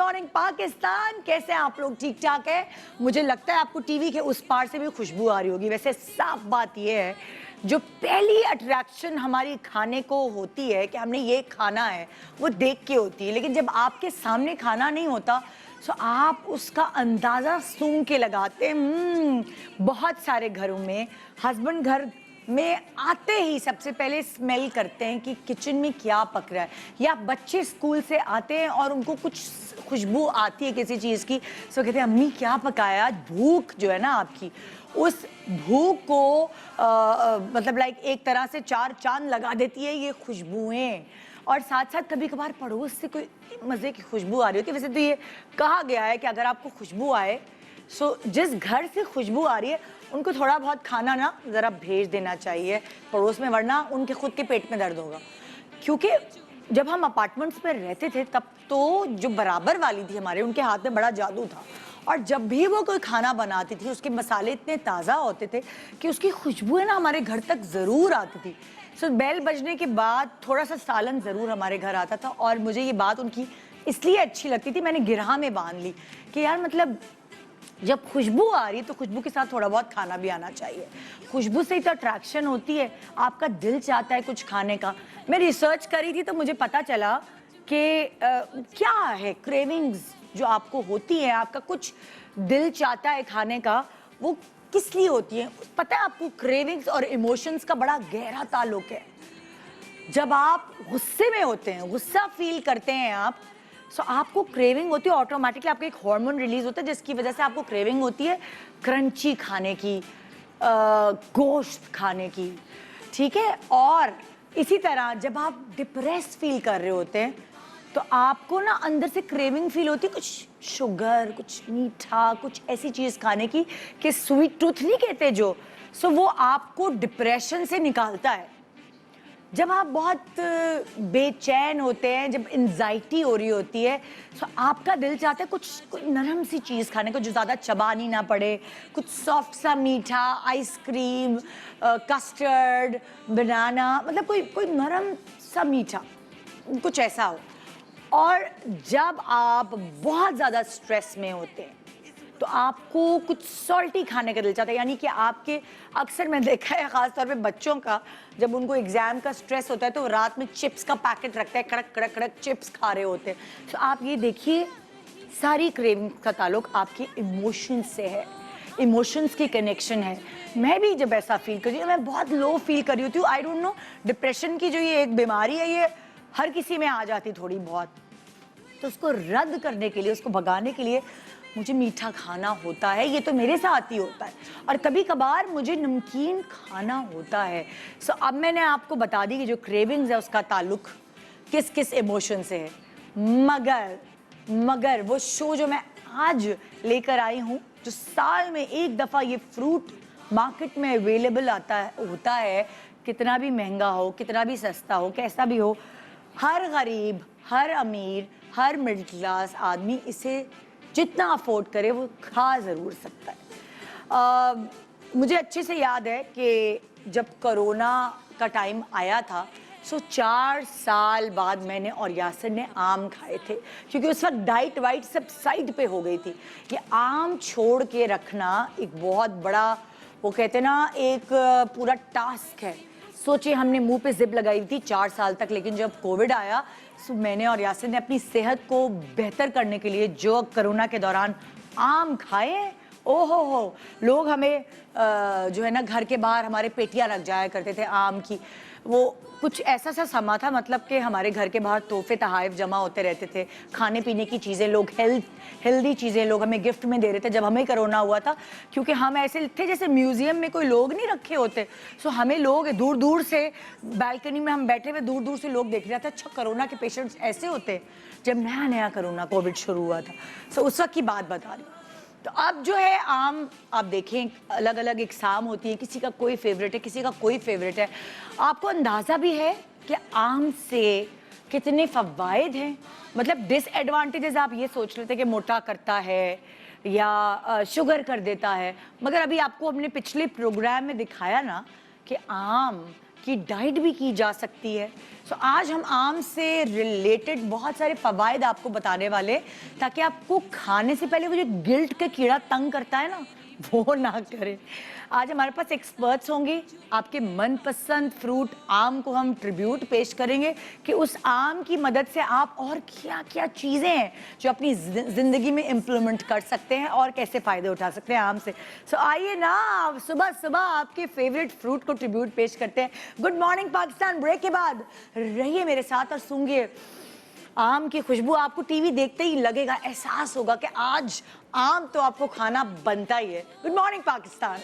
Morning Pakistan, कैसे हैं आप लोग? ठीक ठाक है। मुझे लगता है आपको टीवी के उस पार से भी खुशबू आ रही होगी। वैसे साफ बात यह है, जो पहली अट्रैक्शन हमारी खाने को होती है कि हमने ये खाना है, वो देख के होती है। लेकिन जब आपके सामने खाना नहीं होता तो आप उसका अंदाज़ा सूंघ के लगाते हैं। बहुत सारे घरों में हस्बैंड घर में आते ही सबसे पहले स्मेल करते हैं कि किचन में क्या पक रहा है, या बच्चे स्कूल से आते हैं और उनको कुछ खुशबू आती है किसी चीज़ की, तो कहते हैं अम्मी क्या पकाया आज। भूख जो है ना आपकी, उस भूख को मतलब लाइक एक तरह से चार चांद लगा देती है ये खुशबुएं। और साथ साथ कभी कभार पड़ोस से कोई मज़े की खुशबू आ रही होती है। वैसे तो ये कहा गया है कि अगर आपको खुशबू आए, सो जिस घर से खुशबू आ रही है उनको थोड़ा बहुत खाना ना ज़रा भेज देना चाहिए पड़ोस में, वरना उनके खुद के पेट में दर्द होगा। क्योंकि जब हम अपार्टमेंट्स में रहते थे तब तो जो बराबर वाली थी हमारे, उनके हाथ में बड़ा जादू था। और जब भी वो कोई खाना बनाती थी उसके मसाले इतने ताज़ा होते थे कि उसकी खुशबू है ना हमारे घर तक ज़रूर आती थी। सो बेल बजने के बाद थोड़ा सा सालन ज़रूर हमारे घर आता था। और मुझे ये बात उनकी इसलिए अच्छी लगती थी, मैंने गिरहा में बांध ली कि यार मतलब जब खुशबू आ रही है तो खुशबू के साथ थोड़ा बहुत खाना भी आना चाहिए। खुशबू से ही तो अट्रैक्शन होती है, आपका दिल चाहता है कुछ खाने का। मैं रिसर्च करी थी तो मुझे पता चला कि क्या है क्रेविंग्स जो आपको होती है, आपका कुछ दिल चाहता है खाने का, वो किस लिए होती है। पता है आपको, क्रेविंग्स और इमोशंस का बड़ा गहरा ताल्लुक है। जब आप गुस्से में होते हैं, गुस्सा फील करते हैं आप, सो आपको क्रेविंग होती है, ऑटोमेटिकली आपका एक हार्मोन रिलीज होता है जिसकी वजह से आपको क्रेविंग होती है क्रंची खाने की, गोश्त खाने की, ठीक है। और इसी तरह जब आप डिप्रेस फील कर रहे होते हैं तो आपको ना अंदर से क्रेविंग फील होती है कुछ शुगर, कुछ मीठा, कुछ ऐसी चीज़ खाने की कि स्वीट टूथ नहीं कहते जो, सो वो आपको डिप्रेशन से निकालता है। जब आप बहुत बेचैन होते हैं, जब एंजाइटी हो रही होती है, तो आपका दिल चाहता है कुछ नरम सी चीज़ खाने को जो ज़्यादा चबानी ना पड़े, कुछ सॉफ्ट सा मीठा, आइसक्रीम, कस्टर्ड, बनाना, मतलब कोई नरम सा मीठा, कुछ ऐसा हो। और जब आप बहुत ज़्यादा स्ट्रेस में होते हैं तो आपको कुछ सॉल्टी खाने का दिल चाहता है। यानी कि आपके, अक्सर मैं देखा है ख़ासतौर पे बच्चों का, जब उनको एग्ज़ाम का स्ट्रेस होता है तो रात में चिप्स का पैकेट रखते हैं, कड़क कड़क कड़क चिप्स खा रहे होते हैं। तो आप ये देखिए, सारी क्रेविंग का ताल्लुक आपके इमोशंस से है, इमोशंस की कनेक्शन है। मैं भी जब ऐसा फील कर रही हूँ, मैं बहुत लो फील कर रही होती हूँ, आई डोंट नो, डिप्रेशन की जो ये एक बीमारी है ये हर किसी में आ जाती थोड़ी बहुत, तो उसको रद्द करने के लिए, उसको भगाने के लिए मुझे मीठा खाना होता है। ये तो मेरे साथ ही होता है। और कभी कभार मुझे नमकीन खाना होता है। सो अब मैंने आपको बता दी कि जो क्रेविंग्स है उसका ताल्लुक किस किस इमोशन से है। मगर वो शो जो मैं आज लेकर आई हूँ, जो साल में एक दफ़ा ये फ्रूट मार्केट में अवेलेबल होता है, कितना भी महंगा हो, कितना भी सस्ता हो, कैसा भी हो, हर गरीब, हर अमीर, हर मिडिल क्लास आदमी इसे जितना अफोर्ड करे वो खा ज़रूर सकता है। मुझे अच्छे से याद है कि जब कोरोना का टाइम आया था, सो 4 साल बाद मैंने और यासिर ने आम खाए थे, क्योंकि उस वक्त डाइट वाइट सब साइड पे हो गई थी। ये आम छोड़ के रखना एक बहुत बड़ा, वो कहते ना, एक पूरा टास्क है। सोचिए, हमने मुंह पे जिप लगाई थी 4 साल तक, लेकिन जब कोविड आया तो मैंने और यासिर ने अपनी सेहत को बेहतर करने के लिए जो कोरोना के दौरान आम खाए, ओहो हो, लोग हमें जो है ना घर के बाहर हमारे पेटियां रख जाया करते थे आम की। वो कुछ ऐसा सा समा था, मतलब कि हमारे घर के बाहर तोहफे तहाइफ जमा होते रहते थे, खाने पीने की चीज़ें, लोग हेल्दी चीज़ें लोग हमें गिफ्ट में दे रहे थे जब हमें कोरोना हुआ था। क्योंकि हम ऐसे थे जैसे म्यूज़ियम में कोई लोग नहीं रखे होते, सो हमें लोग दूर दूर से, बालकनी में हम बैठे हुए, दूर दूर से लोग देख रहे थे, अच्छा कोरोना के पेशेंट्स ऐसे होते। जब नया नया कोरोना कोविड शुरू हुआ था, सो उस वक्त की बात बता रही। तो अब जो है आम, आप देखें अलग अलग इकसाम होती है, किसी का कोई फेवरेट है, किसी का कोई फेवरेट है। आपको अंदाज़ा भी है कि आम से कितने फ़वाइद हैं। मतलब डिसएडवांटेजेस आप ये सोच लेते हैं कि मोटा करता है या शुगर कर देता है, मगर अभी आपको अपने पिछले प्रोग्राम में दिखाया ना कि आम की डाइट भी की जा सकती है। सो आज हम आम से रिलेटेड बहुत सारे फ़वाइद आपको बताने वाले, ताकि आपको खाने से पहले वो जो गिल्ट का कीड़ा तंग करता है ना, वो ना करें। आज हमारे पास एक्सपर्ट्स होंगे, आपके मनपसंद फ्रूट आम को हम ट्रिब्यूट पेश करेंगे कि उस आम की मदद से आप और क्या क्या चीज़ें हैं जो अपनी ज़िंदगी में इम्प्लीमेंट कर सकते हैं और कैसे फ़ायदे उठा सकते हैं आम से। सो आइए ना, सुबह सुबह आपके फेवरेट फ्रूट को ट्रिब्यूट पेश करते हैं। गुड मॉर्निंग पाकिस्तान ब्रेक के बाद रहिए मेरे साथ और सूंघिए आम की खुशबू। आपको टीवी देखते ही लगेगा, एहसास होगा कि आज आम तो आपको खाना बनता ही है। Good morning Pakistan,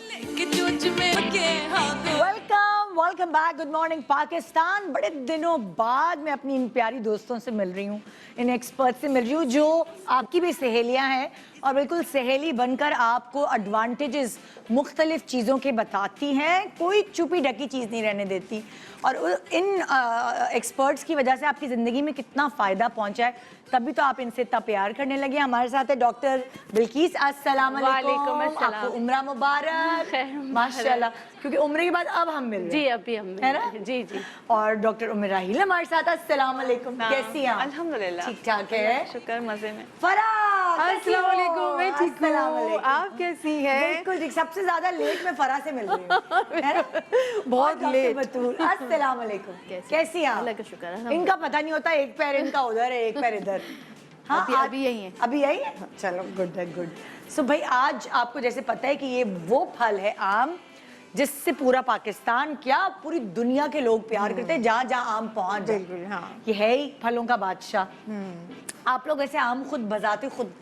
welcome back. Good morning Pakistan. बड़े दिनों बाद मैं अपनी इन प्यारी दोस्तों से मिल रही हूँ, इन एक्सपर्ट से मिल रही हूँ जो आपकी भी सहेलियाँ हैं और बिल्कुल सहेली बनकर आपको एडवांटेजेस मुख्तलिफ चीज़ों के बताती हैं, कोई छुपी ढकी चीज़ नहीं रहने देती। और इन एक्सपर्ट्स की वजह से आपकी ज़िंदगी में कितना फ़ायदा पहुंचा है, तभी तो आप इनसे इतना प्यार करने लगे। हमारे साथ है डॉक्टर बिल्किस। अस्सलाम वालेकुम। आपको उम्रा मुबारक। माशाल्लाह, क्योंकि उम्र के बाद अब हम मिल रहे हैं। जी, अभी हम है ना? जी जी। और डॉक्टर उम्र राहिल हमारे साथ। अस्सलाम वालेकुम, कैसी हैं आप? अल्हम्दुलिल्लाह ठीक ठाक है, शुक्र, मजे में। फराह कैसी हो? अस्सलाम वालेकुम, मैं ठीक अस्सलाम हूँ। वालेकुम। आप कैसी हैं? बिल्कुल ठीक। सबसे ज्यादा लेट में फराह से मिल रही हूँ, है ना? बहुत और डॉक्टर लेट। बतूल, अस्सलाम वालेकुम, कैसी हैं आप? अल्लाह का शुक्र है। इनका पता नहीं होता, एक पैर इनका उधर है, एक पैर इधर। हाँ, अभी यही है। अभी यही है। चलो, गुड है, गुड। सो भाई, आज आपको जैसे पता है कि ये वो फल है आम जिससे पूरा पाकिस्तान क्या पूरी दुनिया के लोग प्यार करते हैं, जहाँ जहाँ आम पहुँच जाए। बिल्कुल, हाँ। ये है ही फलों का बादशाह। आप लोग ऐसे आम खुद बजाते खुद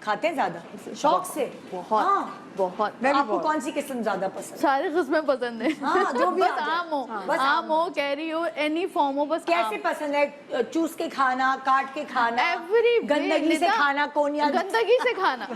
खाते हैं ज्यादा शौक से? बहुत हाँ। बहुत। आपको कौन सी किस्म ज्यादा पसंद है? सारी किस्में पसंद है। हाँ, जो भी बस आ जाए। आम हो, हाँ, बस आम हो, कैरी हो, एनी फॉर्म हो, बस कैसे आम। पसंद है? चूस के खाना, काट के खाना, Every way, गंदगी से निदा, खाना, कोनिया गंदगी से खाना।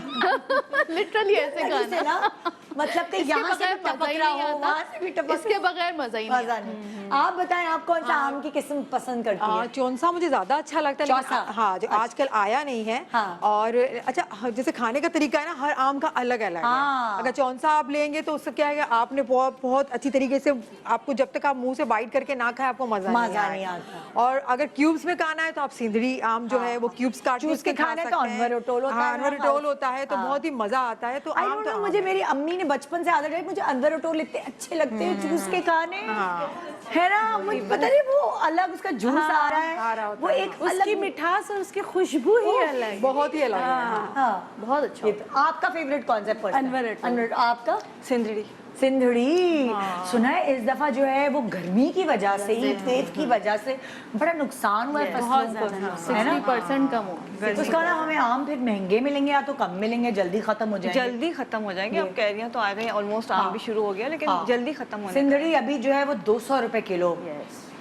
लिटरली ऐसे गंदगी से खाना। ना, मतलब कि इसके यहाँ से बगैर भी टपक मजा ही रहा नहीं हो, आता। वहाँ से भी टपक इसके बगैर मजा ही नहीं मजा नहीं। आप बताएं, आप कौन सा आम की किस्म पसंद करती हैं? चौंसा मुझे ज्यादा अच्छा लगता है, चौसा? लेकिन हाँ, जो आजकल आया नहीं है। हाँ। और अच्छा, जैसे खाने का तरीका है ना, हर आम का अलग अलग हाँ। है। अगर चौंसा आप लेंगे तो उससे क्या है कि आपने बहुत बहुत अच्छी तरीके से, आपको जब तक आप मुंह से बाइट करके ना खाए आपको मजा नहीं नहीं आता। आता। और अगर क्यूब्स में खाना है तो आप सिंधड़ी आम जो है वो क्यूब्स काट के चूस के उसके खा खाना है तो सकते हैं। अनवरटोल होता हाँ, है ना, अनवरटोल होता है तो हाँ। बहुत ही मजा आता है। तो I आम don't तो know, आम मुझे है। मेरी अम्मी ने बचपन से आदत है, मुझे अंदर इतने अच्छे लगते हैं चूस के खाने, हाँ। है ना? मुझे पता नहीं वो अलग उसका जूस आ रहा है, आ रहा होता वो है, एक उसकी अलग मिठास और उसकी खुशबू ही अलग है। बहुत ही अलग है। हाँ। बहुत अच्छा। ये तो आपका फेवरेट कौन सा पर्सन? अनवरटोल। आपका? सिंदड़ी। सिंधड़ी। सुना है इस दफा जो है वो गर्मी की वजह से, हीट वेव की वजह से बड़ा नुकसान हुआ है फसलों को, है ना? 60% कम हो। तो उसका ना हमें आम फिर महंगे मिलेंगे या तो कम मिलेंगे, जल्दी खत्म हो जाएंगे? जल्दी खत्म हो जाएंगे। अब कैरियां तो आ गई, ऑलमोस्ट आम भी शुरू हो गया, लेकिन हाँ। जल्दी खत्म होने सिंधड़ी अभी जो है वो 200 रुपए किलो मिल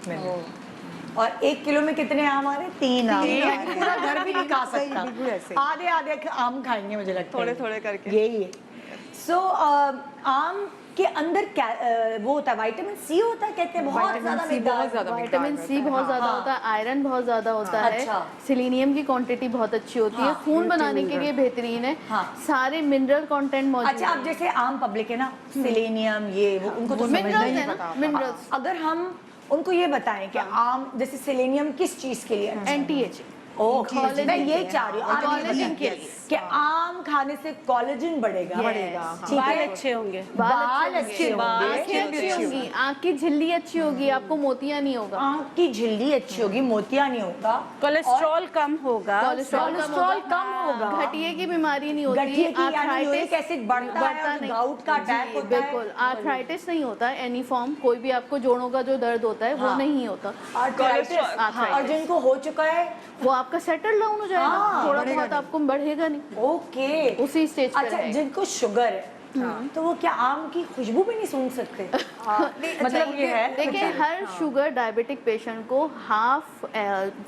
रही है। और 1 किलो में कितने आम आ रहे? 3 आम। यानी पूरा घर भी नहीं खा सकता। बिल्कुल ऐसे। आधे आधे आम खाएंगे मुझे लगता है, थोड़े थोड़े करके। यही है। सो आम के अंदर क्या वो होता है, विटामिन सी होता है, कहते हैं बहुत विटामिन ज्यादा सी मिकदार बहुत ज्यादा में। विटामिन सी बहुत ज्यादा हाँ। होता है, आयरन बहुत ज्यादा होता है, अच्छा। सिलीनियम की क्वांटिटी बहुत अच्छी होती है, हाँ, खून बनाने के लिए बेहतरीन है, हाँ। सारे मिनरल कंटेंट मौजूद अच्छा, अब है। जैसे आम पब्लिक है ना, सिलेनियम ये वो उनको तो समझ मिनरल्स नहीं है पता। ना, मिनरल्स। अगर हम उनको ये बताएं कि आम जैसे सिलेनियम किस चीज के लिए अच्छा है? एंटी-एज। ओके, Collagen मैं ये के चाह रही हूँ आप ये Collagen बताएं के लिए। कि आम खाने से कोलेजन बढ़ेगा। ठीक बाल है? अच्छे होंगे, बाल अच्छे होंगे, आंखें अच्छी होंगी, आंख की झिल्ली अच्छी होगी, आपको मोतिया नहीं होगा, आंख की झिल्ली अच्छी होगी, मोतिया नहीं होगा, कोलेस्ट्रॉल कम होगा, कोलेस्ट्रॉल कम होगा, घटिया की बीमारी नहीं होती, गठिए की यानी यूरिक एसिड बढ़ता है और गाउट का अटैक होता है। बिल्कुल, आर्थराइटिस नहीं होता है एनी फॉर्म, कोई भी आपको जोड़ों का जो दर्द होता है वो नहीं होता, और जिनको हो चुका है वो आपका सेटल डाउन हो जाएगा, हाँ, थोड़ा बहुत आपको बढ़ेगा नहीं, ओके, उसी स्टेज पे अच्छा, रहेगा। जिनको शुगर है तो वो क्या आम की खुशबू भी नहीं सूंघ सकते? मतलब ये है, देखिए हर शुगर डायबिटिक पेशेंट को हाफ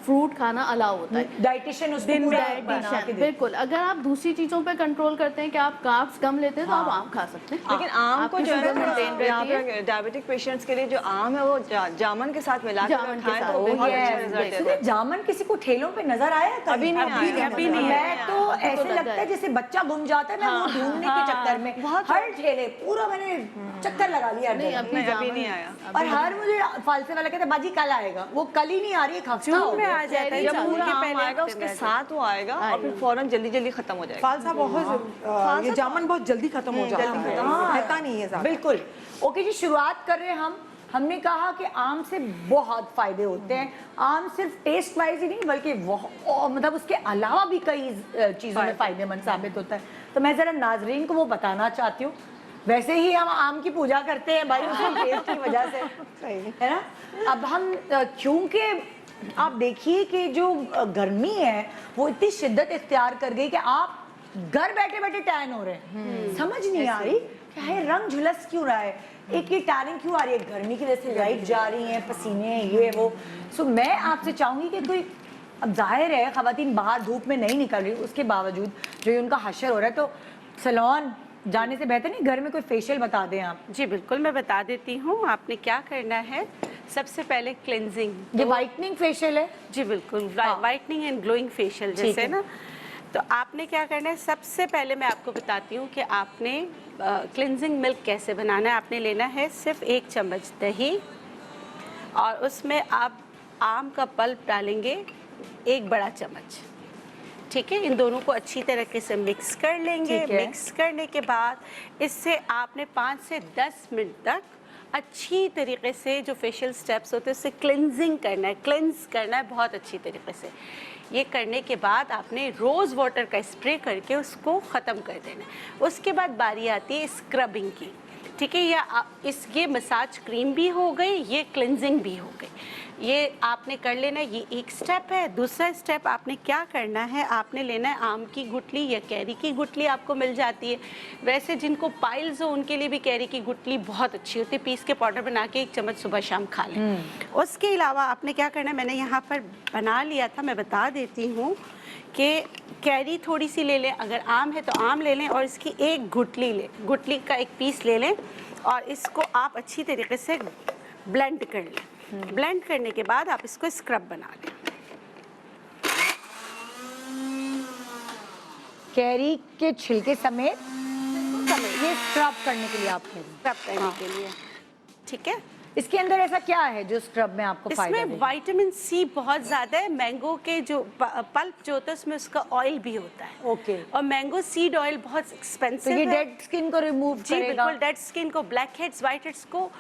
फ्रूट खाना अलाउ होता है। डाइटिशियन उसको पूरा बना के डाइटिशियन देते बिल्कुल, अगर आप दूसरी चीजों पे कंट्रोल करते हैं कि आप कार्ब्स कम लेते हैं तो आप आम खा सकते हैं, लेकिन आम को आपकी जो है शुगर ना, मेंटेन यहाँ रहती है। पे डायबिटिक पेशेंट्स के लिए जो आम है वो जामन के साथ मिला जामुन के खाएं साथ, तो बिल्कुल, बहुत अच्छा yes, रिजल्ट बिल्कुल। देता है। जामन किसी को ठेलों पे नजर आया कभी? अभी नहीं आया, अभी नहीं मैं तो ऐसे लगा लगता है है। जैसे बच्चा गुम जाता है, मैं वो ढूंढने के चक्कर में बहुत हर ठेले पूरा मैंने चक्कर लगा लिया नहीं अंदर। अभी नहीं, अभी जामुन नहीं आया। और हर मुझे फालसे वाला कहता बाजी कल आएगा, वो कल ही नहीं आ रही, एक हफ्ता हो जून में गया। आ जाता है, चेरी जब जब पूरा के आम पहले आएगा हफ्ते उसके में आ साथ वो आएगा और फिर फौरन जल्दी जल्दी खत्म हो जाएगा। फालसा बहुत ये जामुन बहुत जल्दी खत्म हो जाता है, रहता नहीं है ज्यादा। बिल्कुल। ओके जी, शुरुआत कर रहे हैं हम। हमने कहा कि आम से बहुत फायदे होते हैं। आम सिर्फ टेस्ट वाइज ही नहीं बल्कि मतलब उसके अलावा भी कई चीज़ों में फायदेमंद साबित होता है। तो मैं ज़रा नाजरीन को वो बताना चाहती हूँ। वैसे ही हम आम की पूजा करते हैं भाई उसके टेस्ट की वजह से, है ना। अब हम क्योंकि आप देखिए कि जो गर्मी है वो इतनी शिद्दत इख्तियार कर गई कि आप घर बैठे बैठे टैन हो रहे हैं। समझ नहीं आ रही क्या है, रंग झुलस क्यों रहा है, एक ये टैनिंग क्यों आ रही है, गर्मी की वजह से लाइट जा रही है, पसीने ये वो। सो मैं आपसे चाहूंगी कि कोई, अब जाहिर है खवातीन बाहर धूप में नहीं निकल रही, उसके बावजूद जो ये उनका हशर हो रहा है, तो सैलून जाने से बेहतर नहीं घर में कोई फेशियल बता दें आप। जी बिल्कुल, मैं बता देती हूँ। आपने क्या करना है, सबसे पहले क्लेंजिंग। ये वाइटनिंग फेशियल है। जी बिल्कुल, हाँ। वाइटनिंग एंड ग्लोइंग फेशियल ठीक जैसे है। ना। तो आपने क्या करना है, सबसे पहले मैं आपको बताती हूँ कि आपने क्लेंजिंग मिल्क कैसे बनाना है। आपने लेना है सिर्फ 1 चम्मच दही और उसमें आप आम का पल्प डालेंगे 1 बड़ा चम्मच। ठीक है, इन दोनों को अच्छी तरीके से मिक्स कर लेंगे। ठीक है। मिक्स करने के बाद इससे आपने 5 से 10 मिनट तक अच्छी तरीके से जो फेशियल स्टेप्स होते हैं उससे क्लेंजिंग करना है, क्लेंस करना है बहुत अच्छी तरीके से। ये करने के बाद आपने रोज़ वाटर का स्प्रे करके उसको ख़त्म कर देना है। उसके बाद बारी आती है स्क्रबिंग की। ठीक है, ये मसाज क्रीम भी हो गई, ये क्लेंजिंग भी हो गई। ये आपने कर लेना, ये एक स्टेप है। दूसरा स्टेप आपने क्या करना है, आपने लेना है आम की गुठली या कैरी की गुठली, आपको मिल जाती है। वैसे जिनको पाइल्स हो उनके लिए भी कैरी की गुठली बहुत अच्छी होती है, पीस के पाउडर बना के 1 चम्मच सुबह शाम खा लें। उसके अलावा आपने क्या करना है, मैंने यहाँ पर बना लिया था, मैं बता देती हूँ कि कैरी थोड़ी सी ले लें, अगर आम है तो आम ले लें और इसकी 1 गुठली लें, गुठली का 1 पीस ले लें और इसको आप अच्छी तरीके से ब्लेंड कर लें। ब्लेंड करने के बाद आप इसको स्क्रब बना लें। कैरी के छिलके समेत ये स्क्रब करने के लिए आप कह रही हैं। स्क्रब करने के लिए, ठीक है। इसके अंदर ऐसा क्या है जो स्क्रब में आपको फायदा इसमें देगा? विटामिन सी बहुत ज़्यादा है। मैंगो के जो पल्प जो होता है उसमें उसका ऑयल भी होता है। ओके। और मैंगो सीड ऑयल बहुत तो एक्सपेंसिव ये है। डेड स्किन को रिमूव जी करेगा। बिल्कुल, डेड स्किन को, ब्लैक हेड्स, वाइट हेड्स को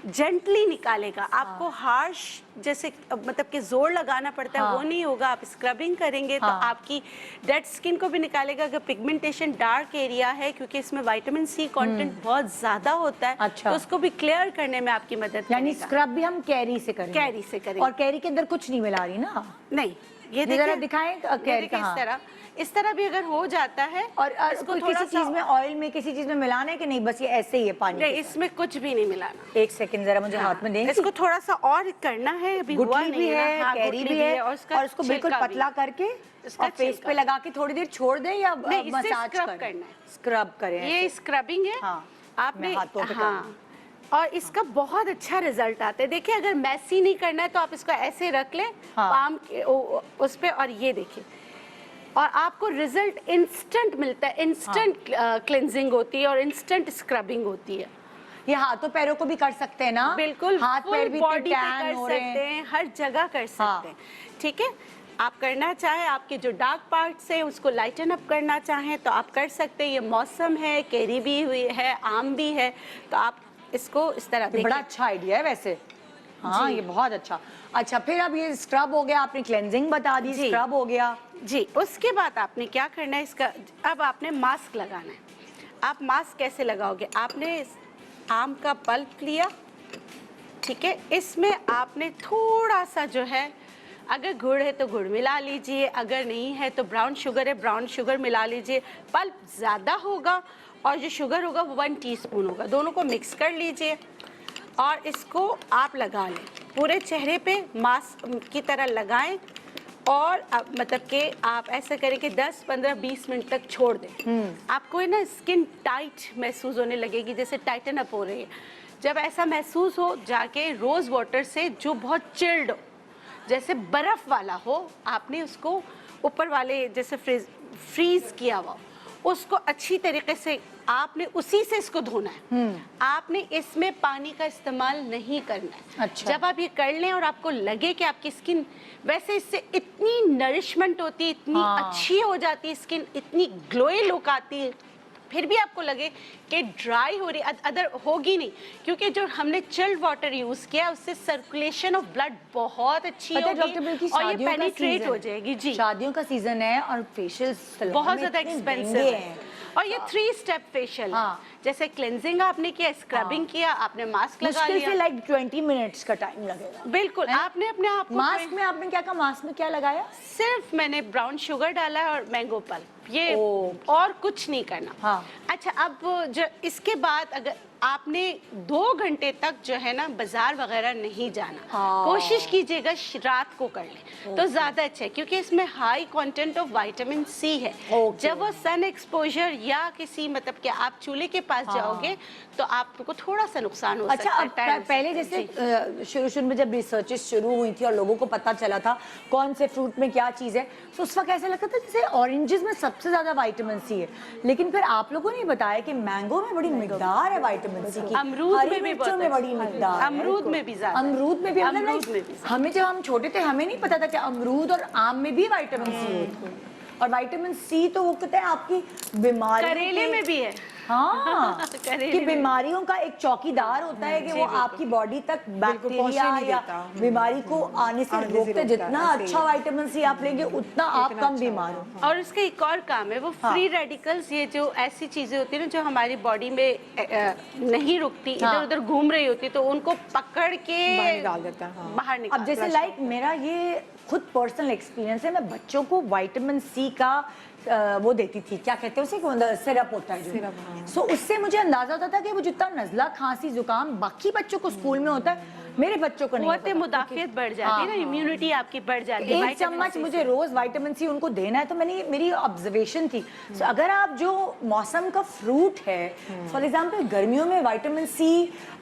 जेंटली निकालेगा। आपको हार्श जैसे मतलब कि जोर लगाना पड़ता है, हाँ। वो नहीं होगा। आप स्क्रबिंग करेंगे तो हाँ। आपकी डेड स्किन को भी निकालेगा। अगर पिगमेंटेशन डार्क एरिया है, क्योंकि इसमें विटामिन सी कंटेंट बहुत ज्यादा होता है, अच्छा। तो उसको भी क्लियर करने में आपकी मदद यानी करेगा। स्क्रब भी हम कैरी से करेंगे। कैरी से करेंगे। और कैरी के अंदर कुछ नहीं मिला रही ना। नहीं, ये ये जरा देखिए, दिखाएं ये कैरी देखिए का। इस तरह भी अगर हो जाता है और इसको कोई थोड़ा किसी चीज में, ऑयल में, किसी चीज में मिलाना है कि नहीं, बस ये ऐसे ही है पानी नहीं, के साथ? इसमें कुछ भी नहीं मिलाना। एक सेकंड जरा मुझे हाथ में दें। इसको थोड़ा सा और करना है, अभी हुआ गुठली नहीं भी ना। है, हाँ, कैरी गुठली भी है और और उसको बिल्कुल छिलका भी। पतला करके इसका और फेस छिलका पे लगा के थोड़ी देर छोड़ दें या नहीं, इससे मसाज स्क्रब करें? करना है। स्क्रब करें ये ऐसे। स्क्रबिंग है। हाँ, आपने मैं हाथों पे हाँ, और इसका बहुत अच्छा रिजल्ट आता है। देखिए, अगर मैसी नहीं करना है तो आप इसको ऐसे रख लें हाँ। पाम के उस पे, और ये देखिए, और आपको रिजल्ट इंस्टेंट मिलता है। इंस्टेंट क्लेंजिंग होती है और इंस्टेंट स्क्रबिंग होती है। ये हाथों पैरों को भी कर सकते हैं ना? बिल्कुल, हाथ पैर भी बॉडी पे टैन कर हो रहे सकते हैं। हैं, हर जगह कर सकते हैं। ठीक है, आप करना चाहें, आपके जो डार्क पार्ट्स हैं उसको लाइटन अप करना चाहें तो आप कर सकते हैं। ये मौसम है, कैरी भी हुई है, आम भी है, तो आप इसको इस तरह ये बड़ा देखिए। अच्छा आइडिया है वैसे। हाँ, जी। ये बहुत अच्छा। अच्छा, फिर अब ये स्क्रब हो गया, आपने क्लेंजिंग बता दी, जी। स्क्रब हो गया। जी, उसके बाद आपने क्या करना है, इसका अब आपने मास्क लगाना है। आप मास्क कैसे लगाओगे, आपने आम का पल्प लिया, ठीक है, इसमें आपने थोड़ा सा जो है, अगर गुड़ है तो गुड़ मिला लीजिए, अगर नहीं है तो ब्राउन शुगर है, ब्राउन शुगर मिला लीजिए। पल्प ज़्यादा होगा और जो शुगर होगा वो 1 टीस्पून होगा। दोनों को मिक्स कर लीजिए और इसको आप लगा लें पूरे चेहरे पे, मास्क की तरह लगाएं। और मतलब कि आप ऐसा करें कि 10, 15, 20 मिनट तक छोड़ दें। आपको ना स्किन टाइट महसूस होने लगेगी, जैसे टाइटन अप हो रही है। जब ऐसा महसूस हो, जाके रोज़ वाटर से जो बहुत चिल्ड हो, जैसे बर्फ़ वाला हो, आपने उसको ऊपर वाले जैसे फ्रीज़ किया हुआ, उसको अच्छी तरीके से आपने उसी से इसको धोना है। आपने इसमें पानी का इस्तेमाल नहीं करना है। अच्छा। जब आप ये कर लें और आपको लगे कि आपकी स्किन, वैसे इससे इतनी नरिशमेंट होती है, इतनी अच्छी हो जाती है स्किन, इतनी ग्लोई लुक आती है, फिर भी आपको लगे कि ड्राई हो रही, अदर होगी नहीं, क्योंकि जो हमने चिल्ड वाटर यूज किया उससे सर्कुलेशन ऑफ ब्लड बहुत अच्छी पता है होगी डॉक्टर बिल्कुल और ये शादियों का पेनिट्रेट सीजन हो जाएगी। जी, शादियों का सीजन है और फेशियल बहुत ज्यादा एक्सपेंसिव है। और ये 3 स्टेप फेशियल है। हाँ। जैसे क्लेंजिंग आपने किया, स्क्रबिंग किया, आपने मास्क लगा मुश्किल से लिया, लाइक 20 मिनट्स का टाइम लगेगा। बिल्कुल आपने अपने आप को मास्क में आपने क्या कहा, मास्क में क्या लगाया? सिर्फ मैंने ब्राउन शुगर डाला है और मैंगो पल्प, ये ओके। और कुछ नहीं करना। हाँ। अच्छा, अब जो इसके बाद अगर आपने 2 घंटे तक जो है ना बाजार वगैरह नहीं जाना, हाँ। कोशिश कीजिएगा रात को कर लें तो ज्यादा अच्छा है, क्योंकि इसमें high content of vitamin C है। ओके। जब वो सन एक्सपोजर या किसी मतलब कि आप चूल्हे के पास जाओगे तो आपको थोड़ा सा नुकसान हो अच्छा, सकता है। अब टैन से। पहले जैसे शुरू में जब रिसर्चेस शुरू हुई थी और लोगों को पता चला था कौन से फ्रूट में क्या चीज़ है, तो उस वक्त ऐसा लगता था जैसे ऑरेंजेस में सबसे ज़्यादा विटामिन सी है, लेकिन फिर आप लोगों ने बताया कि मैंगो में बड़ी मिकदार है विटामिन सी की, अमरूद हरी में भी मिर्चों बहुत में बड़ी अच्छी। मिकदार है। अमरूद में भी ज्यादा है। अमरूद में भी मतलब अमरूद like में भी ज्यादा। हमें जब हम छोटे थे हमें नहीं पता था कि अमरूद और आम में भी विटामिन सी होती है, और विटामिन सी तो वो कहते हैं आपकी बीमारी, करेले में भी है। हाँ करेले कि में। बीमारियों का एक चौकीदार होता है कि वो आपकी बॉडी तक बैक्टीरिया पहुंचने नहीं या देता। बीमारी को आने से रोकते। रोकता, जितना ऐसे ही। अच्छा विटामिन सी आप लेंगे उतना आप कम बीमार हो। और उसका एक और काम है, वो फ्री रेडिकल्स, ये जो ऐसी चीजें होती है ना जो हमारी बॉडी में नहीं रुकती, हाँ। इधर उधर घूम रही होती, तो उनको पकड़ के बाहर निकाल देता है, हाँ। बाहर निकाल अब जैसे लाइक मेरा ये खुद पर्सनल एक्सपीरियंस है, मैं बच्चों को विटामिन सी का वो देती थी, क्या कहते हैं उसे, सिरप होता है सिरप, जो। हाँ। सो उससे मुझे अंदाजा होता था कि वो जितना नजला खांसी जुकाम बाकी बच्चों को स्कूल में होता है, मेरे बच्चों को नहीं कुव्वत होता। मुदाफियत बढ़ जाती है ना, इम्यूनिटी आपकी बढ़ जाती है। एक विटामिन चम्मच सी मुझे से। रोज विटामिन सी उनको देना है, तो मैंने मेरी ऑब्जर्वेशन थी। So, अगर आप जो मौसम का फ्रूट है, फॉर एग्जांपल गर्मियों में विटामिन सी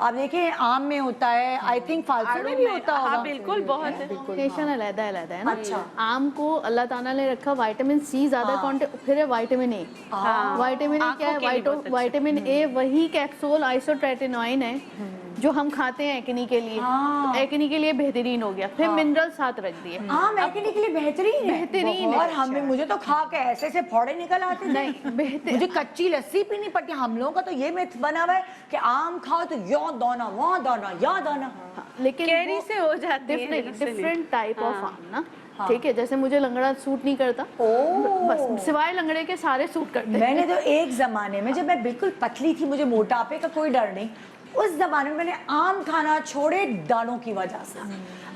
आप देखिए आम में होता है, आई थिंक फालतू में भी होता हाँ होगा। बिल्कुल, बहुत है। कॉम्बिनेशन अलग है ना। अच्छा। आम को अल्लाह ताला ने रखा विटामिन सी ज्यादा कंटेंट, फिर है विटामिन ए। विटामिन ए क्या है? आंखों के लिए बहुत अच्छा। विटामिन ए वही कैप्सूल आइसोट्रेटिनोइन है जो हम खाते हैं एक्ने के लिए, हाँ। तो एक्ने के लिए बेहतरीन हो गया। फिर मिनरल साथ रख दिए। हाँ, मैकेनिक के लिए बेहतरीन है। बेहतरीन है। और हमें मुझे तो खा के ऐसे ऐसे फोड़े निकल आते थे। नहीं, बेहतर- मुझे कच्ची लस्सी पीनी पड़ती। हम लोगों का तो ये मिथ बना हुआ है कि आम खाओ तो यो दाना वहाँ दाना या दाना। लेकिन कैरी वो से हो जाती है। डिफरेंट टाइप ऑफ आम ना, ठीक है। जैसे मुझे लंगड़ा सूट नहीं करता, ओह। बस सिवाय लंगड़े के सारे सूट करते हैं। मैंने तो एक जमाने में जब मैं बिल्कुल पतली थी, मुझे मोटापे का कोई डर नहीं, उस जमाने में मैंने आम खाना छोड़े दानों की वजह से।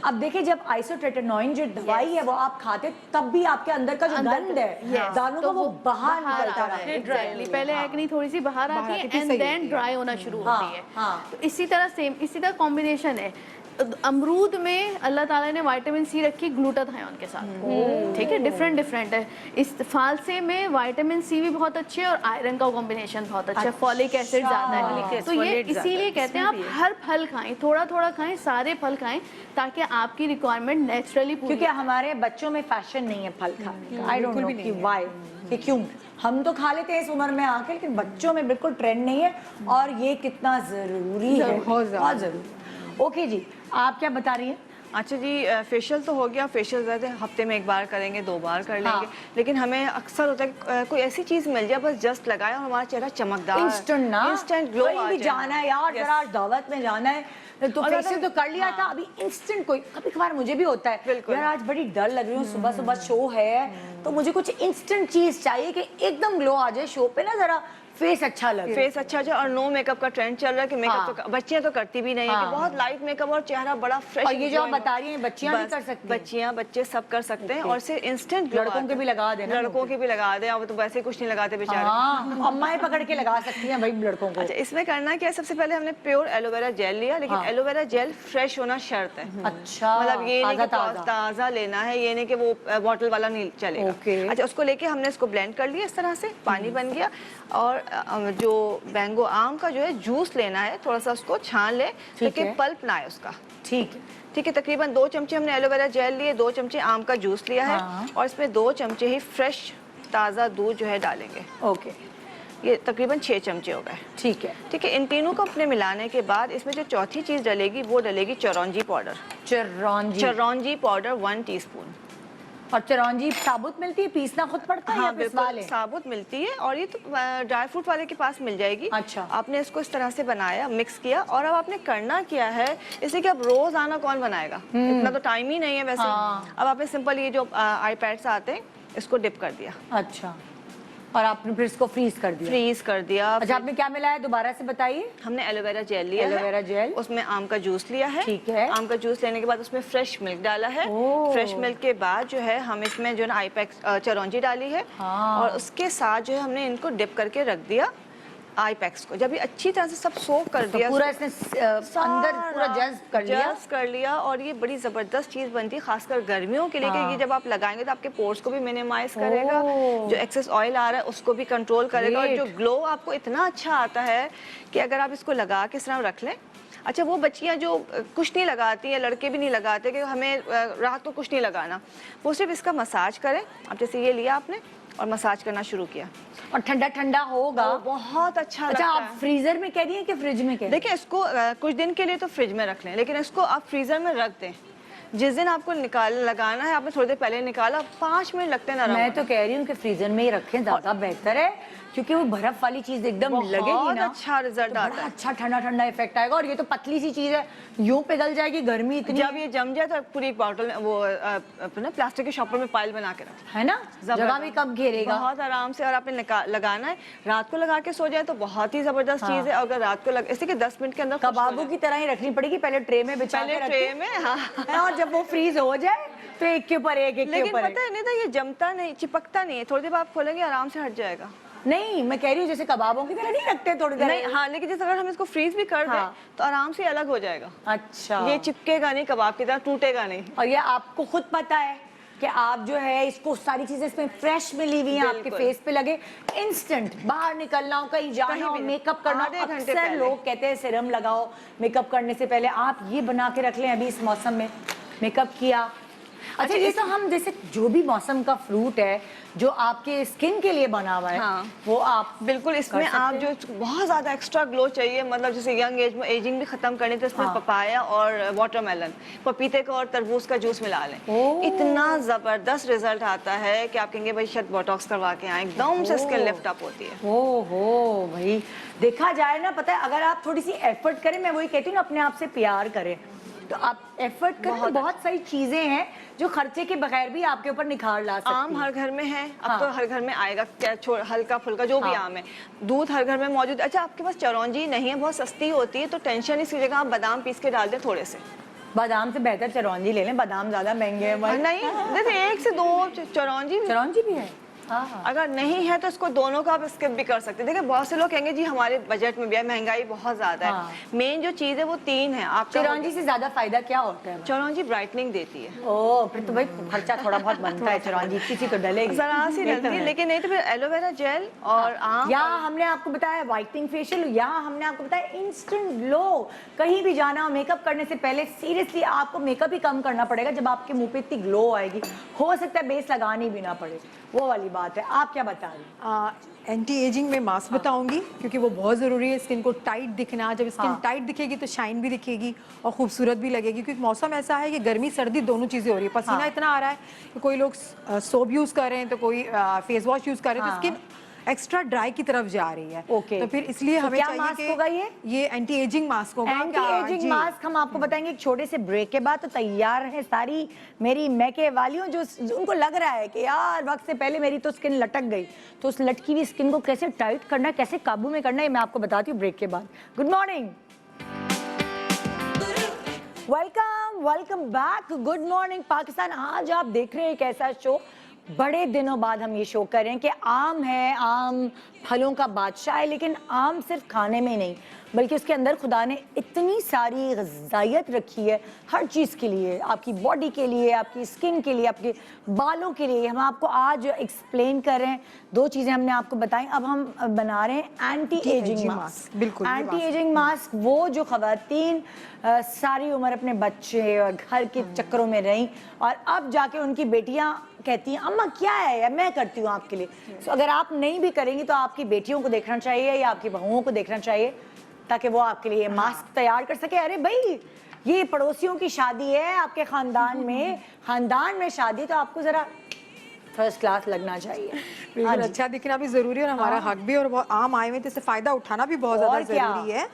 अब देखिए जब आइसोट्रेटिनोइन जो दवाई है वो आप खाते तब भी आपके अंदर का जो गंध है दानों तो का वो बाहर निकलता आता है। है ड्राइली। पहले एक्ने थोड़ी सी बाहर आती आती है है, एंड सही देन होती है। ड्राई होना शुरू होती है। हाँ। तो इसी तरह सेम, इसी तरह कॉम्बिनेशन है। अमरूद में अल्लाह ताला ने विटामिन सी रखी ग्लूटाथायोन के साथ, ठीक है। डिफरेंट है। इस फालसे में विटामिन सी भी बहुत अच्छे है और आयरन का कॉम्बिनेशन बहुत अच्छा है, फॉलिक एसिड ज्यादा है। Folic तो ये acid इसीलिए ज्यादा है, कहते हैं आप इसमें भी हर फल खाएं, थोड़ा थोड़ा खाएं, सारे फल खाएं, ताकि आपकी रिक्वायरमेंट नेचुरली पूरी क्योंकि हमारे बच्चों में फैशन नहीं है फल खाने का। आई डोंट नो कि व्हाई, कि क्यों हम तो खा लेते हैं इस उम्र में आके, लेकिन बच्चों में बिल्कुल ट्रेंड नहीं है, और ये कितना जरूरी है, बहुत ज़्यादा। बहुत जरूरी। ओके जी, आप क्या बता रही हैं? अच्छा जी, फेशियल तो हो गया। फेशियल ज़्यादा हफ्ते में 1 बार करेंगे, 2 बार कर लेंगे। हाँ। लेकिन हमें अक्सर होता है कि कोई ऐसी चीज़ मिल जाए बस जस्ट लगाए और हमारा चेहरा चमकदार, इंस्टेंट ना, इंस्टेंट ग्लो कहीं आ भी जाए। जाना है यार, Yes. जरा आज दावत में जाना है तो और फेशियल तो ज़्यादा- कर लिया था, अभी इंस्टेंट कोई कभी कभार मुझे भी होता है बिल्कुल। यार आज बड़ी डर लग रही हूँ, सुबह सुबह शो है तो मुझे कुछ इंस्टेंट चीज चाहिए कि एकदम ग्लो आ जाए शो पे ना, जरा फेस अच्छा लगे। फेस अच्छा जाए। और नो मेकअप का ट्रेंड चल रहा है कि मेकअप हाँ। तो बच्चियां तो करती भी नहीं है हाँ। कि बहुत लाइट मेकअप और चेहरा बड़ा फ्रेश। और ये जो आप बता रही हैं बच्चियां भी कर सकती हैं। बच्चियां बच्चे सब कर सकते हैं और सिर्फ इंस्टेंट लड़कों के भी लगा देना। लड़कों के भी लगा दे, अब तो वैसे कुछ नहीं लगाते बेचारे। हाँ, अम्माएं पकड़ के लगा सकती हैं भाई लड़कों को। अच्छा, इसमें करना क्या है, सबसे पहले हमने प्योर एलोवेरा जेल लिया, लेकिन हाँ। एलोवेरा जेल फ्रेश होना शर्त है। अच्छा, मतलब ये नहीं कि ताज़ा। ताज़ा लेना है, ये नहीं कि वो बॉटल वाला नहीं चलेगा। ओके। अच्छा, उसको लेके हमने इसको ब्लेंड कर लिया इस तरह से, पानी बन गया। और जो मैंगो आम का जो है जूस लेना है, थोड़ा सा उसको छान ले ताकि है। पल्प ना आए उसका। ठीक है। ठीक है, तकरीबन 2 चमचे हमने एलोवेरा जेल लिए, 2 चमचे आम का जूस लिया है हाँ। और इसमें 2 चमचे ही फ्रेश ताज़ा दूध जो है डालेंगे। ओके, ये तकरीबन 6 चमचे हो गए। ठीक है। ठीक है, इन तीनों को अपने मिलाने के बाद इसमें जो चौथी चीज़ डलेगी वो डलेगी चिरौंजी पाउडर। चिरौंजी पाउडर 1 टीस्पून। और चिरौंजी साबुत मिलती है, पीसना खुद पड़ता है या हाँ पिसवा बिल्कुल लें? साबुत मिलती है, और ये तो ड्राई फ्रूट वाले के पास मिल जाएगी। अच्छा। आपने इसको इस तरह से बनाया, मिक्स किया, और अब आपने करना क्या है, इसे कि अब रोजाना कौन बनाएगा, इतना तो टाइम ही नहीं है वैसे। हाँ। अब आपने सिंपल ये जो आईपैड्स आते हैं इसको डिप कर दिया, अच्छा, और आपने फिर इसको फ्रीज कर दिया? फ्रीज कर दिया। अच्छा, आपने क्या मिलाया, दोबारा से बताइए। हमने एलोवेरा जेल लिया है, एलोवेरा जेल, उसमें आम का जूस लिया है। ठीक है। आम का जूस लेने के बाद उसमें फ्रेश मिल्क डाला है। ओह। फ्रेश मिल्क के बाद जो है हम इसमें जो है आईपैक्स चिरौंजी डाली है। हाँ। और उसके साथ जो है हमने इनको डिप करके रख दिया आई पैक्स को। जब ये अच्छी तरह से सब सोक कर दिया, पूरा इसने अंदर पूरा जज्ब कर लिया, और ये बड़ी ज़बरदस्त चीज़ बनती है खासकर गर्मियों के लिए। कि ये जब आप लगाएंगे तो आपके पोर्स को भी मिनिमाइज करेगा, जो एक्सेस ऑयल आ रहा है उसको भी कंट्रोल करेगा, और जो ग्लो आपको इतना अच्छा आता है कि अगर आप इसको लगा के इस तरह रख लें। अच्छा, वो बच्चियां जो कुछ नहीं लगाती हैं, लड़के भी नहीं लगाते कि हमें रात को कुछ नहीं लगाना, वो सिर्फ इसका मसाज करें। अब जैसे ये लिया आपने और मसाज करना शुरू किया, और ठंडा ठंडा होगा, वो बहुत अच्छा अच्छा, लगता आप है। फ्रीजर में कह रही हैं कि फ्रिज में कह रही हैं? देखिए, इसको कुछ दिन के लिए तो फ्रिज में रख लें, लेकिन इसको आप फ्रीजर में रख दें। जिस दिन आपको लगाना है, आपने थोड़ी देर पहले निकाला, 5 मिनट लगते हैं नरम मैं तो कह रही हूँ कि फ्रीजर में ही रखें, ज्यादा बेहतर है, क्योंकि वो बर्फ वाली चीज एकदम लगेगी ना, अच्छा रिजल्ट तो आता बड़ा है। अच्छा ठंडा ठंडा इफेक्ट आएगा। और ये तो पतली सी चीज है, यूं पिघल जाएगी, गर्मी इतनी जब ये जम जाए तो पूरी बॉटल में वो अपना प्लास्टिक के शॉपर में पाइल बना के रखें, है ना, जगह भी कम घेरेगा। बहुत आराम से। और आपने लगाना है, रात को लगा के सो जाए तो बहुत ही जबरदस्त चीज है। अगर रात को इसी के 10 मिनट के अंदर कबाबों की तरह ही रखनी पड़ेगी, पहले ट्रे में बिछा के ट्रे रखें, में। हाँ, है, और जब वो फ्रीज हो जाए तो एक के ऊपर एक के लेकिन ऊपर पता है नहीं था, ये जमता नहीं, चिपकता नहीं है, थोड़ी देर आप खोलेंगे आराम से हट जाएगा। नहीं, मैं कह रही हूँ जैसे कबाबों की तरह नहीं रखते थोड़ी देर? नहीं, हाँ, लेकिन जैसे अगर हम इसको फ्रीज भी कर दें तो आराम से अलग हो जाएगा। अच्छा, ये चिपकेगा नहीं, कबाब की तरह टूटेगा नहीं। और ये आपको खुद पता है कि आप जो है इसको सारी चीजें इसमें फ्रेश मिली हुई हैं, आपके फेस पे लगे, इंस्टेंट बाहर निकलना हो, कहीं जाना हो, मेकअप करना हो, अक्सर लोग कहते हैं सीरम लगाओ मेकअप करने से पहले, आप ये बना के रख लें अभी इस मौसम में, मेकअप किया। अच्छा, ये तो हम जैसे जो भी मौसम का फ्रूट है जो आपके स्किन के लिए बना हुआ है, हाँ। वो आप बिल्कुल इसमें आप जो बहुत ज़्यादा एक्स्ट्रा ग्लो चाहिए, मतलब जैसे यंग एज में एजिंग भी खत्म करनी, तो इसमें पपाया और वाटरमेलन, पपीते का और तरबूज का जूस मिला लें। इतना ज़बरदस्त रिजल्ट आता है कि आप कहेंगे भाई शायद बोटॉक्स करवा के आए, एकदम से स्किन लिफ्ट अप होती है। ओहो भाई, देखा जाए ना, पता है अगर आप थोड़ी सी एफर्ट करें, मैं वही कहती हूँ ना, अपने आप से प्यार करें, तो आप एफर्ट करें तो बहुत सारी चीजें हैं जो खर्चे के बगैर भी आपके ऊपर निखार ला सकती हैं। आम हर घर में है, अब तो हर घर में आएगा, क्या हल्का फुल्का जो भी आम है। दूध हर घर में मौजूद। अच्छा, आपके पास चिरौंजी नहीं है, बहुत सस्ती होती है, तो टेंशन इसकी जगह आप बादाम पीस के डाल दें थोड़े से। बादाम से बेहतर चिरौंजी ले लें, बादाम ज्यादा महंगे हैं भाई। नहीं, जैसे 1 से 2 चिरौंजी भी है। अगर नहीं है तो इसको दोनों का आप स्किप भी कर सकते हैं। देखिए, बहुत से लोग कहेंगे जी हमारे बजट में भी है, महंगाई बहुत ज्यादा है। मेन जो चीज है वो 3 है। आप चिरौंजी से ज्यादा फायदा क्या होता है? चिरौंजी ब्राइटनिंग देती है। ओ, फिर तो भाई खर्चा थोड़ा बहुत बनता है, चिरौंजी किसी को डलेगी, जरा सी डलती है, लेकिन नहीं तो फिर एलोवेरा जेल और आम। यहाँ हमने आपको बताया व्हाइटनिंग फेशियल, यहाँ हमने आपको बताया इंस्टेंट ग्लो। कहीं भी जाना हो मेकअप करने से पहले, सीरियसली आपको मेकअप ही कम करना पड़ेगा जब आपके मुंह पे इतनी ग्लो आएगी। हो सकता है बेस लगानी भी ना पड़े, वो वाली बात है। आप क्या बता रही? एंटी एजिंग में मास्क बताऊंगी, क्योंकि वो बहुत ज़रूरी है स्किन को टाइट दिखना। जब स्किन टाइट दिखेगी तो शाइन भी दिखेगी और खूबसूरत भी लगेगी, क्योंकि मौसम ऐसा है कि गर्मी सर्दी दोनों चीज़ें हो रही है। पसीना इतना आ रहा है कि कोई लोग सोप यूज़ कर रहे हैं, तो कोई फेस वॉश यूज़ कर रहे हैं, तो स्किन एक्स्ट्रा ड्राई की तरफ जा रही है। ओके, तो फिर इसलिए तो हमें क्या चाहिए मास्क कि होगा ये एंटी एजिंग मास्क होगा। एंटी एजिंग मास्क हम आपको बताएंगे एक छोटे से ब्रेक के बाद। तो तैयार है सारी मेरी मैके वालियों जो उनको लग रहा है कि यार वक्त से पहले मेरी तो स्किन लटक गई, तो उस लटकी हुई स्किन को कैसे टाइट करना है, कैसे काबू में करना है, मैं आपको बताती हूँ ब्रेक के बाद। Good morning, welcome back, good morning Pakistan. आज आप देख रहे हैं एक ऐसा शो, बड़े दिनों बाद हम ये शो कर रहे हैं कि आम है, आम फलों का बादशाह है, लेकिन आम सिर्फ खाने में नहीं, बल्कि उसके अंदर खुदा ने इतनी सारी ग़िज़ाइयत रखी है हर चीज़ के लिए, आपकी बॉडी के लिए, आपकी स्किन के लिए, आपके बालों के लिए। हम आपको आज एक्सप्लेन कर रहे हैं, 2 चीज़ें हमने आपको बताई। अब हम बना रहे हैं एंटी एजिंग मास्क। बिल्कुल, ये एंटी एजिंग मास्क वो जो ख़वातीन सारी उम्र अपने बच्चे और घर के चक्करों में रहीं और अब जाके उनकी बेटियां कहती हैं अम्मा क्या है यार, मैं करती हूँ आपके लिए। तो अगर आप नहीं भी करेंगी तो आपकी बेटियों को देखना चाहिए या आपकी बहुओं को देखना चाहिए, ताकि वो आपके लिए मास्क तैयार कर सके। अरे भाई, ये पड़ोसियों की शादी है, आपके खानदान में शादी, तो आपको जरा फर्स्ट क्लास लगना चाहिए। बिल्कुल, अच्छा दिखना भी जरूरी है और हमारा हक भी, और बहुत आम आए हुए तो इससे फायदा उठाना भी बहुत ज्यादा और क्या? जरूरी है।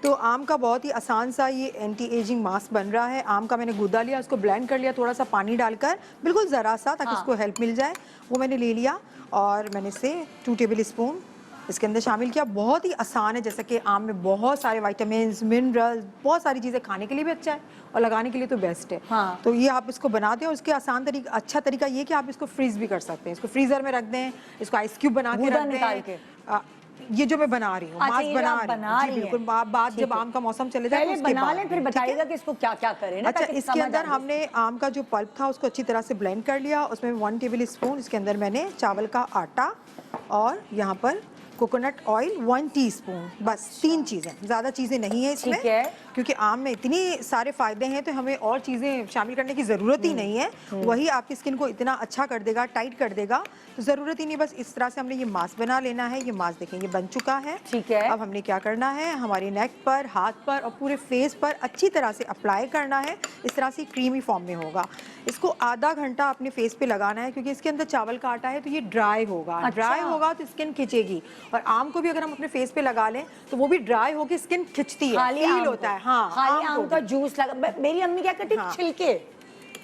तो आम का बहुत ही आसान सा ये एंटी एजिंग मास्क बन रहा है। आम का मैंने गूदा लिया, उसको ब्लेंड कर लिया थोड़ा सा पानी डालकर, बिल्कुल ज़रा सा, ताकि उसको हेल्प मिल जाए। वो मैंने ले लिया और मैंने इसे 2 टेबल स्पून इसके अंदर शामिल किया। बहुत ही आसान है, जैसे कि आम में बहुत सारे विटामिन्स, मिनरल्स, बहुत सारी चीज़ें, खाने के लिए भी अच्छा है और लगाने के लिए तो बेस्ट है। हाँ। तो ये आप इसको बनाते हैं, उसके आसान तरीका, अच्छा तरीका ये कि आप इसको फ्रीज भी कर सकते हैं। इसको फ्रीजर में रख दें, इसको आइस क्यूब बना के गूदा रख निकाल के। दें। ये जो मैं बना रही हूँ, अच्छा, मास्क ये जो आप बना बना रही हूँ, रही जी बिल्कुल। बाद जब आम का मौसम चले जाए पहले उसके बना बाद लें, फिर ठीक है? बताइएगा कि इसको क्या क्या करें ना, अच्छा, ताकि इसके समझ अंदर आ जाए। हमने आम का जो पल्प था उसको अच्छी तरह से ब्लेंड कर लिया। उसमें 1 टेबल स्पून इसके अंदर मैंने चावल का आटा और यहाँ पर कोकोनट ऑयल 1 टीस्पून, बस 3 चीज़ें, ज़्यादा चीज़ें नहीं है इसमें। ठीक है। क्योंकि आम में इतनी सारे फायदे हैं तो हमें और चीज़ें शामिल करने की ज़रूरत ही नहीं है। वही आपकी स्किन को इतना अच्छा कर देगा, टाइट कर देगा, तो ज़रूरत ही नहीं। बस इस तरह से हमने ये मास्क बना लेना है। ये मास्क देखें, ये बन चुका है। ठीक है। अब हमने क्या करना है, हमारी नेक पर, हाथ पर और पूरे फेस पर अच्छी तरह से अप्लाई करना है। इस तरह से क्रीमी फॉर्म में होगा। इसको आधा घंटा अपने फेस पे लगाना है, क्योंकि इसके अंदर चावल का आटा है तो ये ड्राई होगा। अच्छा। ड्राई होगा तो स्किन खिंचेगी। और आम को भी अगर हम अपने फेस पे लगा लें तो वो भी ड्राई होकर स्किन खिंचती है, खाली फील आम होता को। है। हाँ, खाली को आम का भी। जूस लगा। मेरी अम्मी क्या करती, हाँ।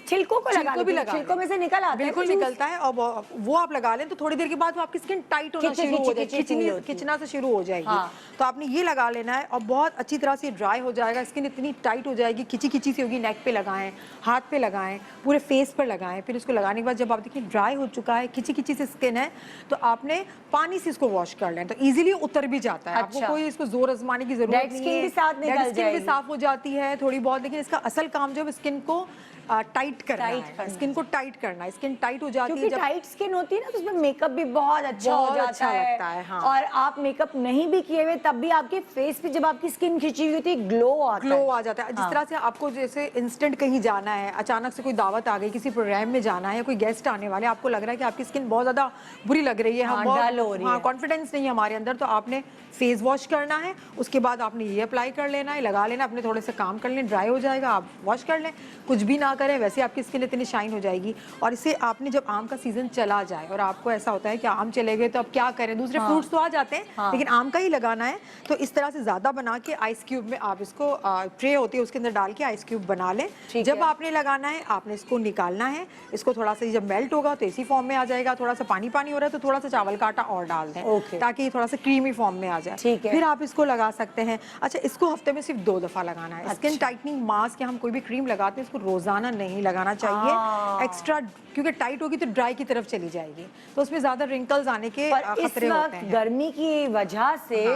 छिलकों को लगा छिलको भी लेती, लगा छिलकों में से निकल आता है बिल्कुल तो जूस। निकलता है। और वो आप लगा लें तो थोड़ी देर के बाद वो आपकी स्किन टाइट होना शुरू हो जाएगी, खिंचना से शुरू हो जाएगी। हाँ। तो आपने ये लगा लेना है और बहुत अच्छी तरह से ड्राई हो जाएगा। स्किन इतनी टाइट हो जाएगी, खिंची खिंची सी होगी। नेक पे लगाएं, हाथ पे लगाएं, पूरे फेस पर लगाएं। फिर इसको लगाने के बाद जब आप देखिए ड्राई हो चुका है, खिंची खिंची से स्किन है, तो आपने पानी से इसको वॉश कर लें, तो इजीली उतर भी जाता है। आपको अच्छा। कोई इसको जोर आजमाने की जरूरत Dead नहीं skin है। भी साथ निकल Dead skin भी जाएगी। साफ हो जाती है थोड़ी बहुत, लेकिन इसका असल काम जो है स्किन को टाइट करना है। स्किन को टाइट करना है। स्किन टाइट हो जाती है क्योंकि जब टाइट स्किन होती है ना, तो उसमें मेकअप भी बहुत अच्छा हो बहुत जाता अच्छा है। लगता है, हाँ। और आप मेकअप नहीं भी किए हुए तब भी आपके फेस पे जब आपकी स्किन खिंची हुई होती है, ग्लो आता ग्लो है। आ जाता है। जिस तरह से आपको जैसे इंस्टेंट कहीं जाना है, अचानक से कोई दावत आ गई, किसी प्रोग्राम में जाना है, कोई गेस्ट आने वाले, आपको लग रहा है कि आपकी स्किन बहुत ज्यादा बुरी लग रही है, हाँ, बहुत डल हो रही है। कॉन्फिडेंस नहीं है हमारे अंदर, तो आपने फेस वॉश करना है। उसके बाद आपने ये अप्लाई कर लेना है, लगा लेना, अपने थोड़े से काम कर लें, ड्राई हो जाएगा, आप वॉश कर लें। कुछ भी ना करें, वैसे आपकी स्किन इतनी शाइन हो जाएगी। और इसे आपने जब आम का सीजन चला जाए और आपको ऐसा होता है कि आम चले गए तो अब क्या करें, दूसरे फ्रूट्स तो आ जाते हैं, लेकिन आम का ही लगाना है, तो इस तरह से ज्यादा बना के आइस क्यूब में आप इसको ट्रे होती है उसके अंदर डाल के आइस क्यूब बना लें। जब आपने लगाना है, आपने इसको निकालना है। इसको थोड़ा सा जब मेल्ट होगा तो इसी फॉर्म में आ जाएगा। थोड़ा सा पानी पानी हो रहा है तो थोड़ा सा चावल का आटा और डाल दें, ताकि ये थोड़ा सा क्रीमी फॉर्म में आ जाए। ठीक है। फिर आप इसको लगा सकते हैं। अच्छा, इसको हफ्ते में सिर्फ 2 दफा लगाना है। स्किन टाइटनिंग मास्क या हम कोई भी क्रीम लगाते हैं, इसको रोजाना नहीं लगाना चाहिए। एक्स्ट्रा, क्योंकि टाइट होगी तो ड्राई की तरफ चली जाएगी, तो उसमें ज्यादा रिंकल्स आने के पर इस खतरे होते वक्त हैं। गर्मी की वजह से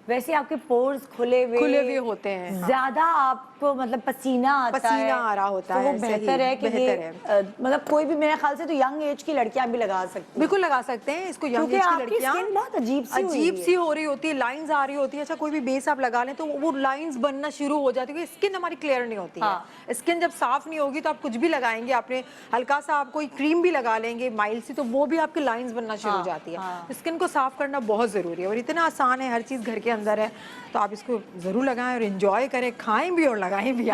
वैसे आपके पोर्स खुले हुए होते हैं। ज्यादा आपको मतलब पसीना आता है, पसीना आ रहा होता तो है, वो सही, बेहतर है कि ये बेहतर है। मतलब कोई भी, मेरे ख्याल से तो यंग एज की लड़कियां भी लगा सकती हैं। बिल्कुल लगा सकते हैं इसको। यंग क्योंकि एज की आपकी लड़कियां स्किन बहुत अजीब सी हो रही होती है, लाइंस आ रही होती है। अच्छा, कोई भी बेस आप लगा लें तो वो लाइंस बनना शुरू हो जाती है, स्किन हमारी क्लियर नहीं होती है। स्किन जब साफ नहीं होगी तो आप कुछ भी लगाएंगे, आपने हल्का सा आप कोई क्रीम भी लगा लेंगे माइल्ड सी, तो वो भी आपकी लाइंस बनना शुरू हो जाती है। स्किन को साफ करना बहुत जरूरी है और इतना आसान है, हर चीज घर के अंदर है, तो आप इसको जरूर लगाएं और एंजॉय करें, खाएं भी और लगाएं भी।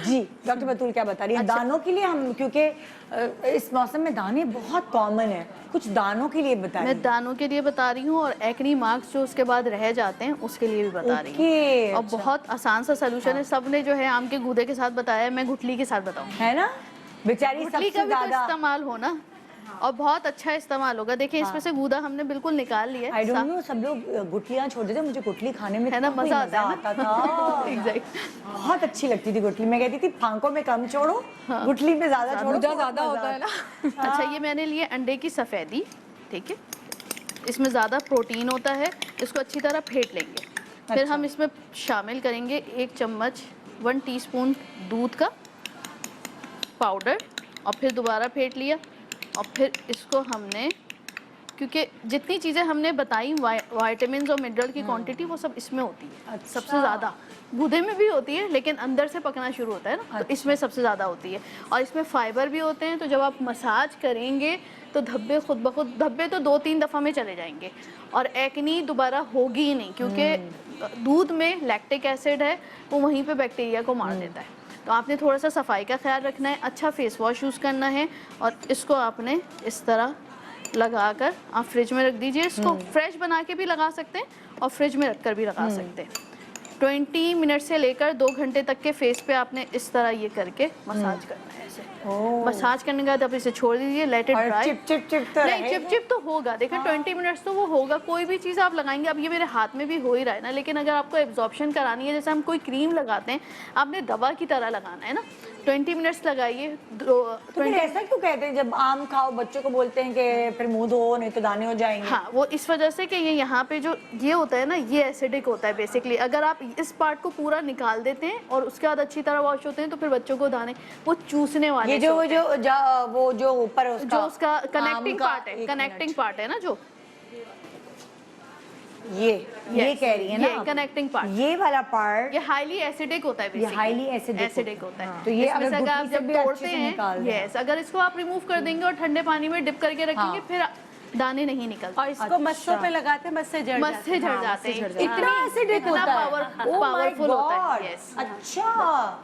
जी डॉक्टर बतूल क्या बता रही है? दानों के लिए हम, क्योंकि इस मौसम में दाने बहुत कॉमन है, कुछ दानों के लिए बताइए। मैं दानों के लिए बता रही हूँ और एक्नी मार्क्स जो उसके बाद रह जाते हैं उसके लिए भी बता रही हूँ। और बहुत आसान सा सोल्यूशन है। सबने जो है आम के गूदे के साथ बताया, मैं गुठली के साथ बताऊँ, है ना? बेचारी गुठली सबसे का भी तो ज्यादा इस्तेमाल हो ना, और बहुत अच्छा इस्तेमाल होगा। देखिए इसमें से गूदा हमने बिल्कुल निकाल लिया आई डोंट नो, सब लोग गुठलियां छोड़ देते, मुझे गुठली खाने में है ना, इतना मजा कोई आता था। एग्जैक्ट। बहुत अच्छी लगती थी गुठली। मैं कहती थी फांकों में कम छोड़ो, गुठली में ज्यादा छोड़ो, मुझे बहुत ज्यादा मजा होता है ना। अच्छा, ये मैंने लिए अंडे की सफ़ेदी, ठीक है, इसमें ज़्यादा प्रोटीन होता है। इसको अच्छी तरह फेंट लेंगे, फिर हम इसमें शामिल करेंगे 1 चम्मच 1 टीस्पून दूध का पाउडर और फिर दोबारा फेंट लिया और फिर इसको हमने, क्योंकि जितनी चीज़ें हमने बताई वाइटामिन और मिनरल की क्वांटिटी वो सब इसमें होती है सबसे ज़्यादा। गूदे में भी होती है लेकिन अंदर से पकना शुरू होता है ना, तो इसमें सबसे ज़्यादा होती है। और इसमें फाइबर भी होते हैं, तो जब आप मसाज करेंगे तो धब्बे खुद ब खुद, धब्बे तो 2-3 दफ़ा में चले जाएंगे और एक्नी दोबारा होगी ही नहीं, क्योंकि दूध में लैक्टिक एसिड है, वो वहीं पे बैक्टीरिया को मार देता है। तो आपने थोड़ा सा सफाई का ख्याल रखना है, अच्छा फेस वॉश यूज़ करना है और इसको आपने इस तरह लगाकर आप फ्रिज में रख दीजिए। इसको फ्रेश बना के भी लगा सकते हैं और फ्रिज में रख कर भी लगा सकते हैं। 20 मिनट से लेकर 2 घंटे तक के फेस पे आपने इस तरह ये करके मसाज करना है ऐसे। मसाज करने के बाद आप इसे छोड़ दीजिए, लेट इट ड्राई। चिप तो नहीं, चिप तो होगा, देखिए 20 मिनट्स तो वो होगा। कोई भी चीज़ आप लगाएंगे, अब ये मेरे हाथ में भी हो ही रहा है ना, लेकिन अगर आपको एब्जॉर्प्शन करानी है, जैसे हम कोई क्रीम लगाते हैं, आपने दवा की तरह लगाना है ना, 20 मिनट्स लगाइए। तो फिर ऐसा क्यों कहते हैं जब आम खाओ बच्चों को बोलते हैं कि फिर मुंह धो नहीं तो दाने हो जाएंगे? हाँ, वो इस वजह से कि ये यहाँ पे जो ये होता है ना, ये एसिडिक होता है बेसिकली। अगर आप इस पार्ट को पूरा निकाल देते हैं और उसके बाद अच्छी तरह वॉश होते हैं तो फिर बच्चों को दाने वो चूसने वाले ये वो जो ऊपर उसका जो उसका कनेक्टिंग पार्ट है, कनेक्टिंग पार्ट है ना, जो ये कह रही है ना, ये कनेक्टिंग पार्ट, ये वाला पार्ट ये हाईली एसिडिक होता है, ये हाईली एसिडिक होता है। तो ये इसमें अगर से अगर आप गुठली से जब भी अच्छे तोड़ते से हैं, निकाल दें। यस, अगर इसको आप रिमूव कर देंगे और ठंडे पानी में डिप करके रखेंगे, फिर दाने नहीं निकलते और इसको मस्सों पे लगाते हैं, मस्से झड़ मस से झड़ जाते हैं। इतना एसिडिक इतना होता है? Oh my पावरफुल होता God! है। यस, अच्छा,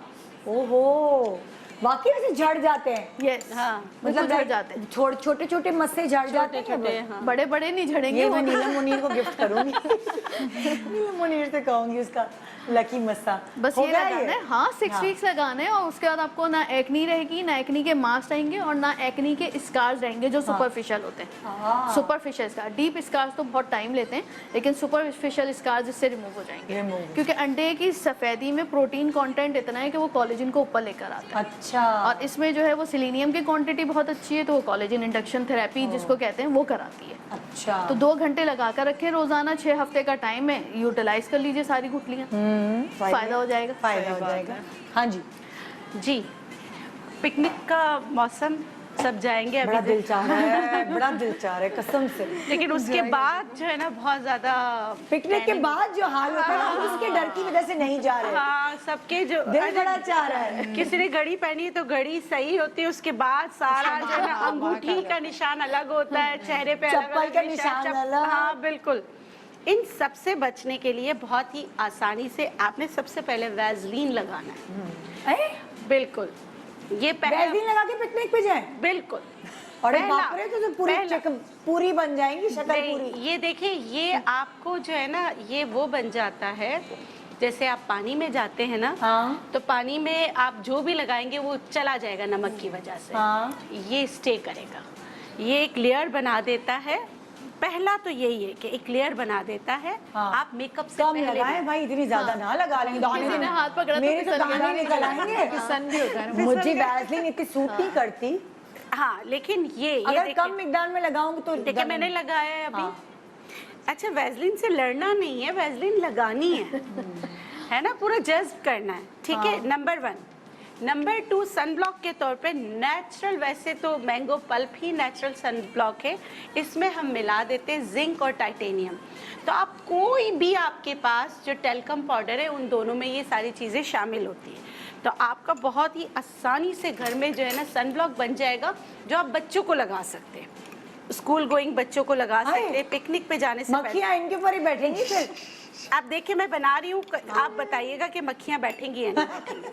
ओहो, वाकई में से झड़ जाते हैं? यस, हाँ, मतलब झड़ जाते हैं। छोटे छोटे मस्से झड़ जाते हैं? छोटे, हाँ। बड़े बड़े नहीं झड़ेंगे ये वो। मैं नीलम मुनीर को गिफ्ट करूंगी। नीलम मुनीर से कहूंगी उसका लकी मस्सा। बस हो ये गया लगाना है, हाँ, 6 वीक्स लगाना है और उसके बाद आपको ना एक्नी रहेगी, ना एक्नी के मार्क्स रहेंगे और ना एक्नी के स्कार्स रहेंगे जो सुपरफिशियल होते हैं। सुपरफिशियल स्कार, डीप स्कार्स तो बहुत टाइम लेते हैं, लेकिन सुपरफिशियल स्कार्स इससे रिमूव हो जाएंगे, क्योंकि अंडे की सफेदी में प्रोटीन कंटेंट इतना है कि वो कोलेजन को ऊपर लेकर आता है। अच्छा, और इसमें जो है वो सिलीनियम की क्वांटिटी बहुत अच्छी है, तो वो कोलेजन इंडक्शन थेरेपी जिसको कहते हैं वो कराती है। अच्छा, तो 2 घंटे लगा कर रखें रोजाना, 6 हफ्ते का टाइम है, यूटिलाइज कर लीजिए सारी गुठलियाँ, फायदा हो जाएगा। फायदा हो जाएगा। हाँ जी, जी, पिकनिक का मौसम, सब जाएंगे बड़ा अभी, दिल चाह रहा है, बड़ा दिल चाह रहा है कसम से। लेकिन उसके बाद जो है ना बहुत ज्यादा पिकनिक के बाद जो हाल होता है ना, हम उसके डर की वजह से नहीं जा रहे। हाँ, सबके जो दिल बड़ा चाह रहा है। किसी ने घड़ी पहनी है तो घड़ी सही होती है, उसके बाद सारा जो है ना अंगूठी का निशान अलग होता है, चेहरे पे अलग चप्पल का निशान अलग। हाँ बिल्कुल। इन सब से बचने के लिए बहुत ही आसानी से आपने सबसे पहले वैसलीन लगाना है। बिल्कुल, ये वैसलीन लगा के पिकनिक पे जाएं? बिल्कुल। और पहला- बाप रे, तो पूरी पहला- पूरी बन जाएंगी शक्ल नहीं, पूरी। ये देखिए, ये आपको जो है ना, ये वो बन जाता है जैसे आप पानी में जाते हैं ना, हाँ। तो पानी में आप जो भी लगाएंगे वो चला जाएगा नमक की वजह से। हाँ। ये स्टे करेगा, ये एक लेयर बना देता है। पहला तो यही है कि एक लेयर बना देता है। हाँ। आप मेकअप से कम पहले लगाएं भाई, इतनी ज्यादा ना लगा लेंगे, दाने किसी ने हाथ पकड़ा तो मेरे तो फिसल दाने गया। निकल आएंगे। सन भी होता है ना। मुझे वैसलीन इतनी सूट नहीं करती। हाँ, लेकिन ये अगर देखिए, कम मिकदार में लगाऊंगी तो देखिए मैंने लगाया है अभी। हाँ। अच्छा, वैसलीन से लड़ना नहीं है, वैसलीन लगानी है ना, पूरा जज्ब करना है, ठीक है। नंबर 1। नंबर 2, सन ब्लॉक के तौर पे नेचुरल, वैसे तो मैंगो पल्प ही नेचुरल सन ब्लॉक है, इसमें हम मिला देते हैं जिंक और टाइटेनियम। तो आप कोई भी आपके पास जो टेल्कम पाउडर है, उन दोनों में ये सारी चीज़ें शामिल होती हैं, तो आपका बहुत ही आसानी से घर में जो है ना सन ब्लॉक बन जाएगा, जो आप बच्चों को लगा सकते हैं, स्कूल गोइंग बच्चों को लगा सकते हैं, पिकनिक पे जाने से पहले। मक्खियाँ इनके ऊपर ही बैठेंगी फिर। आप देखिए, मैं बना रही हूँ, आप बताइएगा कि मक्खियाँ बैठेंगी या नहीं बैठेंगी,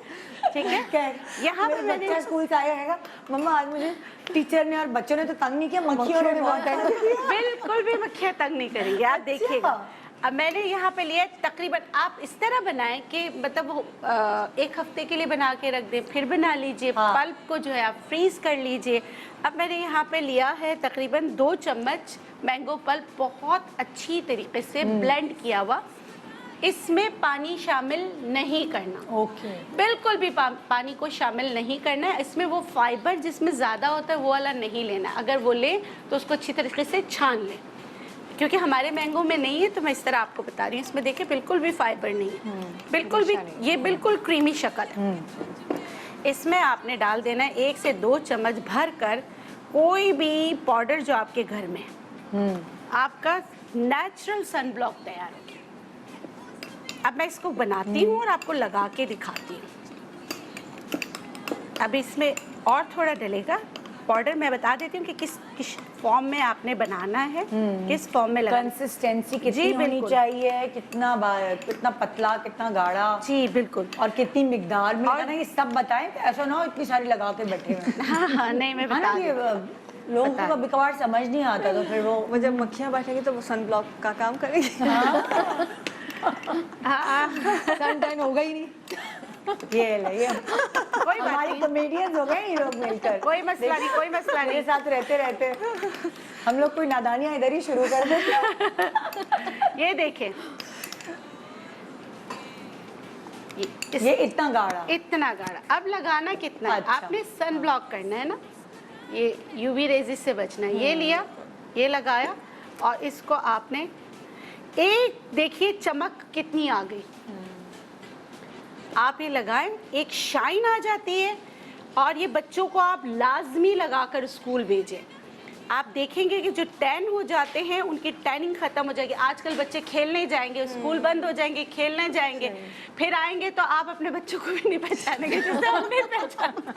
ठीक है। यहाँ पे मैंने बच्चा स्कूल से आया रहेगा, मम्मा आज मुझे टीचर ने और बच्चों ने तो तंग नहीं किया, मक्खियों ने बहुत तंग किया। बिल्कुल भी मक्खियाँ तंग नहीं करेंगी, आप देखिएगा। अब मैंने यहाँ पे लिया तकरीबन, आप इस तरह बनाएं कि मतलब वो 1 हफ्ते के लिए बना के रख दें, फिर बना लीजिए। हाँ। पल्प को जो है आप फ्रीज कर लीजिए। अब मैंने यहाँ पे लिया है तकरीबन 2 चम्मच मैंगो पल्प, बहुत अच्छी तरीके से ब्लेंड किया हुआ। इसमें पानी शामिल नहीं करना, ओके। बिल्कुल भी पानी को शामिल नहीं करना है। इसमें वो फाइबर जिसमें ज़्यादा होता है वो वाला नहीं लेना, अगर वो ले तो उसको अच्छी तरीके से छान लें, क्योंकि हमारे मैंगो में नहीं है तो मैं इस तरह आपको बता रही हूँ। इसमें देखिए बिल्कुल भी फाइबर नहीं है, बिल्कुल भी, ये बिल्कुल क्रीमी शक्ल है। इसमें आपने डाल देना है 1 से 2 चम्मच भर कर कोई भी पाउडर जो आपके घर में है। आपका नेचुरल सन ब्लॉक तैयार हो गया। अब मैं इसको बनाती हूँ और आपको लगा के दिखाती हूँ। अब इसमें और थोड़ा डलेगा पाउडर। मैं बता देती हूँ कि किस फॉर्म में आपने बनाना है, किस फॉर्म में लगाना। कंसिस्टेंसी कितनी जी, होनी बिल्कुल। चाहिए, कितना पतला, कितना गाढ़ा, जी बिल्कुल। और कितनी मिकदार में लगाना, ये सब बताएं। ऐसा ना हो इतनी सारी लगा के बैठे हुए हाँ हाँ, नहीं मैं है ना, बता ये लोगों को कभी कभार समझ नहीं आता, तो फिर वो जब मक्खियाँ बैठेंगी तो वो सन ब्लॉक का काम करेगी। सन टैन होगा ही नहीं। ये ले ये कोई बात हमारी नहीं, कॉमेडियंस हो गए ये लोग मिलकर। कोई मसला नहीं, कोई मसला मेरे नहीं। साथ रहते रहते हम लोग कोई नादानियां इधर ही शुरू कर देते हैं। ये देखें, ये इतना गाढ़ा, इतना गाढ़ा। अब लगाना कितना है? अच्छा। आपने सन ब्लॉक करना है ना, ये यूवी रेजिस से बचना है। ये लिया, ये लगाया, और इसको आपने एक, देखिए चमक कितनी आ गई। आप ये लगाएं, एक शाइन आ जाती है, और ये बच्चों को आप लाजमी लगाकर स्कूल भेजें। आप देखेंगे कि जो टैन हो जाते हैं उनकी टैनिंग खत्म हो जाएगी। आजकल बच्चे खेलने जाएंगे, स्कूल बंद हो जाएंगे, खेलने जाएंगे, फिर आएंगे तो आप अपने बच्चों को भी नहीं पहचानेंगे जैसे हमने पहचाना।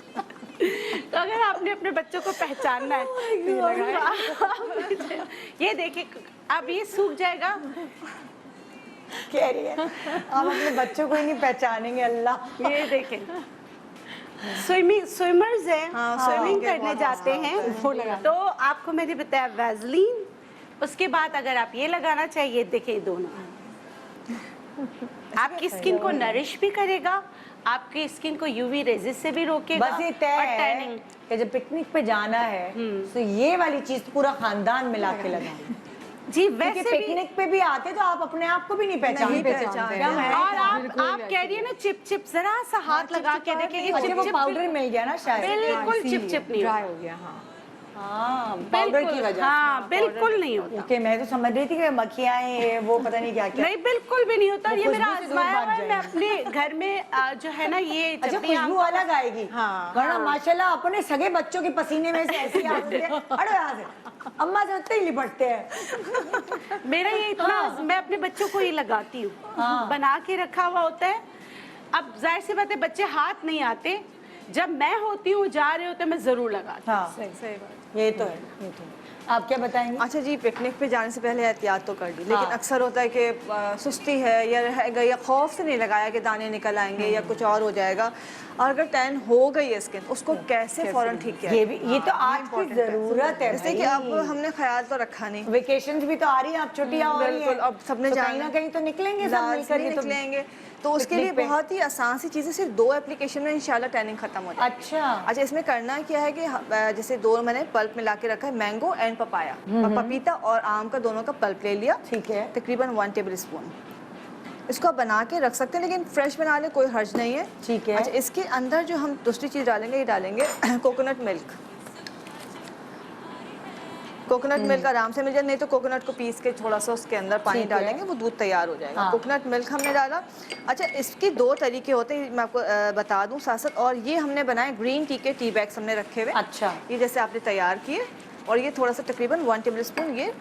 तो अगर आपने अपने बच्चों को पहचानना है तो आप ये देखिए, अब ये सूख जाएगा। कह रही है हम अपने बच्चों को ही नहीं पहचानेंगे। अल्लाह, ये देखें, स्विमर्स हैं, स्विमिंग करने जाते हैं, तो आपको मैंने बताया वैसलीन, उसके बाद अगर आप ये लगाना चाहिए, देखिए दोनों आपकी स्किन को नरिश भी करेगा, आपकी स्किन को यूवी रेजिस से भी रोकेगा। बस ये तय और है टैनिंग। कि जब पिकनिक पे जाना है तो ये वाली चीज पूरा खानदान मिला के लगाएं। जी क्योंकि वैसे भी, पिकनिक पे भी आते तो आप अपने आप को भी नहीं पहचानते। क्या मैं और आप कह रही है ना चिप चिप, जरा सा हाथ लगा के देखिए, अच्छा, वो पाउडर मिल गया ना शायद। बिल्कुल चिप चिप नहीं ड्राई होता। हो गया। हाँ, हाँ, पाउडर की वजह। हाँ बिल्कुल नहीं होता। ओके, मैं तो समझ रही थी कि मक्खियाँ हैं, वो पता नहीं क्या क्या। नहीं बिल्कुल भी नहीं होता। वो ये मेरा खुशबू से दूर आजमाया भाग हुआ है। मैं जाएगी। अपने घर में जो है ना, ये अच्छा, जब भी खुशबू अलग आएगी। हाँ, वरना माशाल्लाह अपने सगे बच्चों के पसीने में से ऐसी आती है। अरे यहाँ से अम्मा से उतने ही लिपटते हैं। मेरा ये इतना, मैं अपने बच्चों को ये लगाती हूँ, बना के रखा हुआ होता है। अब जाहिर सी बात है बच्चे हाथ नहीं आते, जब मैं होती हूँ, जा रहे होते, मैं जरूर लगाती हूँ। हाँ, सही बात। ये तो है, ये तो है। आप क्या बताएंगे? अच्छा जी, पिकनिक पे जाने से पहले एहतियात तो कर ली, लेकिन हाँ। अक्सर होता है कि सुस्ती है या रहेगा, या खौफ से नहीं लगाया कि दाने निकल आएंगे या कुछ और हो जाएगा। और अगर टैन हो गई है स्किन, उसको कैसे फौरन ठीक किया? ये भी, ये तो आज की जरूरत है जैसे कि भाई। अब हमने ख्याल तो रखा नहीं, वेकेशंस भी तो आ रही है, अब छुट्टियां हो रही है, बिल्कुल, अब सबने तो कहीं जाना ना कहीं तो निकलेंगे सब मिलकर। लाजमी ये तो निकलेंगे, तो उसके लिए पिकनिक पे। बहुत ही आसान सी चीज़ें, सिर्फ 2 एप्लीकेशन में इंशाल्लाह टैनिंग खत्म हो जाएगी। अच्छा, अच्छा, इसमें करना क्या है कि जैसे 2 मैंने पल्प मिला के रखा है, मैंगो एंड पपाया, और पपीता और आम का दोनों का पल्प ले लिया, ठीक है। तकरीबन 1 टेबल स्पून। इसको आप बना के रख सकते हैं, लेकिन फ्रेश बना ले, कोई हर्ज नहीं है। ठीक है। अच्छा, इसके अंदर जो हम दूसरी चीज़ डालेंगे, ये डालेंगे कोकोनट मिल्क। कोकोनट मिल्क आराम से मिल जाए, नहीं तो कोकोनट को पीस के थोड़ा सा उसके अंदर पानी ठीक है। डालेंगे, वो दूध तैयार हो जाएगा। हाँ। कोकोनट मिल्क हमने डाला। अच्छा, इसके 2 तरीके होते हैं, मैं आपको बता दूं साथ साथ। और ये हमने बनाए ग्रीन टी के टी बैग्स हमने रखे हुए। अच्छा। ये जैसे आपने तैयार किए, और ये थोड़ा सा तकरीबन 1 टेबल स्पून ये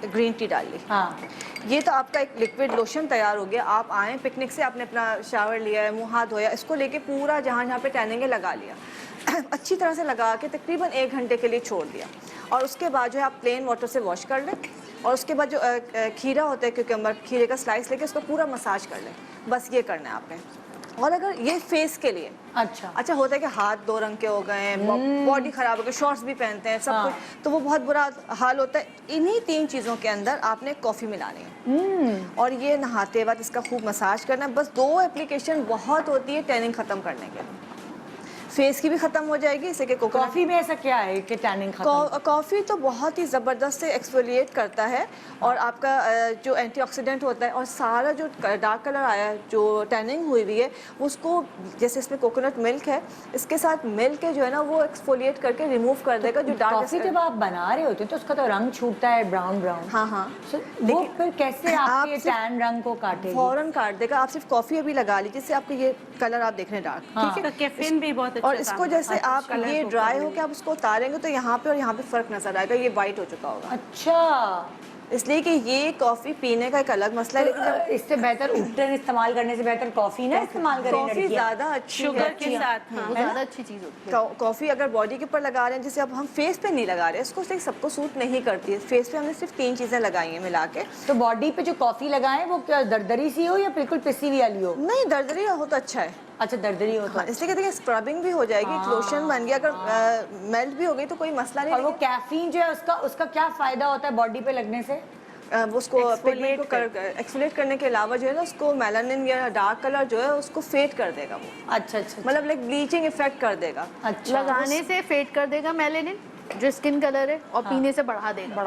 ग्रीन टी डाल ली। हाँ, ये तो आपका एक लिक्विड लोशन तैयार हो गया। आप आए पिकनिक से, आपने अपना शावर लिया है, मुँह हाथ धोया, इसको लेके पूरा जहाँ जहाँ पे टैनिंग है लगा लिया। अच्छी तरह से लगा के तकरीबन 1 घंटे के लिए छोड़ दिया, और उसके बाद जो है आप प्लेन वाटर से वॉश कर लें, और उसके बाद जो खीरा होता है, क्यूकम्बर, खीरे का स्लाइस लेके उसको पूरा मसाज कर लें। बस ये करना है आपने। और अगर ये फेस के लिए, अच्छा होता है कि हाथ 2 रंग के हो गए, बॉडी खराब हो गई, शॉर्ट्स भी पहनते हैं, सब हाँ। कुछ, तो वो बहुत बुरा हाल होता है। इन्हीं 3 चीज़ों के अंदर आपने कॉफ़ी मिलानी है, और ये नहाते वक्त इसका खूब मसाज करना है। बस 2 एप्लीकेशन बहुत होती है टैनिंग ख़त्म करने के लिए। फेस की भी खत्म हो जाएगी इससे कि कोकोनट कॉफी में ऐसा क्या है कि टैनिंग खत्म? कॉफ़ी तो बहुत ही ज़बरदस्त से एक्सफोलिएट करता है और आपका जो एंटीऑक्सीडेंट होता है और सारा जो डार्क कलर आया है, जो टैनिंग हुई हुई है, उसको जैसे इसमें कोकोनट मिल्क है, इसके साथ मिल्क है जो है ना वो एक्सफोलिएट करके रिमूव कर देगा जो डार्क। कॉफी जब आप बना रहे होते हो तो उसका तो रंग छूटता है ब्राउन ब्राउन। हाँ हाँ, वो फिर कैसे आपके आप सिर्फ टैन रंग को काटेगी? फौरन काट देगा। आप सिर्फ कॉफ़ी अभी लगा लीजिए, जिससे आपको ये कलर आप देख रहे हैं डार्क, ठीक है। तो कैफीन भी बहुत अच्छा और इसको काम जैसे करता है। आप ये ड्राई हो के आप उसको उतारेंगे तो यहाँ पे और यहाँ पे फ़र्क नजर आएगा, ये वाइट हो चुका होगा। अच्छा, इसलिए कि ये कॉफ़ी पीने का एक अलग मसला है, लेकिन जब इससे बेहतर उपटन इस्तेमाल करने से बेहतर कॉफी ना इस्तेमाल करें कॉफ़ी लड़कियां। ज़्यादा अच्छी शुगर है। के साथ, हाँ। वो ज़्यादा अच्छी चीज़ होती है। कॉफ़ी अगर बॉडी के ऊपर लगा रहे हैं, जैसे अब हम फेस पे नहीं लगा रहे, इसको सिर्फ सबको सूट नहीं करती है। फेस पे हमने सिर्फ 3 चीज़ें लगाई हैं मिला के। तो बॉडी पे जो कॉफी लगाएं वो क्या दरदरी सी हो या बिल्कुल पिसी हुई वाली हो? नहीं, दरदरी हो तो अच्छा है। अच्छा, दरदरी हो तो हाँ, इसलिए कहते हैं स्क्रबिंग भी हो जाएगी, लोशन बन गया, अगर मेल्ट भी हो गई तो कोई मसला नहीं। और वो कैफीन जो है उसका क्या फायदा होता है बॉडी पे लगने से? उसको पिगमेंट को एक्सफोलिएट करने के अलावा जो है ना उसको मेलानिन या डार्क कलर जो है उसको फेड कर देगा वो, अच्छा अच्छा मतलब लाइक ब्लीचिंग इफेक्ट कर देगा। अच्छा। लगाने से फेड कर देगा मेलेनिन जो स्किन कलर है, और पीने से बढ़ा देगा।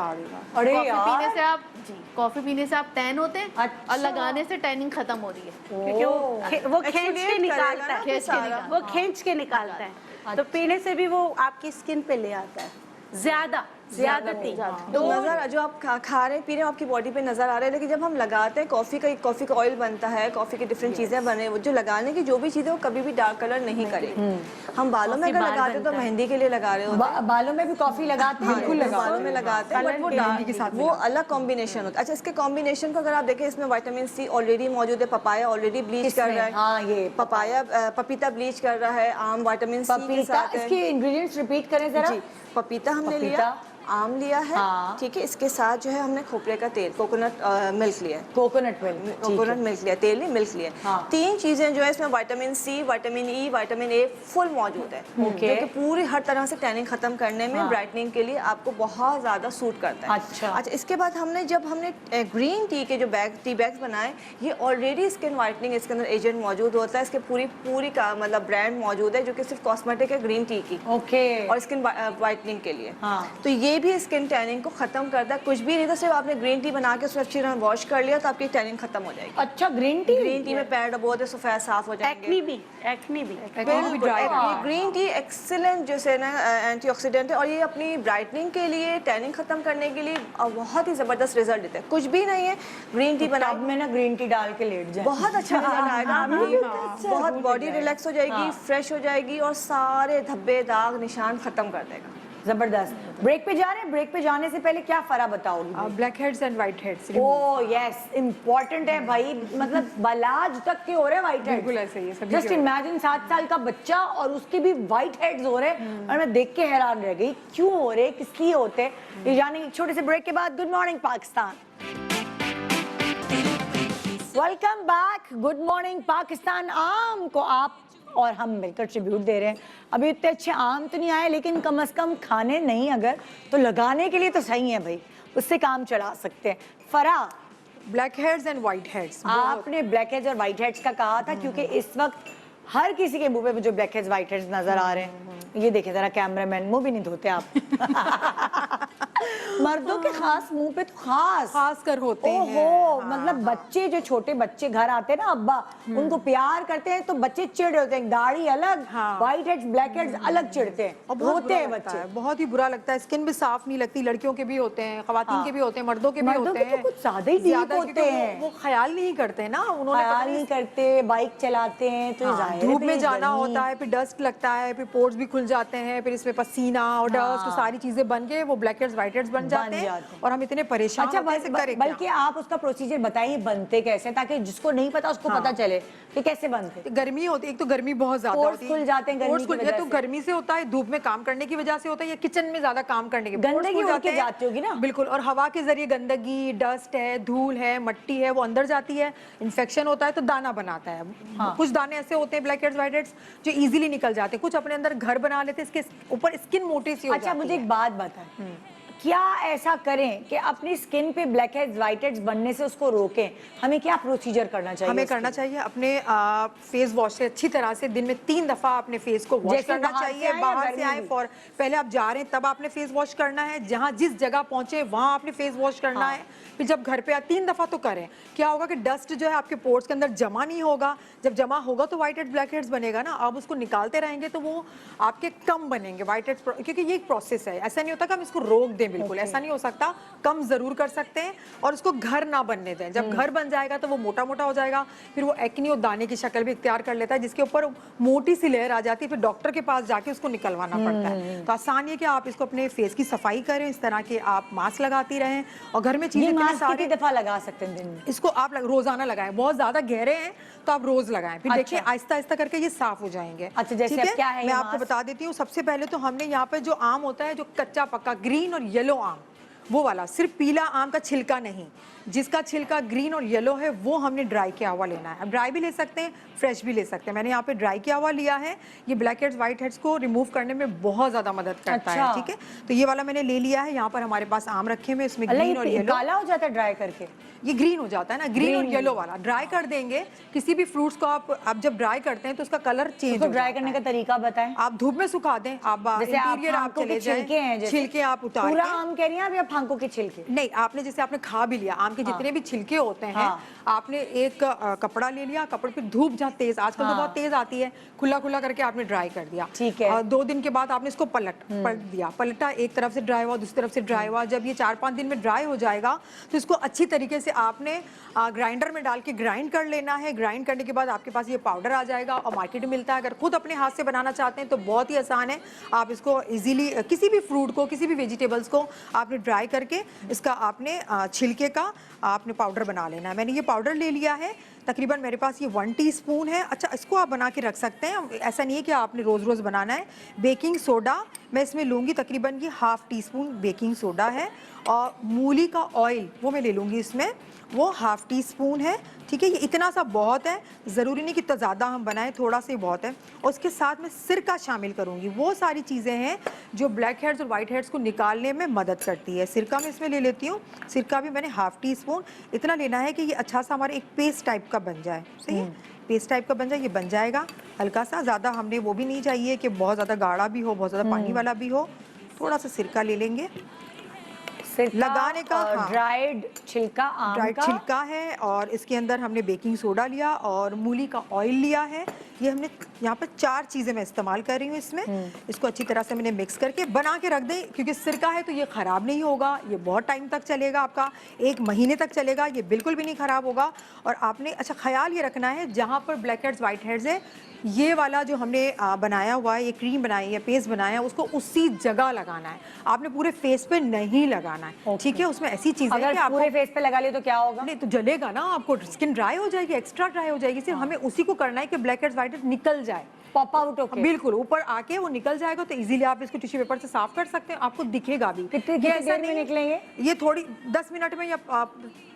अरे कॉफी यार, पीने से आप कॉफी पीने से आप टैन होते हैं, अच्छा। और लगाने से टैनिंग खत्म हो रही है। क्योंकि वो खींच के Exfoliate निकालता करेगा ना है, सारा। वो खींच के निकालता है, तो पीने से भी वो आपकी स्किन पे ले आता है ज्यादती। तो नजर जो आप खा रहे हैं पी रहे हैं आपकी बॉडी पे नजर आ रहा है, लेकिन जब हम लगाते हैं कॉफी का ऑयल बनता है, कॉफी की डिफरेंट चीजें बने, वो जो लगाने की जो भी चीजें वो कभी भी डार्क कलर नहीं करेगी। हम बालों में अगर लगाते हैं तो मेहंदी के लिए लगा रहे होते हैं, बालों में भी कॉफी लगाते हैं? बिल्कुल बालों में लगाते हैं, बट वो डार्क वो अलग कॉम्बिनेशन होता है। अच्छा, इसके कॉम्बिनेशन को अगर आप देखें, इसमें विटामिन सी ऑलरेडी मौजूद है, पपाया ऑलरेडी ब्लीच कर रहा है, हाँ, ये पपाया पपीता ब्लीच कर रहा है, आम विटामिन सी के पपीता, साथ है। इसके इंग्रेडिएंट्स रिपीट करें जरा। जी, पपीता हमने पपीता, लिया, आम लिया है, हाँ। ठीक है, इसके साथ जो है हमने खोपरे का तेल, कोकोनट मिल्क लिया है, कोकोनट मिल्क, कोकोनट मिल्क लिया, तेल नहीं मिल्क लिया। हाँ। 3 चीजें जो है इसमें vitamin C, vitamin E, vitamin A full मौजूद है, ओके। जो कि पूरी हर तरह से टैनिंग खत्म करने में, ब्राइटनिंग के लिए आपको बहुत ज्यादा सूट करता है। अच्छा। इसके बाद जब हमने ग्रीन टी के जो टी बैग्स बनाए, ये ऑलरेडी स्किन वाइटनिंग, इसके अंदर एजेंट मौजूद होता है, इसके पूरी का मतलब ब्रांड मौजूद है जो कि सिर्फ कॉस्मेटिक है ग्रीन टी की, ओके। और स्किन वाइटनिंग के लिए। हाँ। तो ये भी स्किन टैनिंग को खत्म करता है, कुछ भी नहीं, तो सिर्फ आपने ग्रीन टी बना के उसको अच्छी तरह वॉश कर लिया तो आपकी टैनिंग खत्म हो जाएगी। अच्छा, ग्रीन टी? ग्रीन टी में पैर डबो दे, सफेद साफ हो जाएंगे। एक्ने भी बिल्कुल, ये ग्रीन टी एक्सीलेंट जैसे ना एंटीऑक्सीडेंट है, और ये अपनी ब्राइटनिंग के लिए, टैनिंग खत्म करने के लिए बहुत ही जबरदस्त रिजल्ट देता है। कुछ भी नहीं है, ग्रीन टी बना, टब में ना ग्रीन टी डाल के लेट जाए, बहुत अच्छा रिजल्ट आएगा आपकी, बहुत बॉडी रिलैक्स हो जाएगी, फ्रेश हो जाएगी, और सारे धब्बे दाग निशान खत्म कर देगा। जबरदस्त। ब्रेक पे जा रहे हैं, ब्रेक पे जाने से पहले क्या फरा बताओगी? Black heads and white heads. Oh yes, important है भाई, मतलब बालाज तक के हो रहे हैं व्हाइट हेड्स। बिल्कुल ऐसे ही है, सभी जस्ट के हो रहे इमेजिन 7 साल का बच्चा और उसके भी व्हाइट हेड्स हो रहे हैं, और मैं देख के हैरान रह गई क्यों हो रहे, किस लिए होते हैं ये जाने। छोटे से ब्रेक के बाद good morning Pakistan, welcome back. Good morning Pakistan. आम को आप और हम मिलकर ट्रिब्यूट दे रहे हैं। अभी इतने अच्छे आम तो नहीं आए, लेकिन कम से कम खाने नहीं अगर तो लगाने के लिए तो सही है भाई, उससे काम चला सकते हैं। फरा, black heads and white heads. आपने ब्लैक हेड्स और वाइट हेड्स का कहा था, क्योंकि इस वक्त हर किसी के मुंह पे जो ब्लैक हेड्स वाइट हेड्स नजर आ रहे हैं। ये देखें जरा, कैमरामैन मुंह भी नहीं धोते आप। मर्दों के खास मुंह पे तो खास कर होते हैं। ओहो, मतलब बच्चे जो छोटे बच्चे घर आते हैं ना, अब्बा उनको प्यार करते हैं तो बच्चे चिढ़ होते हैं, दाढ़ी अलग, व्हाइट हेड्स ब्लैक हेड्स अलग चिढ़ते हैं, रोते हैं बच्चे। बहुत ही बुरा लगता है, स्किन भी साफ नहीं लगती। लड़कियों के भी होते हैं, खवातीन के भी होते हैं, मर्दों के भी होते हैं। कुछ ज्यादा ही डीप होते हैं, वो ख्याल नहीं करते ना, उन्होंने ख्याल नहीं करते, बाइक चलाते हैं तो जाहिर है धूप में भाई, जाना गर्मी। होता है, फिर डस्ट लगता है, फिर पोर्स भी खुल जाते हैं, फिर इसमें पसीना और डस्ट सारी चीजें बन के वो ब्लैक हेड्स व्हाइट हेड्स बन जाते हैं, और हम इतने परेशान अच्छा, होते हैं, इसे करें क्या? बल्कि आप उसका प्रोसीजर बताइए बनते कैसे, ताकि जिसको नहीं पता उसको पता चले कि कैसे बनते। गर्मी होती है, एक तो गर्मी बहुत ज्यादा पोर्स होती है, खुल जाते हैं गर्मी पोर्स की खुल वजह तो से। गर्मी से होता है, धूप में काम करने की वजह से होता है, या किचन में ज्यादा काम करने के गंदगी पोर्स खुल उड़ के हैं। जाती होगी ना? बिल्कुल, और हवा के जरिए गंदगी, डस्ट है, धूल है, मट्टी है, वो अंदर जाती है, इन्फेक्शन होता है तो दाना बनाता है। कुछ दाने ऐसे होते हैं ब्लैक हेड्स व्हाइट हेड्स जो इजीली निकल जाते हैं, कुछ अपने अंदर घर बना लेते हैं, इसके ऊपर स्किन मोटी सी हो अच्छा, जाती मुझे है। एक बात बताएं, क्या ऐसा करें कि अपनी स्किन पे ब्लैक हेड्स व्हाइट हेड्स बनने से उसको रोकें? हमें क्या प्रोसीजर करना चाहिए? हमें उसके करना लिए? चाहिए अपने फेस वॉश से अच्छी तरह से दिन में 3 दफा अपने फेस को वॉश जैसे करना बाहर से चाहिए। आए या बाहर घर से में आए भी? पहले आप जा रहे हैं तब आपने फेस वॉश करना है, जहाँ जिस जगह पहुंचे वहां आपने फेस वॉश करना हाँ। है। फिर जब घर पे आए 3 दफा तो करें। क्या होगा कि डस्ट जो है आपके पोर्स के अंदर जमा नहीं होगा, जब जमा होगा तो व्हाइट हेड्स ब्लैक हेड्स बनेगा ना। आप उसको निकालते रहेंगे तो वो आपके कम बनेंगे व्हाइट हेड्स, क्योंकि ये एक प्रोसेस है। ऐसा नहीं होता कि हम इसको रोक दें, बिल्कुल ऐसा नहीं हो सकता। कम जरूर कर सकते हैं और उसको घर ना बनने दें। जब घर बन जाएगा तो वो मोटा मोटा हो जाएगा, फिर वो एक्ने और दाने की शक्ल भी इख्तियार कर लेता है, जिसके ऊपर मोटी सी लेयर आ जाती है। फिर डॉक्टर के पास जाके उसको निकलवाना पड़ता है। तो आसान ये कि आप इसको अपने फेस की सफाई करें, इस तरह के आप मास्क लगाती रहें और घर में ये चीजें मास्क कितनी दफा लगा सकते हैं दिन में? इसको आप रोजाना लगाएं। बहुत ज्यादा गहरे हैं तो आप रोज लगाएं, फिर अच्छा। देखिए आहिस्ता आहिस्ता करके ये साफ हो जाएंगे। अच्छा, जैसे ठीक अब क्या है ये मैं आपको मास्क? बता देती हूँ। सबसे पहले तो हमने यहाँ पे जो आम होता है, जो कच्चा पक्का ग्रीन और येलो आम, वो वाला, सिर्फ पीला आम का छिलका नहीं, जिसका छिलका ग्रीन और येलो है वो हमने ड्राई किया हुआ लेना है। अब ड्राई भी ले सकते हैं, फ्रेश भी ले सकते हैं। मैंने यहाँ पे ड्राई किया हुआ लिया है। ये ब्लैक हेड्स व्हाइट हेड्स को रिमूव करने में बहुत ज्यादा मदद करता है। अच्छा। ठीक है, तो ये वाला मैंने ले लिया है। यहाँ पर हमारे पास आम रखे हुए, इसमें अल्लाह, ग्रीन और ये येलो। काला हो जाता है ड्राई करके? ये ग्रीन हो जाता है ना, ग्रीन और येलो वाला ड्राई कर देंगे। किसी भी फ्रूट्स को आप जब ड्राई करते हैं तो उसका कलर चेंज उसको हो ड्राई जाता करने है। का तरीका बताएं। आप धूप में सुखा दें। आप जैसे आप इंटीरियर आप फांकों चले के छिलके हैं, जाएं, जैसे छिलके आप उतार पूरा के, आम कह रही हैं आप या फांकों के छिलके? नहीं, आपने जैसे आपने खा भी लिया आम के जितने भी छिलके होते हैं, हाँ। आपने एक कपड़ा ले लिया, कपड़े पे धूप जहाँ तेज, आजकल तो हाँ। बहुत तेज आती है, खुला खुला करके आपने ड्राई कर दिया। ठीक है। और 2 दिन के बाद आपने इसको पलट दिया, पलटा, एक तरफ से ड्राई हुआ, दूसरी तरफ से ड्राई हुआ। जब ये 4-5 दिन में ड्राई हो जाएगा तो इसको अच्छी तरीके से आपने ग्राइंडर में डाल के ग्राइंड कर लेना है। ग्राइंड करने के बाद आपके पास ये पाउडर आ जाएगा और मार्केट में मिलता है। अगर खुद अपने हाथ से बनाना चाहते हैं तो बहुत ही आसान है। आप इसको इजीली किसी भी फ्रूट को, किसी भी वेजिटेबल्स को आपने ड्राई करके इसका आपने छिलके का आपने पाउडर बना लेना है। मैंने ये पाउडर ले लिया है, तकरीबन मेरे पास ये 1 टीस्पून है। अच्छा, इसको आप बना के रख सकते हैं, ऐसा नहीं है कि आपने रोज़ रोज़ बनाना है। बेकिंग सोडा मैं इसमें लूँगी, तकरीबन ये 1/2 टीस्पून बेकिंग सोडा है। और मूली का ऑयल वो मैं ले लूँगी, इसमें वो 1/2 टीस्पून है। ठीक है, ये इतना सा बहुत है, ज़रूरी नहीं कि इतना ज़्यादा हम बनाएं, थोड़ा सा ही बहुत है। और उसके साथ में सिरका शामिल करूँगी। वो सारी चीज़ें हैं जो ब्लैक हेड्स और वाइट हेड्स को निकालने में मदद करती है। सिरका मैं इसमें ले लेती हूँ। सिरका भी मैंने 1/2 टीस्पून इतना लेना है कि ये अच्छा सा हमारा एक पेस्ट टाइप का बन जाए। सही है, पेस्ट टाइप का बन जाए, ये बन जाएगा। हल्का सा, ज़्यादा हमने वो भी नहीं चाहिए कि बहुत ज़्यादा गाढ़ा भी हो, बहुत ज़्यादा पानी वाला भी हो। थोड़ा सा सिरका ले लेंगे लगाने का। हाँ, ड्राइड छिलका आम ड्राइड का छिलका है और इसके अंदर हमने बेकिंग सोडा लिया और मूली का ऑयल लिया है। ये हमने यहाँ पर 4 चीज़ें मैं इस्तेमाल कर रही हूँ इसमें। इसको अच्छी तरह से मैंने मिक्स करके बना के रख दें, क्योंकि सिरका है तो ये ख़राब नहीं होगा, ये बहुत टाइम तक चलेगा, आपका 1 महीने तक चलेगा, ये बिल्कुल भी नहीं ख़राब होगा। और आपने अच्छा ख्याल ये रखना है, जहाँ पर ब्लैक हेड्स वाइट हेड्स है, ये वाला जो हमने बनाया हुआ है, ये क्रीम बनाई है, पेस्ट बनाया है, उसको उसी जगह लगाना है। आपने पूरे फेस पे नहीं लगाना है। ठीक है, उसमें ऐसी चीज़ें अगर कि आपको पूरे फेस पे लगा लिए तो क्या होगा? नहीं तो जलेगा ना, आपको स्किन ड्राई हो जाएगी, एक्स्ट्रा ड्राई हो जाएगी। सिर्फ हमें उसी को करना है कि ब्लैक हेड्स व्हाइट हेड्स निकल जाए, पॉप आउट होके। बिल्कुल ऊपर आके वो निकल जाएगा। तो इजीली आप इसको टिश्यू पेपर से साफ कर सकते हैं, आपको दिखेगा भी। कितनी ये ऐसा देर में नहीं- निकलेंगे? ये थोड़ी 10 मिनट में या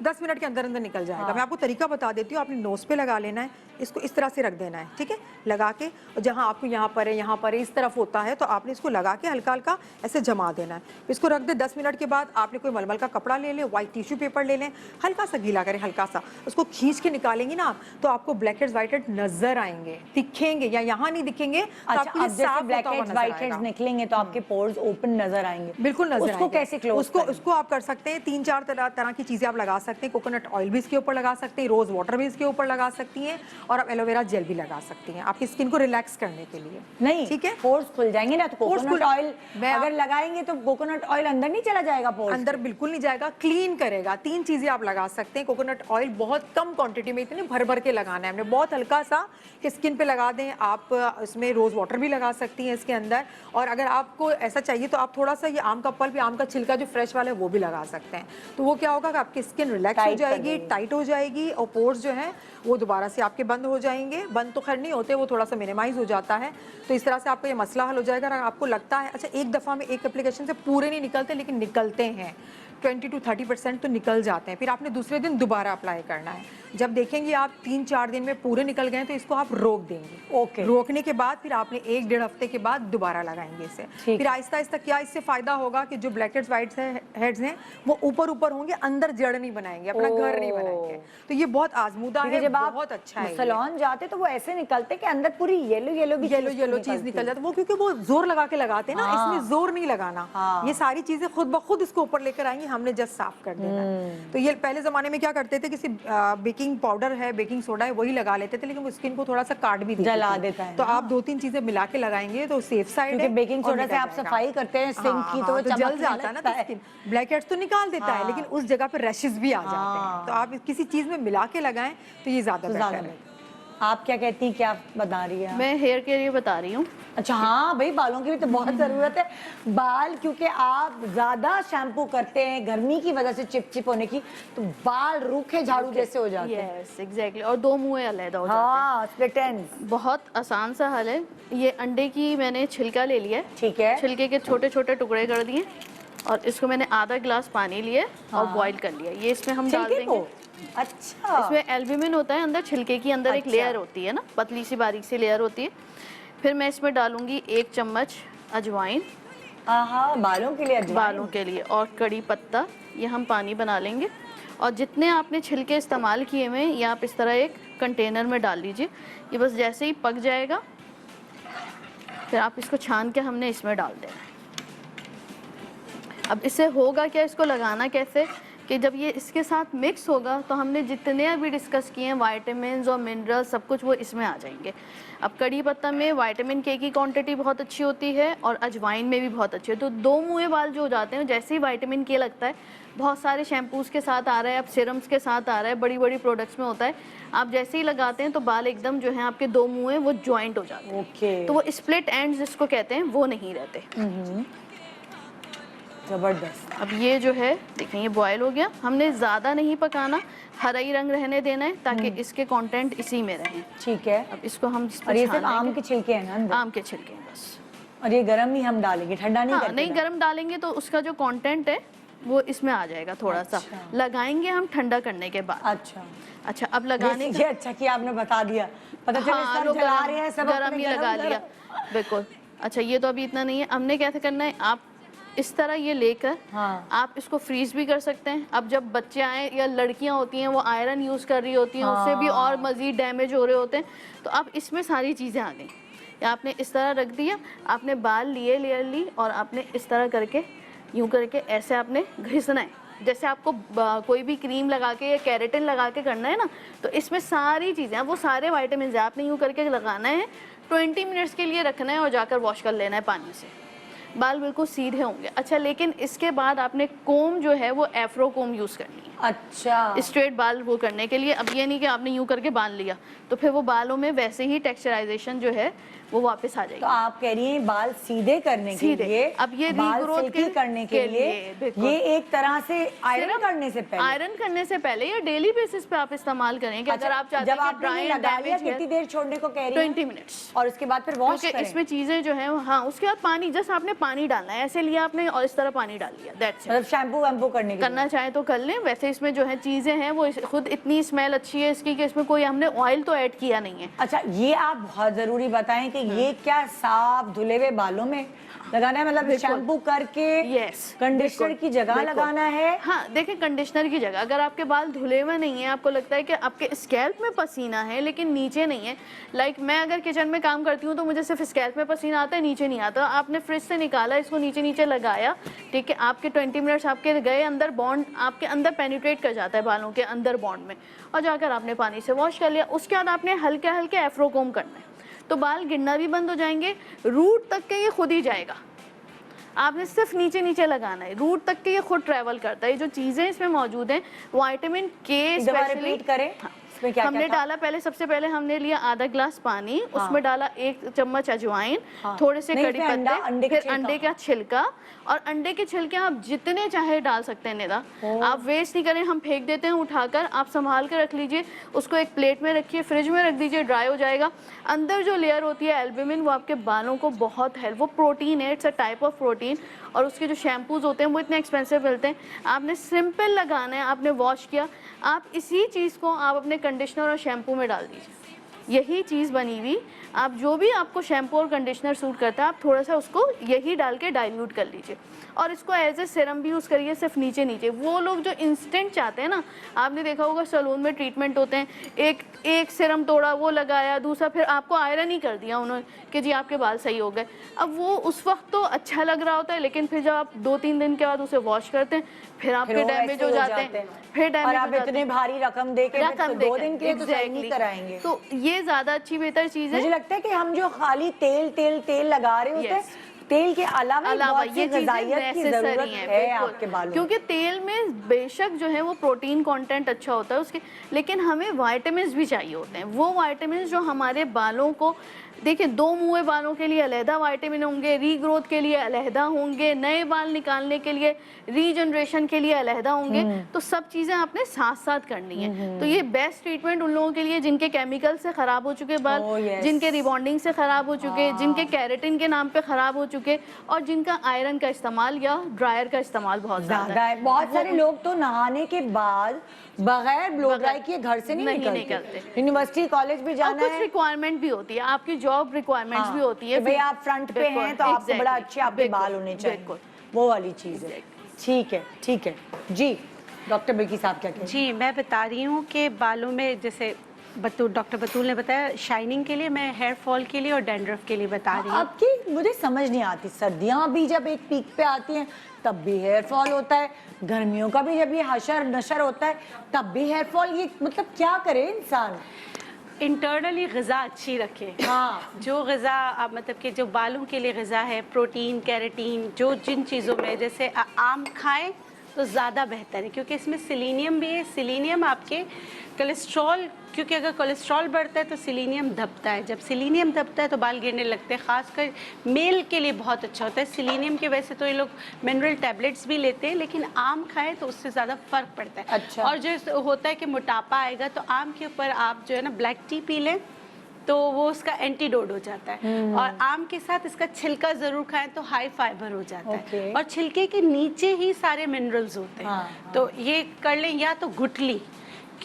10 मिनट के अंदर अंदर निकल जाएगा। मैं आपको तरीका बता देती हूँ। आपने नोज पे लगा लेना है, इसको इस तरह से रख देना है। ठीक है, लगा के जहाँ आपको यहाँ पर है, यहाँ पर है, इस तरफ होता है, तो आपने इसको लगा के हल्का हल्का ऐसे जमा देना है। इसको रख दे। 10 मिनट के बाद आपने कोई मलमल का कपड़ा ले लें, व्हाइट टिश्यू पेपर ले लें, हल्का सा गीला करें, हल्का सा उसको खींच के निकालेंगी ना आप, तो आपको ब्लैक हेड्स व्हाइट हेड्स नजर आएंगे, दिखेंगे, या यहाँ नहीं दिखेंगे तो अच्छा, आपको ये अब जैसे साफ ब्लैक होता हुआ हेड्स नजर व्हाइट आएगा। हेड्स निकलेंगे तो आपके पोर्स ओपन नजर आएंगे। बिल्कुल नजर उसको आएंगे। कैसे क्लोज उसको आप कर सकते हैं 3-4 तरह की चीजें आप लगा सकते हैं। कोकोनट ऑयल भी इसके ऊपर लगा सकते हैं, रोज वाटर भी इसके ऊपर लगा सकती हैं, और आप एलोवेरा जेल भी लगा सकती हैं आपकी स्किन को रिलैक्स करने के लिए। नहीं, ठीक है, पोर्स खुल जाएंगे ना, तो Pores कोकोनट खुल- ऑयल मैं अगर लगाएंगे तो कोकोनट ऑयल अंदर नहीं चला जाएगा पोर्स? अंदर बिल्कुल नहीं जाएगा, क्लीन करेगा। 3 चीजें आप लगा सकते हैं। कोकोनट ऑयल बहुत कम क्वांटिटी में, इतने भर भर के लगाना है हमने, बहुत हल्का सा कि स्किन पे लगा दें। आप इसमें रोज वाटर भी लगा सकती हैं इसके अंदर, और अगर आपको ऐसा चाहिए तो आप थोड़ा सा ये आम का पल्प या आम का छिलका जो फ्रेश वाला है वो भी लगा सकते हैं। तो वो क्या होगा कि आपकी स्किन रिलैक्स हो टाइट कर जाएगी, देगी। टाइट हो जाएगी, और पोर्स जो है वो दोबारा से आपके बंद हो जाएंगे। बंद तो खैर नहीं होते, वो थोड़ा सा मिनिमाइज हो जाता है। तो इस तरह से आपका ये मसला हल हो जाएगा। अगर आपको लगता है अच्छा एक दफ़ा में एक एप्लीकेशन से पूरे नहीं निकलते, लेकिन निकलते हैं, 20 to 30% तो निकल जाते हैं, फिर आपने दूसरे दिन दोबारा अप्लाई करना है। जब देखेंगे आप 3-4 दिन में पूरे निकल गए तो इसको आप रोक देंगे। ओके। रोकने के बाद फिर आपने 1-1.5 हफ्ते के बाद दोबारा लगाएंगे इसे। ठीक। फिर आहिस्ता आहिस्ता क्या इससे फायदा होगा कि जो ब्लैक हेड्स वाइट हेड्स हैं वो ऊपर ऊपर होंगे, अंदर जड़ नहीं बनाएंगे, अपना घर नहीं बनाएंगे। तो ये बहुत आजमूदा क्योंकि है, जब आप बहुत अच्छा है। सैलून जाते तो वो ऐसे निकलते कि अंदर पूरी येलो येलो भी येलो चीज निकल जाती है, वो क्योंकि वो जोर लगा के लगाते हैं ना, इसमें जोर नहीं लगाना। हाँ। ये सारी चीजें खुद ब खुद इसको ऊपर लेकर आएंगी, हमने जस्ट साफ कर देना है। तो ये पहले जमाने में क्या करते थे, किसी बेकिंग पाउडर है, बेकिंग सोडा है, वही लगा लेते थे, लेकिन वो स्किन को थोड़ा सा काट भी जला देता है तो ना। आप 2-3 चीजें मिला के लगाएंगे तो सेफ साइड है। क्योंकि बेकिंग और सोडा से निकल आप जाएगा। सफाई करते हैं सिंक की, तो वो जल चमकने जाता है ना, लगता तो है। स्किन ब्लैक हेड्स तो निकाल देता है, लेकिन उस जगह पे रैशेस भी आ जाते हैं। तो आप किसी चीज में मिला के लगाएं तो ये ज्यादा ज़्यादा बेटर है। better। आप क्या कहती हैं, क्या बता रही है? मैं हेयर के लिए बता रही हूँ। अच्छा हाँ भाई, बालों की भी तो बहुत ज़रूरत है। बाल क्योंकि आप ज़्यादा शैम्पू करते हैं गर्मी की वजह से, चिपचिप होने की, तो बाल रूखे झाड़ू जैसे हो जाते हैं। यस एग्जैक्टली, और 2 मुँह अलग हो जाते हैं। हाँ, स्प्लिट एंड्स। बहुत आसान सा हल है। ये अंडे की मैंने छिलका ले लिया है, ठीक है। छिलके के छोटे छोटे टुकड़े कर दिए और इसको मैंने आधा गिलास पानी लिया और बॉईल कर लिया। ये इसमें हम डाल छिलके को? देंगे। अच्छा। इसमें एल्ब्यूमिन होता है अंदर, छिलके की अंदर एक अच्छा। लेयर होती है ना, पतली सी बारीक सी लेयर होती है। फिर मैं इसमें डालूंगी 1 चम्मच अजवाइन, हाँ, बालों के लिए अजवाइन। बालों के लिए, और कड़ी पत्ता। ये हम पानी बना लेंगे और जितने आपने छिलके इस्तेमाल किए हुए ये आप इस तरह एक कंटेनर में डाल लीजिए। ये बस जैसे ही पक जाएगा फिर आप इसको छान के हमने इसमें डाल देना है। अब इससे होगा क्या, इसको लगाना कैसे कि जब ये इसके साथ मिक्स होगा तो हमने जितने अभी डिस्कस किए हैं वाइटामिन और मिनरल सब कुछ वो इसमें आ जाएंगे। अब कड़ी पत्ता में विटामिन के की क्वांटिटी बहुत अच्छी होती है और अजवाइन में भी बहुत अच्छी है। तो 2 मुँहे बाल जो हो जाते हैं, जैसे ही विटामिन के लगता है, बहुत सारे शैम्पूज़ के साथ आ रहा है, अब सिरम्स के साथ आ रहा है, बड़ी बड़ी प्रोडक्ट्स में होता है, आप जैसे ही लगाते हैं तो बाल एकदम जो है आपके 2 मुँहे वो जॉइंट हो जाते हैं। ओके। तो वो स्प्लिट एंड्स जिसको कहते हैं वो नहीं रहते। जबरदस्त। अब ये जो है देखें, ये बॉयल हो गया। हमने ज़्यादा नहीं पकाना, हरा ही रंग रहने देना है ताकि इसके कंटेंट इसी में रहें। ठीक है। अब इसको हम इस पर और ये सिर्फ छान आम लेंगे। के छिलके हैं ना अंदर? आम के छिलके हैं बस। और ये गरम ही हम डालेंगे, ठंडा नहीं हाँ, करके नहीं डालेंगे? गरम डालेंगे तो उसका जो कंटेंट है वो इसमें आ जाएगा थोड़ा सा। लगाएंगे हम ठंडा करने के बाद। अच्छा। अच्छा, अब लगाने ये अच्छा किया आपने बता दिया, पता चले हाँ, सब लोग जला रहे हैं, सब गरम अपने ही लगा लिया। बिल्कुल। अच्छा, ये तो अभी इतना नहीं है। हमने कैसे करना है, आप इस तरह ये लेकर हाँ। आप इसको फ्रीज भी कर सकते हैं। अब जब बच्चे आए या लड़कियां होती हैं वो आयरन यूज़ कर रही होती हैं, उससे भी और मज़ीद डैमेज हो रहे होते हैं, तो अब इसमें सारी चीज़ें आ गई। या आपने इस तरह रख दिया, आपने बाल लिए लेयर ली और आपने इस तरह करके यूँ करके ऐसे आपने घिसना है। जैसे आपको कोई भी क्रीम लगा के या केराटिन लगा के करना है ना, तो इसमें सारी चीज़ें, वो सारे विटामिन आपने यूँ करके लगाना है। 20 मिनट्स के लिए रखना है और जाकर वॉश कर लेना है पानी से। बाल बिल्कुल सीधे होंगे। अच्छा, लेकिन इसके बाद आपने कोम जो है वो एफ्रो कोम यूज़ करनी है। अच्छा। स्ट्रेट बाल वो करने के लिए। अब ये नहीं कि आपने यूँ करके बांध लिया तो फिर वो बालों में वैसे ही टेक्सचराइजेशन जो है वो वापस आ जाएगी। तो आप कह रही हैं बाल सीधे करने के सीधे। लिए, अब ये बाल रीग्रोथ सिल्की करने के लिए बिल्कुल। ये एक तरह से आयरन करने से पहले, आयरन करने से पहले या डेली बेसिस पे आप इस्तेमाल करें कि अगर आप चाहते जब हैं कि आपने ड्राई ये एंड लगा लिया डैमेज कितनी देर छोड़ने को कह रही हैं? 20 मिनट्स। और उसके बाद फिर वॉश क्योंकि करें? इसमें चीज़ें जो हैं, हाँ, उसके बाद पानी, जस्ट आपने पानी डालना है, ऐसे लिया आपने और इस तरह पानी डाल लिया, दैट्स इट। मतलब शैम्पू वैम्पू करने के लिए? करना चाहे तो कर लें। वैसे इसमें जो है चीज़ें हैं वो खुद इतनी स्मेल अच्छी है इसकी कि इसमें कोई हमने ऑयल तो ऐड किया नहीं है। अच्छा, ये आप बहुत जरूरी बताएं कि ये क्या साफ धुले हुए बालों में लगाना है, मतलब शैम्पू करके यस, कंडीशनर की जगह लगाना है? हाँ, देखिए, कंडीशनर की जगह अगर आपके बाल धुले हुए नहीं है, आपको लगता है कि आपके स्कैल्प में पसीना है लेकिन नीचे नहीं है, लाइक मैं अगर किचन में काम करती हूँ तो मुझे सिर्फ स्कैल्प में पसीना आता है, नीचे नहीं आता। आपने फ्रिज से निकाला, इसको नीचे नीचे लगाया, ठीक है, आपके 20 मिनट्स आपके गए अंदर, बॉन्ड आपके अंदर पेनिट्रेट कर जाता है बालों के अंदर बॉन्ड में, और जाकर आपने पानी से वॉश कर लिया। उसके बाद आपने हल्के हल्के एफ्रो कोम करना है, तो बाल गिरना भी बंद हो जाएंगे। रूट तक के ये खुद ही जाएगा, आपने सिर्फ नीचे नीचे लगाना है, रूट तक के ये खुद ट्रैवल करता है। जो चीज़ें इसमें मौजूद हैं, विटामिन के स्पेशली, रिपीट करें। इसमें क्या हमने क्या था? डाला, पहले सबसे पहले हमने लिया आधा ग्लास पानी, उसमें डाला 1 चम्मच अजवाइन, थोड़े से नहीं, कड़ी फिर अंडा, पत्ते, अंडे का फिर छिलका। अंडे का छिलका। और अंडे के छिलके आप जितने चाहे डाल सकते हैं निदा, आप वेस्ट नहीं करें, हम फेंक देते हैं उठाकर, आप संभाल कर रख लीजिए उसको, एक प्लेट में रखिए, फ्रिज में रख दीजिए, ड्राई हो जाएगा। अंदर जो लेयर होती है एल्ब्यूमिन, वो आपके बालों को बहुत हेल्प, वो प्रोटीन है, it's a type of protein, और उसके जो शैम्पूज़ होते हैं वो इतने एक्सपेंसिव मिलते हैं। आपने सिंपल लगाना है, आपने वॉश किया, आप इसी चीज़ को आप अपने कंडीशनर और शैम्पू में डाल दीजिए। यही चीज़ बनी हुई, आप जो भी आपको शैम्पू और कंडीशनर सूट करता है आप थोड़ा सा उसको यही डाल के डाइल्यूट कर लीजिए और इसको एज ए सीरम भी यूज़ करिए, सिर्फ नीचे नीचे। वो लोग जो इंस्टेंट चाहते हैं ना, आपने देखा होगा सैलून में ट्रीटमेंट होते हैं, एक सीरम तोड़ा, वो लगाया, दूसरा फिर आपको आयरन ही कर दिया उन्होंने कि जी आपके बाल सही हो गए। अब वो उस वक्त तो अच्छा लग रहा होता है, लेकिन फिर जब आप 2-3 दिन के बाद उसे वॉश करते हैं फिर आपके वो डैमेज ऐसे हो जाते हैं, फिर और डैमेज आप इतने भारी रकम दे के फिर तो 2 दिन के लिए तो सही नहीं कराएंगे। तो ये ज़्यादा अच्छी बेहतर चीज़ मुझे है। लगता है कि हम जो खाली तेल लगा रहे होते हैं, Yes. तेल के अलावा बहुत सी ये चीजें ग़िज़ाइयत की necessary जरूरत हैं, है बिल्कुल। आपके बालों में। क्योंकि तेल में बेशक जो है वो प्रोटीन कंटेंट अच्छा होता है उसके, लेकिन हमें विटामिन्स भी चाहिए होते हैं। वो विटामिन्स जो हमारे बालों को, देखिए 2 मुँहे बालों के लिए अलहदा विटामिन होंगे, रीग्रोथ के लिए अलहदा होंगे, नए बाल निकालने के लिए, रीजनरेशन के लिए अलहदा होंगे। तो सब चीज़ें आपने साथ साथ करनी है। तो ये बेस्ट ट्रीटमेंट उन लोगों के लिए जिनके केमिकल से ख़राब हो चुके बाल, Oh, yes. जिनके रिबॉन्डिंग से ख़राब हो चुके, जिनके केराटिन के नाम पे ख़राब हो चुके, और जिनका आयरन का इस्तेमाल या ड्रायर का इस्तेमाल बहुत ज़्यादा ज़्यादा है। बहुत सारे लोग तो नहाने के बाद बगैर ब्लो ड्राई किए घर से नहीं नहीं निकलते। यूनिवर्सिटी कॉलेज भी और जाना कुछ है रिक्वायरमेंट भी होती है, आपकी जॉब रिक्वायरमेंट्स भी होती है कि भाई फिर- आप फ्रंट पे बिल्कुल, हैं तो आपको बड़ा exactly, अच्छे आपके बाल बिल्कुल, होने चाहिए, बिल्कुल। वो वाली चीज़ है। ठीक है जी। डॉक्टर बिल्की साहब क्या कहते हैं? जी, मैं बता रही हूँ कि बालों में जैसे डॉक्टर बतूल ने बताया, शाइनिंग के लिए, मैं हेयर फॉल के लिए और डैंड्रफ के लिए बता रही हूँ। आपकी मुझे समझ नहीं आती, सर्दियाँ भी जब एक पीक पे आती हैं तब भी हेयर फॉल होता है, गर्मियों का भी जब ये हशर नशर होता है तब भी हेयर फॉल। ये मतलब क्या करे इंसान? इंटरनली ग़िज़ा अच्छी रखे। हाँ। जो ग़िज़ा आप मतलब कि जो बालों के लिए ग़िज़ा है, प्रोटीन, कैरेटीन, जो जिन चीज़ों में जैसे आम खाएं तो ज़्यादा बेहतर है, क्योंकि इसमें सेलेनियम भी है। सेलेनियम आपके कोलेस्ट्रॉल, क्योंकि अगर कोलेस्ट्रॉल बढ़ता है तो सेलेनियम दबता है, जब सेलेनियम दबता है तो बाल गिरने लगते हैं। ख़ासकर मेल के लिए बहुत अच्छा होता है सेलेनियम के। वैसे तो ये लोग मिनरल टैबलेट्स भी लेते हैं, लेकिन आम खाएं तो उससे ज़्यादा फ़र्क पड़ता है। अच्छा। और जो होता है कि मोटापा आएगा तो आम के ऊपर आप जो है ना ब्लैक टी पी लें तो वो उसका एंटीडोट हो जाता है। और आम के साथ इसका छिलका ज़रूर खाएं तो हाई फाइबर हो जाता है। और छिलके के नीचे ही सारे मिनरल्स होते हैं। तो ये कर लें, या तो गुठली,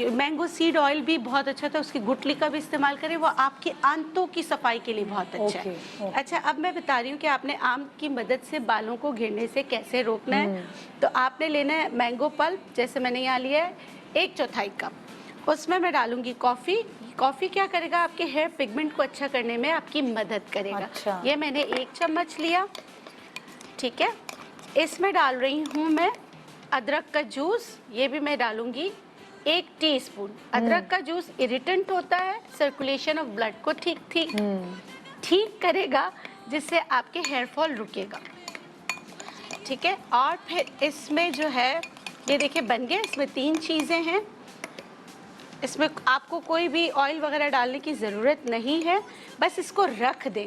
मैंगो सीड ऑयल भी बहुत अच्छा था, उसकी गुठली का भी इस्तेमाल करें, वो आपके आंतों की सफाई के लिए बहुत अच्छा है। अच्छा, अब मैं बता रही हूँ कि आपने आम की मदद से बालों को गिरने से कैसे रोकना है। तो आपने लेना है मैंगो पल्प, जैसे मैंने यहाँ लिया है 1/4 कप। उसमें मैं डालूंगी कॉफ़ी। कॉफ़ी क्या करेगा, आपके हेयर पिगमेंट को अच्छा करने में आपकी मदद करेगा। अच्छा। ये मैंने 1 चम्मच लिया, ठीक है। इसमें डाल रही हूँ मैं अदरक का जूस, ये भी मैं डालूंगी 1 टीस्पून। अदरक का जूस इरिटेंट होता है, सर्कुलेशन ऑफ ब्लड को ठीक करेगा, जिससे आपके हेयर फॉल रुकेगा, ठीक है। और फिर इसमें जो है, ये देखिए बन गया। इसमें 3 चीज़ें हैं। इसमें आपको कोई भी ऑयल वगैरह डालने की ज़रूरत नहीं है, बस इसको रख दें।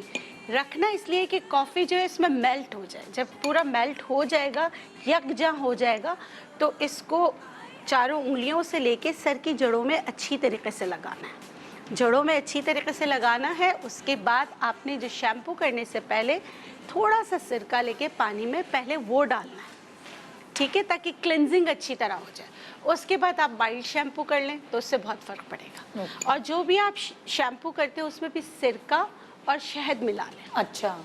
रखना इसलिए कि कॉफ़ी जो है इसमें मेल्ट हो जाए। जब पूरा मेल्ट हो जाएगा, यकजा हो जाएगा, तो इसको चारों उंगलियों से लेके सर की जड़ों में अच्छी तरीके से लगाना है। जड़ों में अच्छी तरीके से लगाना है। उसके बाद आपने जो शैम्पू करने से पहले थोड़ा सा सिरका लेके पानी में पहले वो डालना है, ठीक है, ताकि क्लिनजिंग अच्छी तरह हो जाए। उसके बाद आप माइल्ड शैम्पू कर लें तो उससे बहुत फ़र्क पड़ेगा। और जो भी आप शैम्पू करते हो उसमें भी सिरका और शहद मिला लें। अच्छा।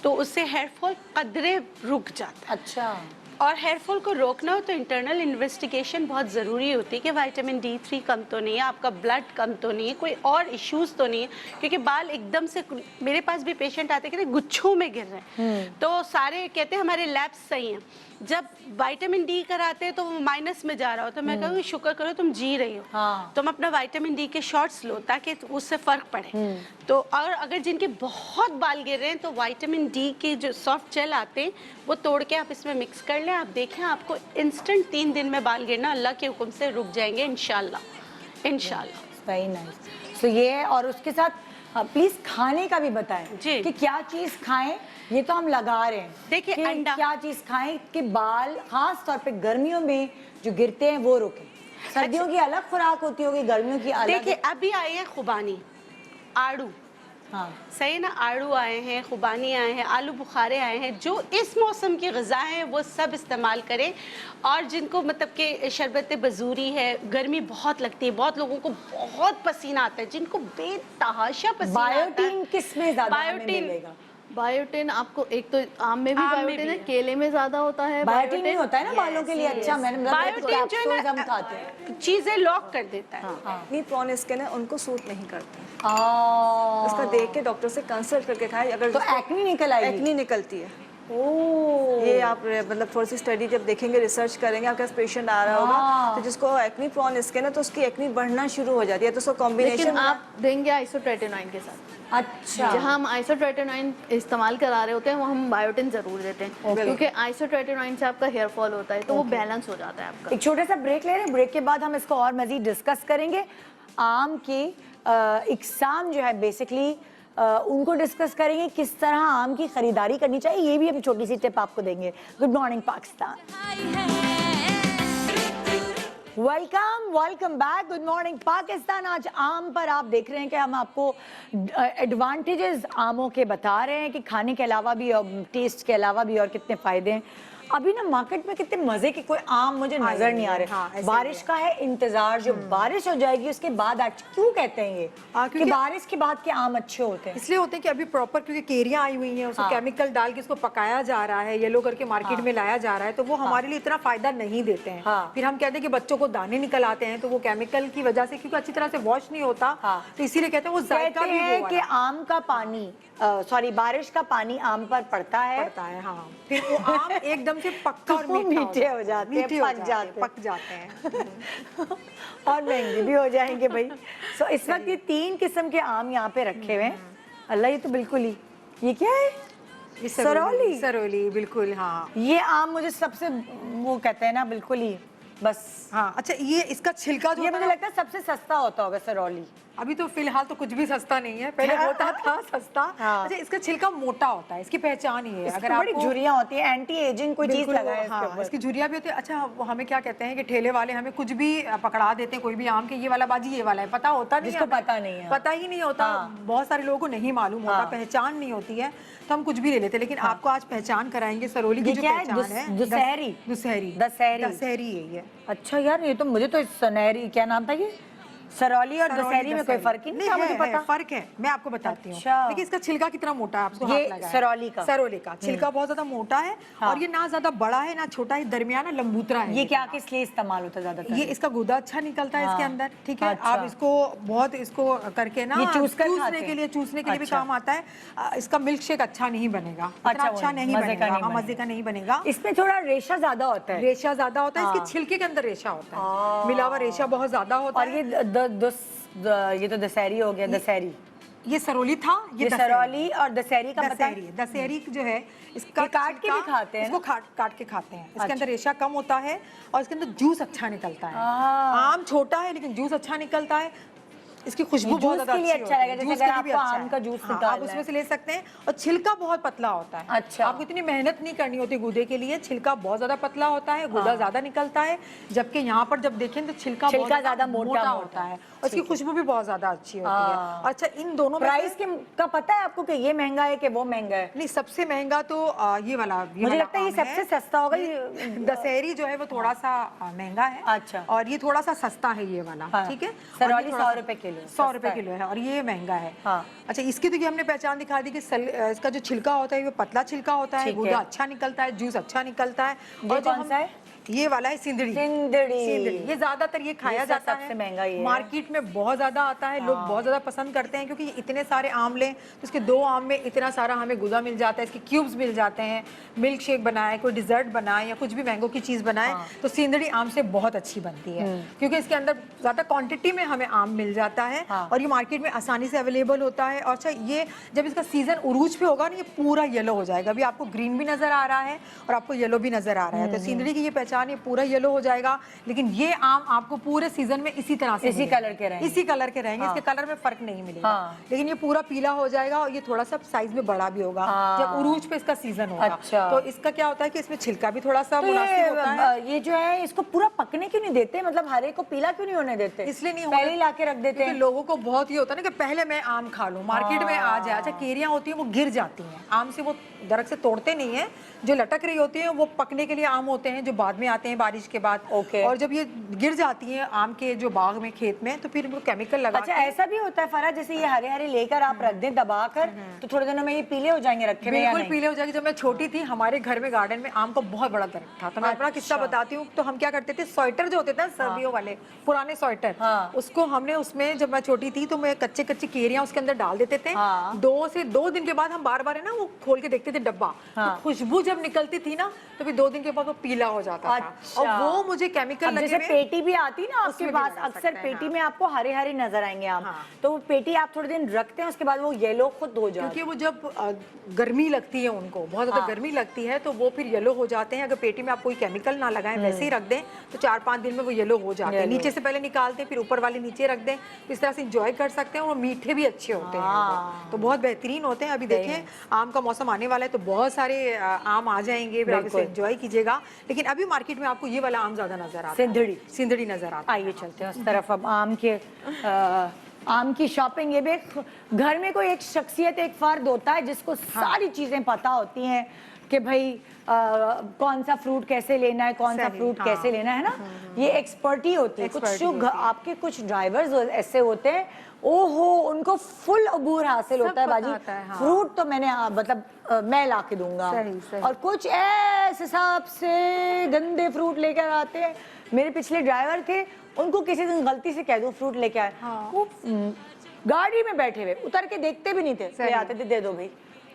तो उससे हेयर फॉल कदरे रुक जाता है। अच्छा। और हेयर फॉल को रोकना हो तो इंटरनल इन्वेस्टिगेशन बहुत ज़रूरी होती है कि विटामिन D3 कम तो नहीं है, आपका ब्लड कम तो नहीं है, कोई और इश्यूज़ तो नहीं है। क्योंकि बाल एकदम से, मेरे पास भी पेशेंट आते कहते गुच्छों में गिर रहे हैं, तो सारे कहते हैं हमारे लैब्स सही हैं। जब विटामिन D कराते हैं तो वो माइनस में जा रहा हो, तो मैं कहूँगी शुक्र करो तुम जी रही हो। हाँ। तुम अपना विटामिन D के शॉट्स लो ताकि उससे फ़र्क पड़े। तो और अगर जिनके बहुत बाल गिर रहे हैं तो विटामिन D के जो सॉफ्ट जेल आते हैं वो तोड़ के आप इसमें मिक्स कर लें। आप देखें आपको इंस्टेंट 3 दिन में बाल गिरना अल्लाह के हुक्म से रुक जाएंगे इंशाल्लाह। Very nice. तो ये है, और उसके साथ प्लीज खाने का भी बताएं जी। कि क्या चीज खाएं। ये तो हम लगा रहे हैं, देखिए, कि अंडा। क्या चीज खाएं कि बाल खास तौर पे गर्मियों में जो गिरते हैं वो रुके। सर्दियों की अलग खुराक होती होगी, गर्मियों की अलग। देखिए, अभी आई है खुबानी, आड़ू, हाँ। सही ना, आड़ू आए हैं, खुबानी आए हैं, आलू बुखारे आए हैं, जो इस मौसम की ग़िज़ाएँ हैं वो सब इस्तेमाल करें। और जिनको मतलब कि शरबत बजूरी है, गर्मी बहुत लगती है, बहुत लोगों को बहुत पसीना आता है, जिनको बेतहाशा पसीना आता है। बायोटीन किस में ज़्यादा हमें मिलेगा? बायोटिन आपको एक तो आम में भी आम में बायोटिन भी है, है। केले में ज्यादा होता है बायोटीन नहीं होता है ना बालों के लिए अच्छा, मैंने बायोटीन जो है कैप्सूल्स हम ना खाते हैं। चीज़ें लॉक कर देता है। एक्नी प्रोन स्किन है उनको सूट नहीं करता, आ, उसका देख के डॉक्टर से कंसल्ट करके खाए। अगर तो एक्नी निकल आएगी? एक्नी निकलती है, ओह, ये आप मतलब थोड़ी सी स्टडी जब देखेंगे, रिसर्च करेंगे, आपके पास पेशेंट आ रहा होगा तो जिसको एक्नी प्रोन स्किन है तो उसकी एक्नी बढ़ना शुरू हो जाती है, तो उसको लेकिन कॉम्बिनेशन आप देंगे आइसोट्रेटिनोइन के साथ। अच्छा। जहाँ हम आइसोट्रेटिनोइन इस्तेमाल करा रहे होते हैं वहाँ हम बायोटिन जरूर देते हैं, क्योंकि आइसोट्रेटिनोइन से आपका हेयर फॉल होता है, तो वो बैलेंस हो जाता है आपका। एक छोटा सा ब्रेक ले रहे हैं, ब्रेक के बाद हम इसको और मजीद डिस्कस करेंगे। आम की इकसाम जो है बेसिकली उनको डिस्कस करेंगे, किस तरह आम की खरीदारी करनी चाहिए, ये भी हम छोटी सी टिप आपको देंगे। Good morning Pakistan, welcome back. Good morning Pakistan. आज आम पर आप देख रहे हैं कि हम आपको एडवांटेजेस आमों के बता रहे हैं कि खाने के अलावा भी और टेस्ट के अलावा भी और कितने फ़ायदे हैं। अभी ना मार्केट में कितने मजे के कोई आम मुझे नजर नहीं आ रहे। हाँ, ऐसे बारिश का है इंतजार, जो बारिश हो जाएगी उसके बाद क्यों कहते हैं ये कि क्योंकि बारिश के बाद के आम अच्छे होते हैं? इसलिए होते हैं कि अभी प्रॉपर क्योंकि केरियां आई हुई हैं, उसको केमिकल डाल के उसको पकाया जा रहा है, येलो करके मार्केट में लाया जा रहा है, तो वो हमारे लिए इतना फायदा नहीं देते हैं। फिर हम कहते हैं कि बच्चों को दाने निकल आते हैं, तो वो केमिकल की वजह से, क्योंकि अच्छी तरह से वॉश नहीं होता, तो इसीलिए कहते हैं वो जायका कहते भी हैं वो कि वाला आम का पानी बारिश का पानी आम पर पड़ता है, पड़ता है। हाँ, फिर वो आम एकदम से पक्का और वो मीठा मीठे हो जाते हैं, मीठे हो पक जाते हैं। हैं। और महंगे भी हो जाएंगे भाई। सो इस वक्त ये 3 किस्म के आम यहाँ पे रखे हुए हैं। अल्लाह, ये तो बिल्कुल ही, ये क्या है? ये सरोली। सरोली, बिल्कुल। हाँ, ये आम मुझे सबसे, वो कहते हैं ना, बिल्कुल ही बस। हाँ। अच्छा, ये इसका छिलका जो ये होता मुझे है, लगता है सबसे सस्ता होता होगा सरौली। अभी तो फिलहाल तो कुछ भी सस्ता नहीं है, पहले होता था सस्ता। हाँ। अच्छा, इसका छिलका मोटा होता है, इसकी पहचान ही है। अगर बड़ी झुर्रियां होती है, एंटी एजिंग कोई चीज बिल्कुल, लगाए इसके हाँ, ऊपर। इसकी झुर्रियां भी होती है। अच्छा, वो हमें क्या कहते हैं कि ठेले वाले हमें कुछ भी पकड़ा देते हैं, कोई भी आम के ये वाला बाजी ये वाला है, पता होता नहीं, जिसको हमें पता नहीं है, पता ही नहीं होता। बहुत सारे लोगों को नहीं मालूम होता, पहचान नहीं होती है, तो हम कुछ भी ले लेते हैं। लेकिन आपको आज पहचान कराएंगे सरोली की, जो पहचान है दुशहरी। दशहरी है ये। अच्छा यार, ये तो मुझे तो सुनहरी, क्या नाम था ये, सरौली और दशहरी में कोई फर्क ही नहीं था मुझे पता। फर्क है, मैं आपको बताती हूँ। अच्छा। देखिए, इसका छिलका कितना मोटा है, आपको ये हाथ लगा है। सरोली का छिलका बहुत ज्यादा मोटा है, और ये ना ज्यादा बड़ा है ना छोटा है, दरमियाना लंबूतरा है। ये क्या किस लिए इस्तेमाल होता है ज्यादातर? ये इसका गुदा अच्छा निकलता है इसके अंदर, ठीक है। अच्छा। आप इसको बहुत इसको करके ना ये चूसने के लिए भी काम आता है। इसका मिल्क शेक अच्छा नहीं बनेगा, इतना अच्छा नहीं बनेगा, मजे का नहीं बनेगा। इसमें थोड़ा रेशा ज्यादा होता है। रेशा ज्यादा होता है, इसके छिलके के अंदर रेशा होता है, मिला हुआ रेशा बहुत ज्यादा होता है। और ये तो दशहरी हो गया, दशहरी। ये सरोली था, ये सरौली और दशहरी का पता है? दशहरी जो है, इसका काट के भी खाते हैं, इसको काट के खाते हैं। इसके अंदर रेशा कम होता है और इसके अंदर जूस अच्छा निकलता है। आम छोटा है लेकिन जूस अच्छा निकलता है, इसकी खुशबू बहुत ज्यादा अच्छी होती है। जैसे अगर आपको आम का जूस निकालना है, आप उसमें से ले सकते हैं। और छिलका बहुत पतला होता है। अच्छा। आपको इतनी मेहनत नहीं करनी होती गूदे के लिए, छिलका बहुत ज्यादा पतला होता है, गूदा ज्यादा निकलता है। जबकि यहाँ पर जब देखें तो छिलका ज्यादा मोटा होता है, और इसकी खुशबू भी बहुत ज्यादा अच्छी होती है। अच्छा, इन दोनों प्राइस का पता है आपको कि ये महंगा है कि वो महंगा है? नहीं, सबसे महंगा तो ये वाला, मुझे लगता है ये सबसे सस्ता होगा। दशहरी जो है वो थोड़ा सा महंगा है। अच्छा। और ये थोड़ा सा सस्ता है ये वाला, ठीक है। सरौली 100 रुपए किलो, 100 रुपए किलो है, और ये महंगा है। अच्छा, इसकी तो हमने पहचान दिखा दी कि इसका जो छिलका होता है वो पतला छिलका होता है, गूदा अच्छा निकलता है, जूस अच्छा निकलता है। और कौन सा है? ये वाला है सिंदड़ी। ये ज्यादातर ये खाया जाता है, सबसे महंगा ये है। मार्केट में बहुत ज्यादा आता है, लोग बहुत ज्यादा पसंद करते हैं, क्योंकि इतने सारे आम लें तो इसके 2 आम में इतना सारा हमें गुदा मिल जाता है, इसके क्यूब्स मिल जाते हैं। मिल्क शेक बनाए, कोई डिजर्ट बनाए या कुछ भी मैंगो की चीज बनाए, तो सिंदड़ी आम से बहुत अच्छी बनती है, क्योंकि इसके अंदर ज्यादा क्वांटिटी में हमें आम मिल जाता है, और ये मार्केट में आसानी से अवेलेबल होता है। और अच्छा, ये जब इसका सीजन उरूज पे होगा ना, ये पूरा येलो हो जाएगा। अभी आपको ग्रीन भी नजर आ रहा है और आपको येलो भी नजर आ रहा है। तो सिंदड़ी की ये पहचान नुकसान, ये पूरा येलो हो जाएगा, लेकिन ये आम आपको पूरे सीजन में इसी तरह से इसी मिलेगा। कलर के रहेंगे। इसी कलर के रहेंगे, इसके कलर में फर्क नहीं मिलेगा। लेकिन ये पूरा पीला हो जाएगा और ये थोड़ा सा साइज में बड़ा भी होगा जब उरूज पे इसका सीजन होगा। अच्छा। तो इसका क्या होता है कि इसमें छिलका भी थोड़ा सा तो मुनासिब होता है। ये जो है इसको पूरा पकने क्यों नहीं देते, मतलब हरे को पीला क्यों नहीं होने देते? इसलिए नहीं पहले ही ला के रख देते क्योंकि हैं। लोगों को बहुत ये होता है ना कि पहले मैं आम खा लूं, मार्केट में आ जाए। अच्छा, केरियां होती हैं वो गिर जाती हैं, आम से वो दरख्त से तोड़ते नहीं है, जो लटक रही होती हैं वो पकने के लिए आम होते हैं, जो बाद में आते हैं बारिश के बाद। ओके। और जब ये गिर जाती हैं आम के जो बाग में, खेत में, तो फिर वो केमिकल लगा अच्छा, ऐसा भी होता है फरा, जैसे ये हरे हरे लेकर आप रख दें दबा कर, तो थोड़े दिनों में ये पीले हो जाएंगे रखे में या बिल्कुल नहीं? पीले हो जाएगी। जब मैं छोटी थी हमारे घर में गार्डन में आम का बहुत बड़ा दरख्त था, तो मैं अपना किस्सा बताती हूँ। तो हम क्या करते थे, स्वेटर जो होते थे ना सर्दियों वाले पुराने स्वेटर, उसको हमने उसमें, जब मैं छोटी थी तो मैं कच्चे कच्ची केरियां उसके अंदर डाल देते थे। 2 दिन के बाद हम बार बार है ना वो खोल के देखते थे डब्बा, तो खुशबू जब निकलती थी ना तो फिर 2 दिन के बाद वो पीला हो जाता था। और वो मुझे केमिकल अब लगे जैसे हुए, पेटी भी आती ना आपके उसमें भी पास, लगा अक्सर सकते हैं, पेटी में आपको हरे हरे नजर आएंगे आम, तो वो पेटी आप थोड़े दिन रखते हैं, उसके बाद वो येलो खुद हो जाता है। क्योंकि वो जब गर्मी लगती है उनको, बहुत ज्यादा गर्मी लगती है, तो वो फिर येलो हो जाते हैं। अगर पेटी में आप कोई केमिकल ना लगाएं, वैसे ही रख दें, तो 4-5 दिन में वो येलो हो जाते हैं। नीचे से पहले निकालते हैं, फिर ऊपर वाले नीचे रख दें, इस तरह से इंजॉय कर सकते हैं। और मीठे भी अच्छे होते हैं वो, तो बहुत बेहतरीन होते हैं। अभी देखें आम का मौसम आने वाला है, तो बहुत सारे आम आ जाएंगे, फिर आप इसे एंजॉय कीजिएगा। लेकिन अभी मार्केट में आपको ये वाला आम ज्यादा नजर आता है, सिंधड़ी नजर आता है। आइए चलते हैं उस तरफ। अब आम की शॉपिंग, ये भी घर में कोई एक शख्सियत, एक फर्द होता है जिसको सारी चीजें पता होती हैं कि भाई कौन सा फ्रूट कैसे लेना है, कौन सा फ्रूट कैसे लेना है ना, ये एक्सपर्टी होती है। कुछ आपके कुछ ड्राइवर्स ऐसे होते हैं, ओहो, उनको फुल अबूर हासिल होता है बाजी, फ्रूट तो मैंने मतलब मैं ला के दूंगा। और कुछ ऐसे हिसाब से गंदे फ्रूट लेकर आते हैं। मेरे पिछले ड्राइवर थे, उनको किसी दिन गलती से कह दूं फ्रूट लेके आए, वो गाड़ी में बैठे हुए उतर के देखते भी नहीं थे, ले आते थे, दे दो भाई।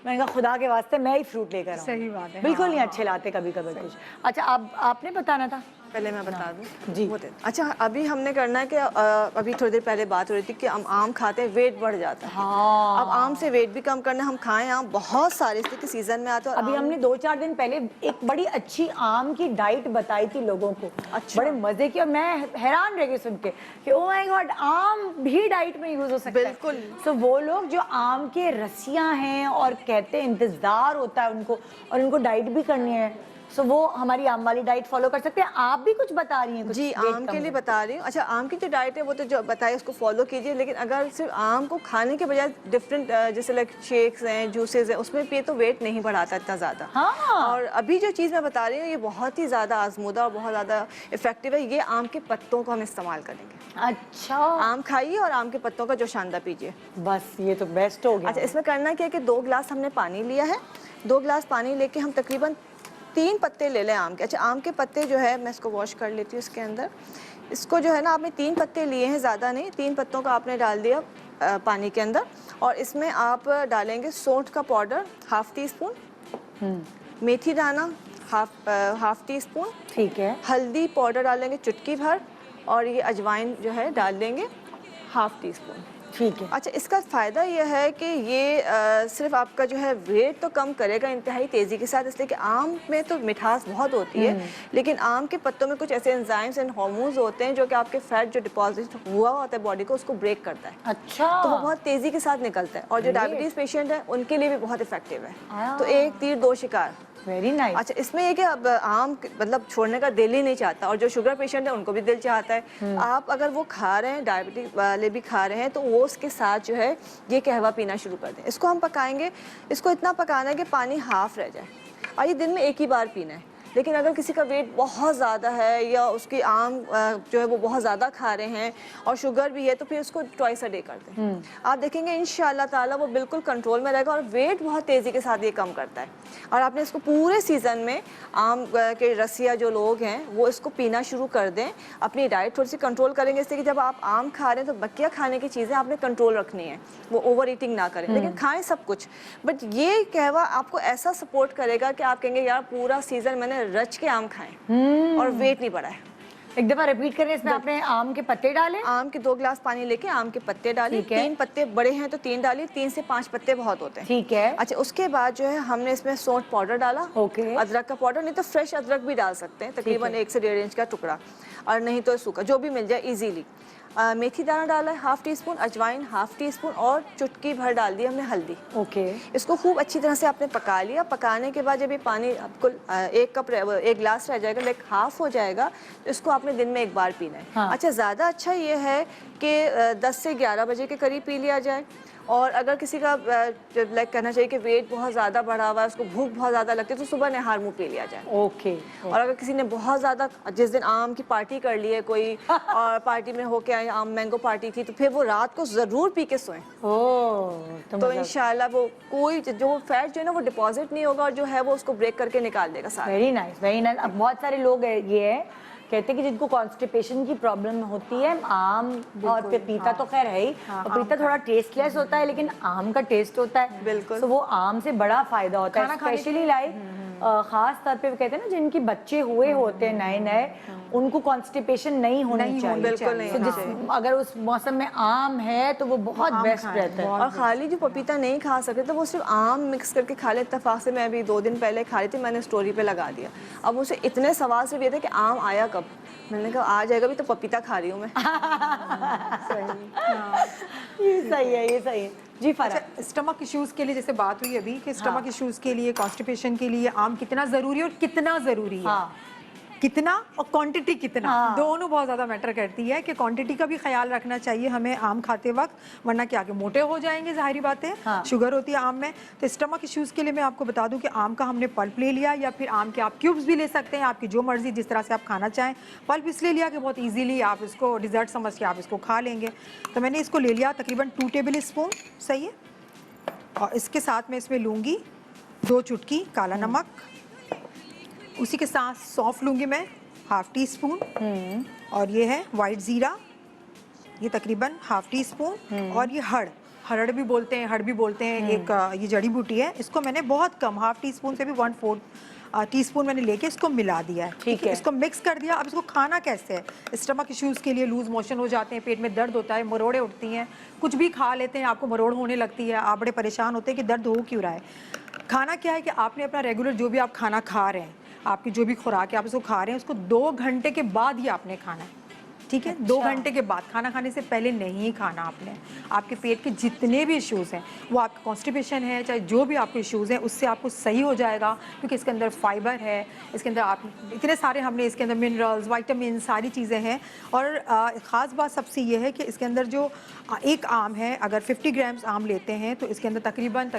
मैंने कहा खुदा के वास्ते मैं ही फ्रूट लेकर आऊं। सही बात है, बिल्कुल नहीं अच्छे लाते कभी कभी कुछ। अच्छा, अब आपने बताना था, पहले मैं बता दूं जी। अच्छा, अभी हमने करना है कि अभी थोड़ी देर पहले बात हो रही थी कि हम आम खाते हैं वेट बढ़ जाता है। अब आम से वेट भी कम करना है, हम खाएं आम बहुत सारे इसके सीजन में आते हैं। अभी हमने 2-4 दिन पहले एक बड़ी अच्छी आम की डाइट बताई थी लोगों को, अच्छा। बड़े मजे की, और मैं हैरान रह गई सुन के कि ओ माय गॉड, आम भी डाइट में यूज हो सकता है। बिल्कुल। तो वो लोग जो आम के रसियां हैं और कहते हैं इंतजार होता है उनको, और उनको डाइट भी करनी है, सो वो हमारी आम वाली डाइट फॉलो कर सकते हैं। आप भी कुछ बता रही हैं कुछ जी, आम के लिए बता रही हूँ। अच्छा, आम की जो डाइट है वो तो जो बताइए उसको फॉलो कीजिए, लेकिन अगर सिर्फ आम को खाने के बजाय डिफरेंट जैसे लाइक शेक्स हैं, जूसेस हैं, उसमें पिए तो वेट नहीं बढ़ाता इतना ज़्यादा। और अभी जो चीज़ मैं बता रही हूँ ये बहुत ही ज़्यादा आजमूदा और बहुत ज़्यादा इफेक्टिव है। ये आम के पत्तों को हम इस्तेमाल करेंगे। अच्छा, आम खाइए और आम के पत्तों का जोशांदा पीजिए, बस ये तो बेस्ट हो गया। अच्छा, इसमें करना क्या है कि 2 गिलास हमने पानी लिया है। 2 गिलास पानी लेके हम तकरीबन 3 पत्ते ले लें आम के। अच्छा, आम के पत्ते जो है मैं इसको वॉश कर लेती हूँ इसके अंदर। इसको जो है ना, आपने 3 पत्ते लिए हैं, ज़्यादा नहीं, 3 पत्तों का आपने डाल दिया पानी के अंदर। और इसमें आप डालेंगे सौंठ का पाउडर ½ टी स्पून, मेथी दाना हाफ टी स्पून, ठीक है, हल्दी पाउडर डालेंगे चुटकी भर, और ये अजवाइन जो है डाल देंगे ½ टी स्पून, ठीक है। अच्छा, इसका फ़ायदा ये है कि ये सिर्फ आपका जो है वेट तो कम करेगा इंतहाई तेज़ी के साथ, इसलिए कि आम में तो मिठास बहुत होती है, लेकिन आम के पत्तों में कुछ ऐसे एंजाइम्स एंड हार्मोन्स होते हैं जो कि आपके फैट जो डिपॉजिट हुआ होता है बॉडी को, उसको ब्रेक करता है। अच्छा, तो वो बहुत तेज़ी के साथ निकलता है, और जो डायबिटीज़ पेशेंट है उनके लिए भी बहुत इफेक्टिव है। तो एक तीर 2 शिकार। Very nice. अच्छा, इसमें ये कि अब आम मतलब छोड़ने का दिल ही नहीं चाहता, और जो शुगर पेशेंट है उनको भी दिल चाहता है। आप अगर वो खा रहे हैं, डायबिटीज वाले भी खा रहे हैं, तो वो उसके साथ जो है ये कहवा पीना शुरू कर दें। इसको हम पकाएंगे, इसको इतना पकाना है कि पानी हाफ रह जाए, और ये दिन में 1 ही बार पीना है। लेकिन अगर किसी का वेट बहुत ज़्यादा है या उसकी आम जो है वो बहुत ज़्यादा खा रहे हैं और शुगर भी है, तो फिर उसको ट्वाइस अ डे कर दें। आप देखेंगे इंशाल्लाह ताला वो बिल्कुल कंट्रोल में रहेगा, और वेट बहुत तेज़ी के साथ ये कम करता है। और आपने इसको पूरे सीज़न में आम के रसिया जो लोग हैं वो इसको पीना शुरू कर दें। अपनी डाइट थोड़ी सी कंट्रोल करेंगे, इससे कि जब आप आम खा रहे हैं तो बकिया खाने की चीज़ें आपने कंट्रोल रखनी है, वो ओवर ईटिंग ना करें, लेकिन खाएं सब कुछ। बट ये कहवा आपको ऐसा सपोर्ट करेगा कि आप कहेंगे यार पूरा सीज़न मैंने रच के आम खाएं और वेट नहीं बढ़ा है। एक दफा रिपीट करें, इसमें आपने आम के पत्ते डाले? आम के 2 गिलास पानी लेके आम के पत्ते डाले, ठीक है। 3 पत्ते बड़े हैं तो 3 डालिए, 3 से 5 पत्ते बहुत होते हैं। ठीक है। अच्छा, उसके बाद जो है हमने इसमें सौंठ पाउडर डाला, ओके। अदरक का पाउडर, नहीं तो फ्रेश अदरक भी डाल सकते हैं, तकरीबन है। 1 से 1.5 इंच का टुकड़ा, और नहीं तो सूखा, जो भी मिल जाए इजीली। मेथी दाना डाला है ½ टीस्पून, अजवाइन ½ टीस्पून, और चुटकी भर डाल दी हमने हल्दी। ओके। इसको खूब अच्छी तरह से आपने पका लिया। पकाने के बाद जब ये पानी आपको 1 गिलास रह जाएगा, लाइक हाफ हो जाएगा, तो इसको आपने दिन में 1 बार पीना है। हाँ। अच्छा, ज़्यादा अच्छा ये है कि 10 से 11 बजे के करीब पी लिया जाए। और अगर किसी का लाइक कहना चाहिए कि वेट बहुत ज़्यादा बढ़ा हुआ है, उसको भूख बहुत ज़्यादा लगती है, तो सुबह निहार मुँह पी लिया जाए। ओके। और अगर किसी ने बहुत ज़्यादा, जिस दिन आम की पार्टी कर ली है कोई और पार्टी में होके आए, आम मैंगो पार्टी थी, तो फिर वो रात को ज़रूर पी के सोएं। तो इंशाल्लाह वो कोई जो फैट जो है ना वो डिपॉजिट नहीं होगा, और जो है वो उसको ब्रेक करके निकाल देगा सारा। Very nice, very nice. अब बहुत सारे लोग ये है कहते हैं कि जिनको कॉन्स्टिपेशन की प्रॉब्लम होती है, आम और पपीता तो खैर है ही, पपीता थोड़ा टेस्टलेस होता है, लेकिन आम का टेस्ट होता है। बिल्कुल। तो वो आम से बड़ा फायदा होता है, खाना खाने स्पेशली लाइक खास तौर पे वो कहते हैं ना जिनकी बच्चे हुए होते हैं नए नए, उनको कॉन्स्टिपेशन नहीं होनी चाहिए। बिल्कुल नहीं तो होनी अगर उस मौसम में आम है तो वो बहुत बेस्ट रहता है। और खाली जो पपीता नहीं खा सकते तो वो सिर्फ आम मिक्स करके खा ले। इत्तेफाक से मैं अभी 2 दिन पहले खा रही थी, मैंने स्टोरी पे लगा दिया। अब उसे इतने सवाल सिर्फ ये थे कि आम आया कब, मैंने कहा आ जाएगा, भी तो पपीता खा रही हूँ मैं। ये सही है, ये सही है जी। फरा स्टमक इश्यूज के लिए जैसे बात हुई अभी कि स्टमक इश्यूज के लिए, कॉन्स्टिपेशन के लिए आम कितना ज़रूरी है और कितना ज़रूरी है। हाँ। कितना और क्वांटिटी कितना, दोनों बहुत ज़्यादा मैटर करती है कि क्वांटिटी का भी ख्याल रखना चाहिए हमें आम खाते वक्त, वरना क्या कि मोटे हो जाएंगे, जाहिर बात है। हाँ। शुगर होती है आम में। तो स्टमक इश्यूज़ के लिए मैं आपको बता दूं कि आम का हमने पल्प ले लिया, या फिर आम के आप क्यूब्स भी ले सकते हैं, आपकी जो मर्जी जिस तरह से आप खाना चाहें। पल्प इसलिए लिया कि बहुत ईजीली आप इसको डिज़र्ट समझ के आप इसको खा लेंगे। तो मैंने इसको ले लिया तकरीबन 2 टेबल स्पून, सही है। और इसके साथ मैं इसमें लूँगी 2 चुटकी काला नमक, उसी के साथ सौंफ लूँगी मैं ½ टीस्पून, और ये है वाइट ज़ीरा, ये तकरीबन ½ टीस्पून, और ये हरड़ भी बोलते हैं, हड़ भी बोलते हैं, एक ये जड़ी बूटी है। इसको मैंने बहुत कम ½ टीस्पून से भी 1/4 टीस्पून मैंने लेके इसको मिला दिया है। ठीक है। इसको मिक्स कर दिया। अब इसको खाना कैसे है, स्टमक इश्यूज़ के लिए, लूज मोशन हो जाते हैं, पेट में दर्द होता है, मरोड़े उठती हैं, कुछ भी खा लेते हैं आपको मरोड़ होने लगती है, आप बड़े परेशान होते हैं कि दर्द हो क्यों रहा है। खाना क्या है कि आपने अपना रेगुलर जो भी आप खाना खा रहे हैं, आपकी जो भी खुराक है आप उसको खा रहे हैं, उसको 2 घंटे के बाद ही आपने खाना है। ठीक है। 2 घंटे के बाद, खाना खाने से पहले नहीं खाना आपने। आपके पेट के जितने भी इश्यूज़ हैं, वो आपका कॉन्स्टिपेशन है, चाहे जो भी आपके इश्यूज़ हैं, उससे आपको सही हो जाएगा, क्योंकि इसके अंदर फाइबर है, इसके अंदर आप इतने सारे हमने इसके अंदर मिनरल्स, वाइटामिन, सारी चीज़ें हैं। और ख़ास बात सबसे ये है कि इसके अंदर जो एक आम है, अगर 50 ग्राम्स आम लेते हैं तो इसके अंदर तकरीबन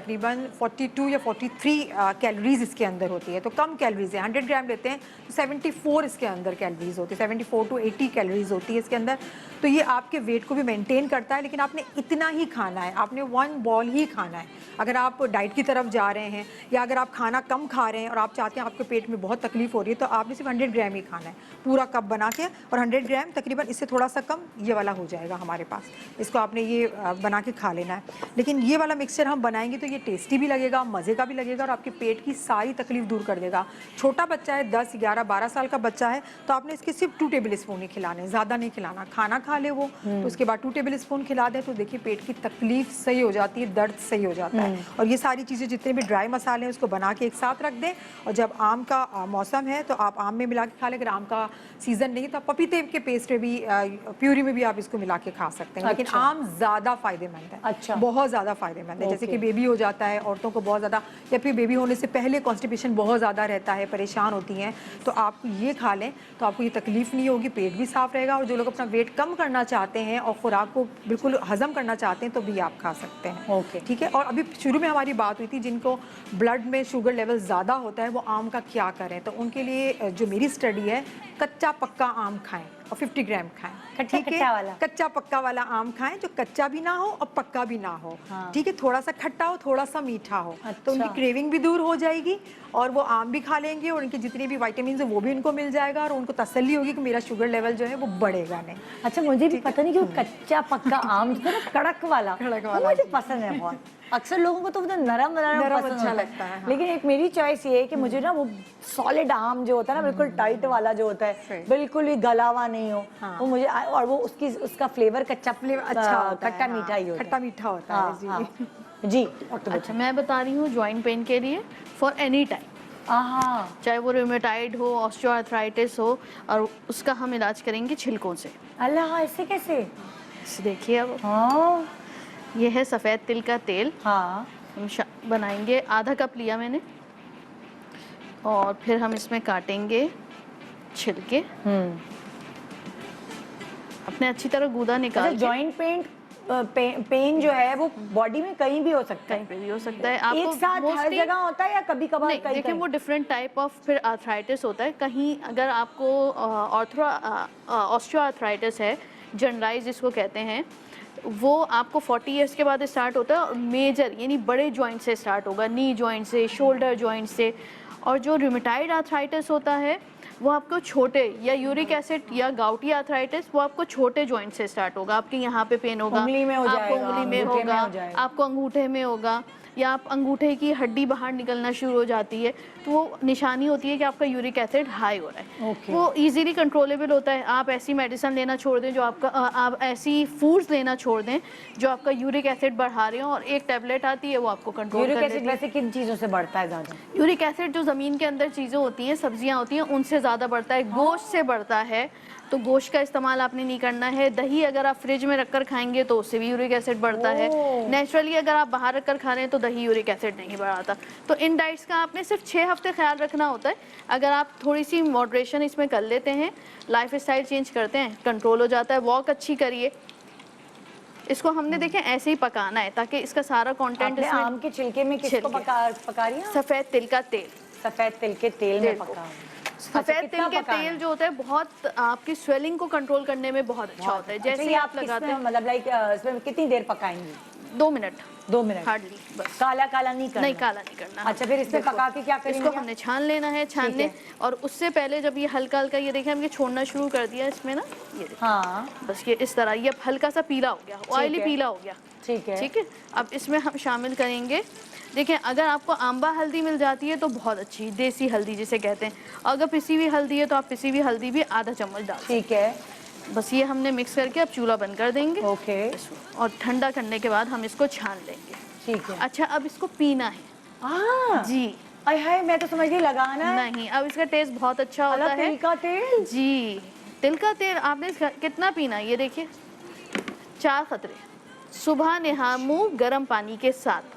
42 या 43 कैलोरीज इसके अंदर होती है। तो कम कैलोरीज है। 100 ग्राम लेते हैं तो 74 इसके अंदर कैलोरीज होती है, 74 to 80 कैलोरीज होती है इसके अंदर। तो ये आपके वेट को भी मेंटेन करता है, लेकिन आपने इतना ही खाना है, आपने 1 बॉल ही खाना है। अगर आप डाइट की तरफ जा रहे हैं, या अगर आप खाना कम खा रहे हैं और आप चाहते हैं आपके पेट में बहुत तकलीफ हो रही है, तो आपने सिर्फ 100 ग्राम ही खाना है, पूरा कप बना के। और 100 ग्राम तकरीबन इससे थोड़ा सा कम ये वाला हो जाएगा हमारे पास। इसको आपने ये बना के खा लेना है। लेकिन ये वाला मिक्सचर हम बनाएंगे तो ये टेस्टी भी लगेगा, मज़े का भी लगेगा, और आपके पेट की सारी तकलीफ दूर कर देगा। छोटा बच्चा है, 10, 11, 12 साल का बच्चा है, तो आपने इसके सिर्फ 2 टेबल स्पून ही खिलाने, ज़्यादा नहीं खिलाना। खाना खा ले वो, तो उसके बाद 2 टेबल स्पून खिला दें, तो देखिए पेट की तकलीफ सही हो जाती है, दर्द सही हो जाता है। और ये सारी चीज़ें जितने भी ड्राई मसाले हैं उसको बना के एक साथ रख दें। और जब आम का मौसम है तो आप आम में मिला के खा लें। अगर आम का सीज़न नहीं तो आप पपीते के पेस्ट में भी, प्यूरी में भी आप इसको मिला के खा सकते हैं। लेकिन आम ज़्यादा फ़ायदेमंद है। अच्छा। बहुत ज़्यादा फ़ायदेमंद है। जैसे कि बेबी हो जाता है औरतों को बहुत ज़्यादा, या फिर बेबी होने से पहले कॉन्स्टिपेशन बहुत ज़्यादा रहता है, परेशान होती हैं, तो आप ये खा लें तो आपको ये तकलीफ़ नहीं होगी, पेट भी साफ़ रहेगा। और जो लोग अपना वेट कम करना चाहते हैं और खुराक को बिल्कुल हज़म करना चाहते हैं तो भी आप खा सकते हैं। ओके। ठीक है। और अभी शुरू में हमारी बात हुई थी जिनको ब्लड में शुगर लेवल ज़्यादा होता है वो आम का क्या करें। तो उनके लिए जो मेरी स्टडी है, कच्चा पक्का आम खाएं और 50 ग्राम खाएं। कच्चा ठीक है? कच्चा वाला? कच्चा पक्का वाला आम खाएं, जो कच्चा भी ना हो और पक्का भी ना हो। हाँ। ठीक है। थोड़ा सा खट्टा हो, थोड़ा सा मीठा हो, तो अच्छा। उनकी क्रेविंग भी दूर हो जाएगी और वो आम भी खा लेंगे और उनके जितने भी विटामिन है वो भी उनको मिल जाएगा, और उनको तसल्ली होगी कि मेरा शुगर लेवल जो है वो बढ़ेगा नहीं। अच्छा, मुझे भी पता नहीं क्यों कच्चा पक्का आम जो है ना, कड़क वाला, कड़क वाला। वो मुझे पसंद है बहुत। अक्सर लोगों को तो वो नरम नरम नरम पसंद अच्छा होता लगता है, हाँ। लेकिन एक मेरी चॉइस ये है कि मुझे ना वो सॉलिड आम जो होता है ना, बिल्कुल टाइट वाला जो होता है, सही। बिल्कुल ही गला हुआ नहीं हो, हाँ। वो मुझे, और वो उसका फ्लेवर कच्चा फ्लेवर अच्छा होता है, खट्टा हाँ, मीठा ही होता है। खट्टा मीठा होता है हाँ, जी। हाँ। जी डॉक्टर अच्छा, मैं बता रही हूँ जॉइंट पेन के लिए फॉर एनी टाइम, हाँ, चाहे वो रूमेटाइड हो, ऑस्टियोआर्थराइटिस हो, और उसका हम इलाज करेंगे छिलकों से। अल्लाह ऐसे कैसे? देखिए अब हाँ ये है सफ़ेद तिल का तेल, हाँ हम बनाएंगे, आधा कप लिया मैंने, और फिर हम इसमें काटेंगे छिलके, अपने अच्छी तरह गूदा अच्छा, निकाल के। जॉइंट पेन जो है वो बॉडी में कहीं भी हो सकता कहीं है, पे भी हो सकता है एक आपको, साथ हर mostly- जगह होता है या कभी कभार नहीं, कहीं देखिए कहीं? वो डिफरेंट टाइप ऑफ फिर आर्थराइटिस होता है। कहीं अगर आपको ऑस्टियोआर्थराइटिस है, जनरलाइज जिसको कहते हैं, वो आपको 40 इयर्स के बाद स्टार्ट होता है, और मेजर यानी बड़े जॉइंट से स्टार्ट होगा, नी जॉइंट से, शोल्डर जॉइंट से। और जो रूमेटाइड आर्थराइटिस होता है वो आपको छोटे, या यूरिक एसिड या गाउटी आर्थराइटिस, वो आपको छोटे जॉइंट से स्टार्ट होगा। आपके यहाँ पे पेन होगा, उंगली में हो आपको जाएगा, उंगली में अंगूठे में होगा, हो जाएगा। आपको अंगूठे में होगा, या आप अंगूठे की हड्डी बाहर निकलना शुरू हो जाती है, तो वो निशानी होती है कि आपका यूरिक एसिड हाई हो रहा है। Okay. वो इजीली कंट्रोलेबल होता है। आप ऐसी मेडिसिन लेना छोड़ दें जो आपका आप ऐसी फूड्स लेना छोड़ दें जो आपका यूरिक एसिड बढ़ा रहे हो, और एक टैबलेट आती है वो आपको कंट्रोल यूरिक कर एसिड लेती है। वैसे किन चीजों से बढ़ता है ज्यादा? यूरिक एसिड जो ज़मीन के अंदर चीज़ें होती हैं, सब्जियां होती हैं, उनसे ज़्यादा बढ़ता है, गोश्त से बढ़ता है। तो गोश्त का इस्तेमाल आपने नहीं करना है। दही अगर आप फ्रिज में रखकर खाएंगे तो उससे भी यूरिक एसिड बढ़ता है। नेचुरली अगर आप बाहर रखकर खा रहे हैं तो दही यूरिक एसिड नहीं बढ़ाता। तो इन डाइट्स का आपने सिर्फ 6 हफ्ते ख्याल रखना होता है। अगर आप थोड़ी सी मॉडरेशन इसमें कर लेते हैं, लाइफ स्टाइल चेंज करते हैं, कंट्रोल हो जाता है। वॉक अच्छी करिए। इसको हमने देखें ऐसे ही पकाना है ताकि इसका सारा कंटेंट आपने इसमें। आम के छिलके में किसको छिलके। पका रही हैं? सफ़ेद तिल का तेल, सफेद तिल के तेल में तेल को। पका। सफ़ेद तिल के तेल जो होता है बहुत आपकी स्वेलिंग को कंट्रोल करने में बहुत अच्छा होता है। जैसे ही आप लगाते हैं, मतलब लाइक इसमें कितनी देर पकाएंगे? 2 मिनट 2 मिनट हार्डली, बस। काला काला नहीं करना? नहीं, काला नहीं करना। अच्छा, फिर इसमें देखो, पका के क्या करेंगे? इसको हमने छान लेना है, छानने, है। और उससे पहले जब ये हल्का हल्का, ये देखिए हमने छोड़ना शुरू कर दिया इसमें ना, ये देखिए, हाँ बस ये इस तरह, ये अब हल्का सा पीला हो गया, ऑयली है। पीला हो गया। ठीक है। ठीक है, अब इसमें हम शामिल करेंगे, देखिए अगर आपको आंबा हल्दी मिल जाती है तो बहुत अच्छी, देसी हल्दी जिसे कहते हैं। अगर पिसी हुई हल्दी है तो आप पिसी हुई हल्दी भी आधा चम्मच डाल दें। ठीक है। बस ये हमने मिक्स करके अब चूल्हा बंद कर देंगे। ओके। और ठंडा करने के बाद हम इसको छान लेंगे। ठीक है। अच्छा, अब इसको पीना है। हाँ जी अरे हाय, मैं तो समझ गई लगाना है। नहीं, अब इसका टेस्ट बहुत अच्छा होता अलग है। तिल का तेल? जी, तिल का तेल आपने कितना पीना है, ये देखिए 4 खतरे, सुबह नहा मुंह गर्म पानी के साथ।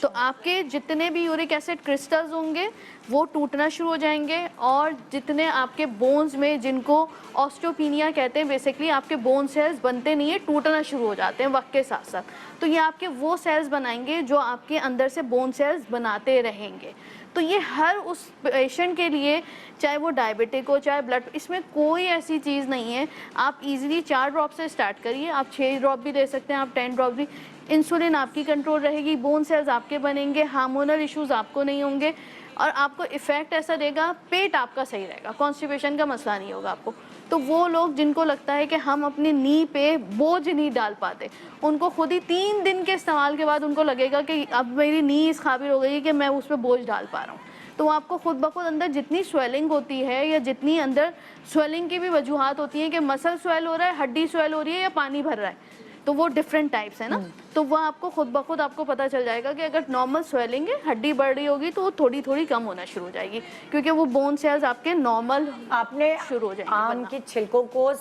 तो आपके जितने भी यूरिक एसिड क्रिस्टल्स होंगे वो टूटना शुरू हो जाएंगे, और जितने आपके बोन्स में, जिनको ऑस्टियोपीनिया कहते हैं, बेसिकली आपके बोन सेल्स बनते नहीं है, टूटना शुरू हो जाते हैं वक्त के साथ साथ। तो ये आपके वो सेल्स बनाएंगे जो आपके अंदर से बोन सेल्स बनाते रहेंगे। तो ये हर उस पेशेंट के लिए, चाहे वो डायबिटिक हो, चाहे ब्लड, इसमें कोई ऐसी चीज़ नहीं है। आप इजीली 4 ड्रॉप से स्टार्ट करिए, आप 6 ड्रॉप भी दे सकते हैं, आप 10 ड्रॉप भी। इंसुलिन आपकी कंट्रोल रहेगी, बोन सेल्स आपके बनेंगे, हार्मोनल इश्यूज आपको नहीं होंगे, और आपको इफ़ेक्ट ऐसा देगा, पेट आपका सही रहेगा, कॉन्स्टिपेशन का मसला नहीं होगा आपको। तो वो लोग जिनको लगता है कि हम अपनी नी पे बोझ नहीं डाल पाते, उनको खुद ही 3 दिन के इस्तेमाल के बाद उनको लगेगा कि अब मेरी नी इस काबिल हो गई है कि मैं उस पर बोझ डाल पा रहा हूँ। तो आपको खुद ब खुद अंदर जितनी स्वेलिंग होती है, या जितनी अंदर स्वेलिंग की भी वजूहत होती हैं कि मसल स्वेल हो रहा है, हड्डी स्वेल हो रही है, या पानी भर रहा है, तो वो डिफरेंट टाइप्स है ना। तो वह आपको खुद ब खुद आपको पता चल जाएगा कि अगर नॉर्मल स्वेलिंग है, हड्डी बढ़ रही होगी, तो वो थोड़ी थोड़ी कम होना शुरू हो जाएगी, क्योंकि वो बोन सेल्स आपके नॉर्मल आपने शुरू हो जाएंगे आम बनना। के छिलकों को